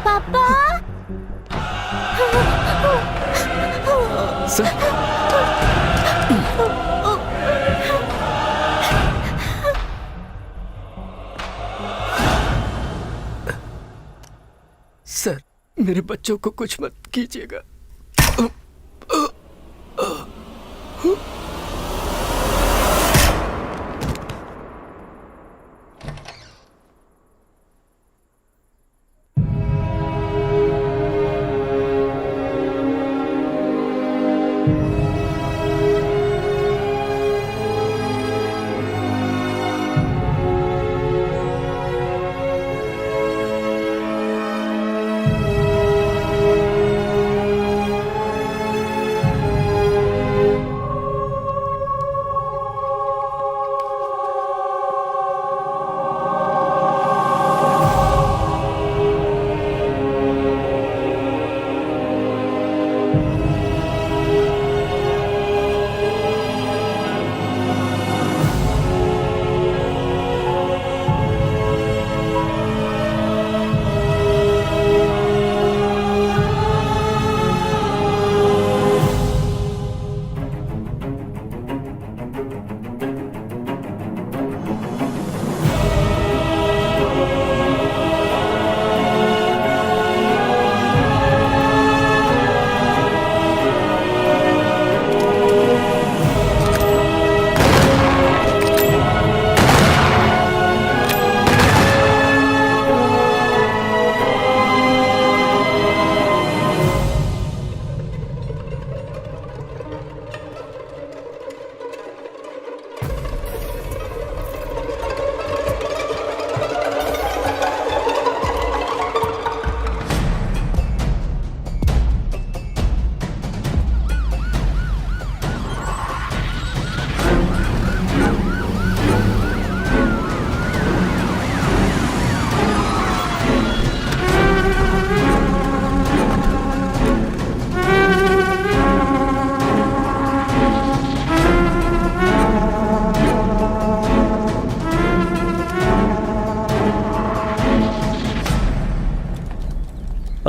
[SPEAKER 10] पापा,
[SPEAKER 5] सर मेरे बच्चों को कुछ मत कीजिएगा।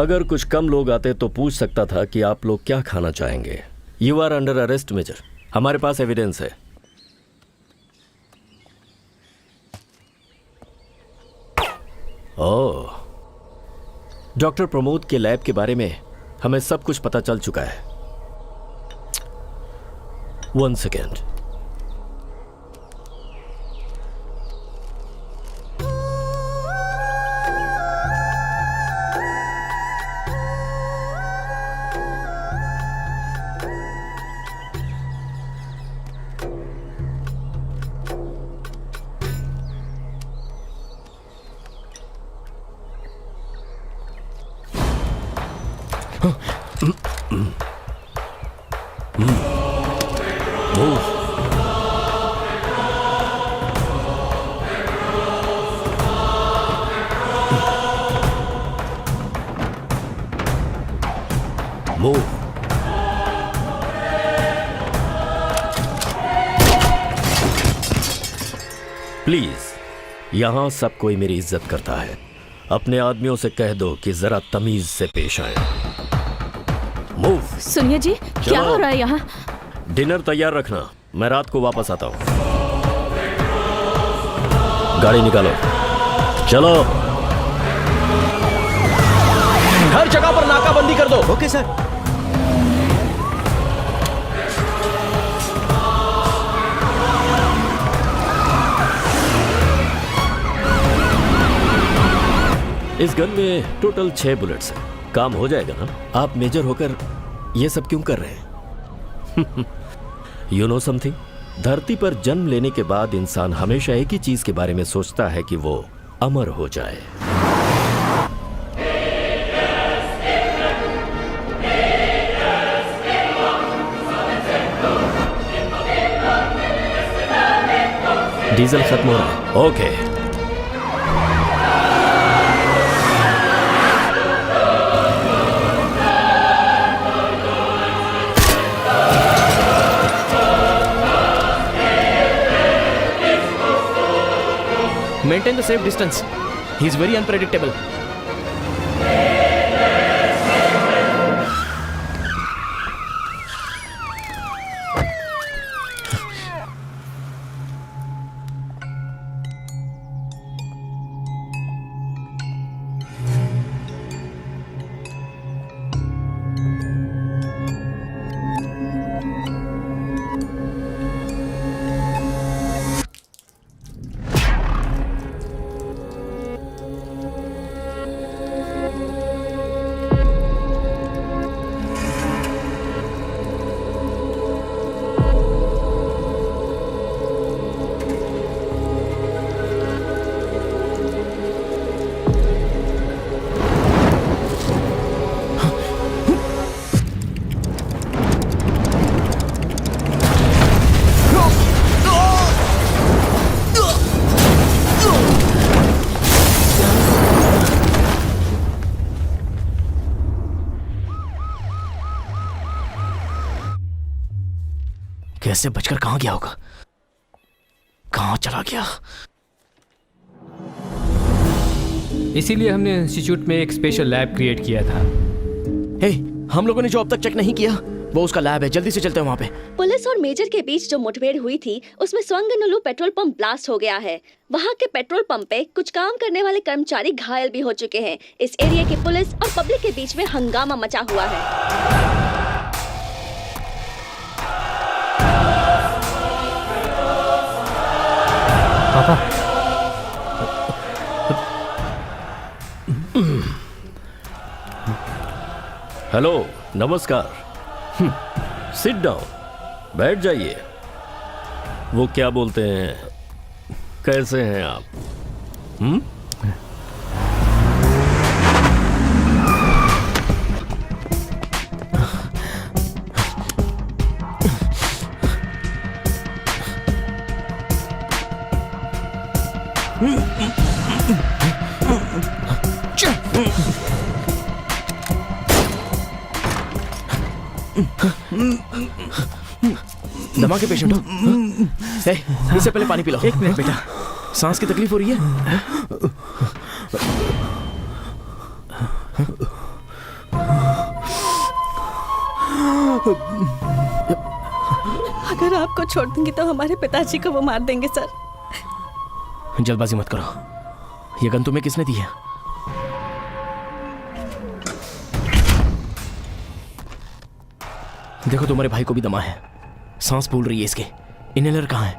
[SPEAKER 2] अगर कुछ कम लोग आते तो पूछ सकता था कि आप लोग क्या खाना चाहेंगे। You are under arrest major. हमारे पास एविडेंस है। ओह, डॉक्टर प्रमोद के लैब के बारे में हमें सब कुछ पता चल चुका है। 1 सेकेंड। Move. प्लीज, यहां सब कोई मेरी इज्जत करता है। अपने आदमियों से कह दो कि जरा तमीज से पेश आए। मूव।
[SPEAKER 6] सुनिए जी, क्या हो रहा है यहाँ?
[SPEAKER 2] डिनर तैयार रखना, मैं रात को वापस आता हूं। गाड़ी निकालो, चलो।
[SPEAKER 1] हर जगह पर नाकाबंदी कर दो।
[SPEAKER 5] Okay sir.
[SPEAKER 2] इस गन में टोटल 6 बुलेट्स हैं। काम हो जाएगा ना? आप मेजर होकर ये सब क्यों कर रहे हैं? You know something? धरती पर जन्म लेने के बाद इंसान हमेशा एक ही चीज के बारे में सोचता है कि वो अमर हो जाए। डीजल खत्म हो रहा है। Okay.
[SPEAKER 1] Maintain the safe distance. He is very unpredictable. कैसे बचकर कहां गया होगा? कहां चला गया?
[SPEAKER 3] इसीलिए हमने इंस्टीट्यूट में एक स्पेशल लैब क्रिएट किया था।
[SPEAKER 1] हे, हम लोगों ने जो अब तक चेक नहीं किया वो उसका लैब है। जल्दी से चलते हैं वहां पे।
[SPEAKER 8] पुलिस और मेजर के बीच जो मुठभेड़ हुई थी उसमें स्वंगनुलु पेट्रोल पंप ब्लास्ट हो गया है। वहां के पेट्रोल पंप पे कुछ काम करने वाले कर्मचारी घायल भी हो चुके हैं। इस एरिया की पुलिस और पब्लिक के बीच में हंगामा मचा हुआ है।
[SPEAKER 3] पापा,
[SPEAKER 2] हेलो, नमस्कार। सिट डाउन, बैठ जाइए। वो क्या बोलते हैं, कैसे हैं आप?
[SPEAKER 1] दमा के पेशेंट हो? ए, इससे पहले पानी पी लो। 1 मिनट बेटा, सांस की तकलीफ हो रही है?
[SPEAKER 8] अगर आपको छोड़ दूंगी तो हमारे पिताजी को वो मार देंगे सर।
[SPEAKER 1] जल्दबाजी मत करो। ये गन तुम्हें किसने दी है? देखो तुम्हारे भाई को भी दमा है, सांस फूल रही है इसके। इनहेलर कहाँ है?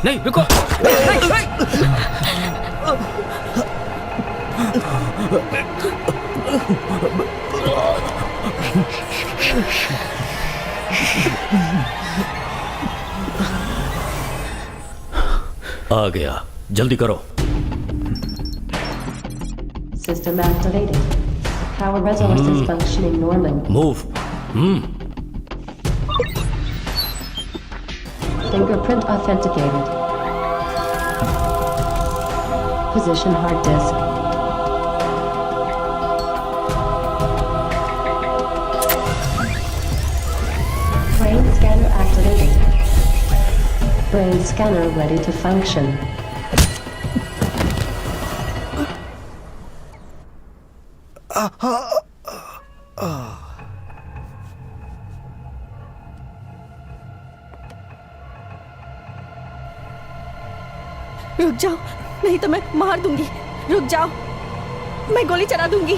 [SPEAKER 3] नहीं रुको,
[SPEAKER 2] आ गया, जल्दी करो।
[SPEAKER 10] System activated. Power resource is functioning normally.
[SPEAKER 2] Move.
[SPEAKER 10] Fingerprint authenticated. Position hard disk. Brain scanner activated. Brain scanner ready to function.
[SPEAKER 8] रुक जाओ, नहीं तो मैं मार दूंगी। रुक जाओ, मैं गोली चला दूंगी।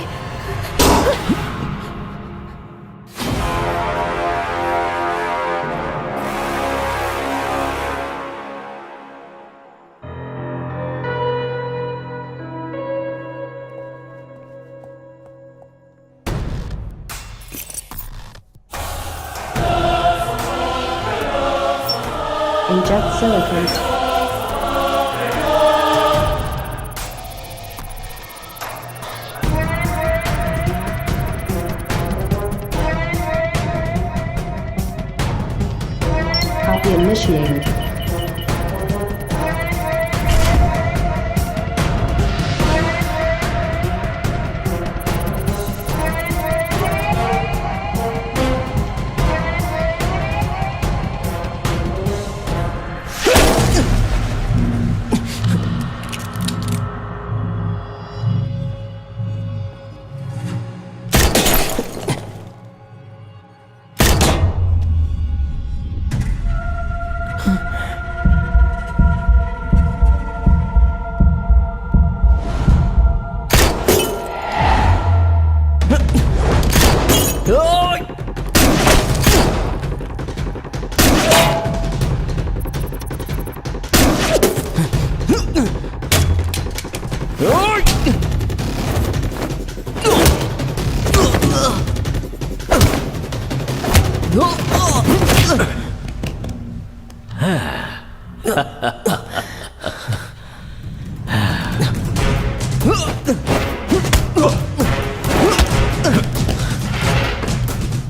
[SPEAKER 10] Inject silicon. Copy initiated.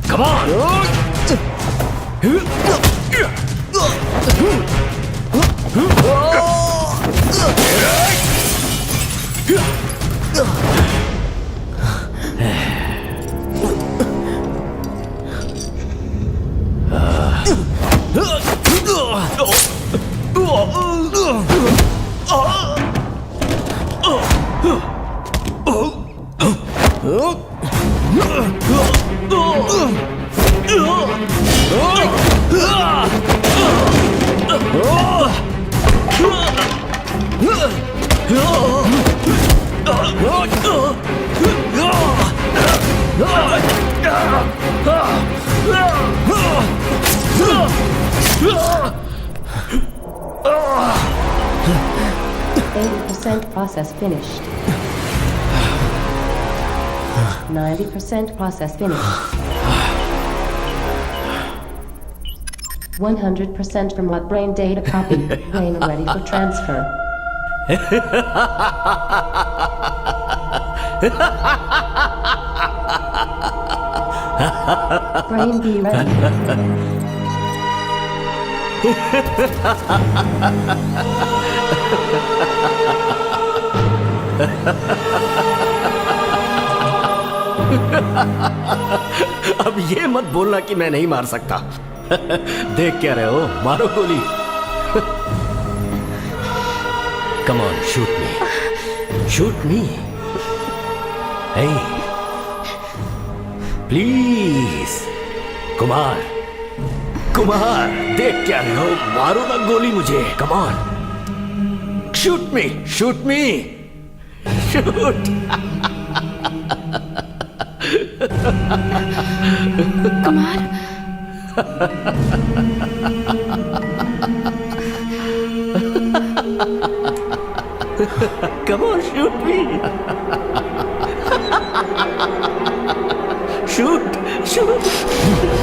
[SPEAKER 2] Come on!
[SPEAKER 10] Process finished. 90% process finished. 100% from what brain data copy. Brain ready for transfer. Brain be ready.
[SPEAKER 5] अब ये मत बोलना कि मैं नहीं मार सकता। देख क्या रहे हो, मारो गोली। Come on, shoot me. Shoot me. Hey. Please. Kumar, Kumar, देख क्या रहे हो? मारो ना गोली मुझे। Come on, shoot me, shoot me, shoot.
[SPEAKER 6] Kumar,
[SPEAKER 5] Come on, shoot me. Shoot, shoot.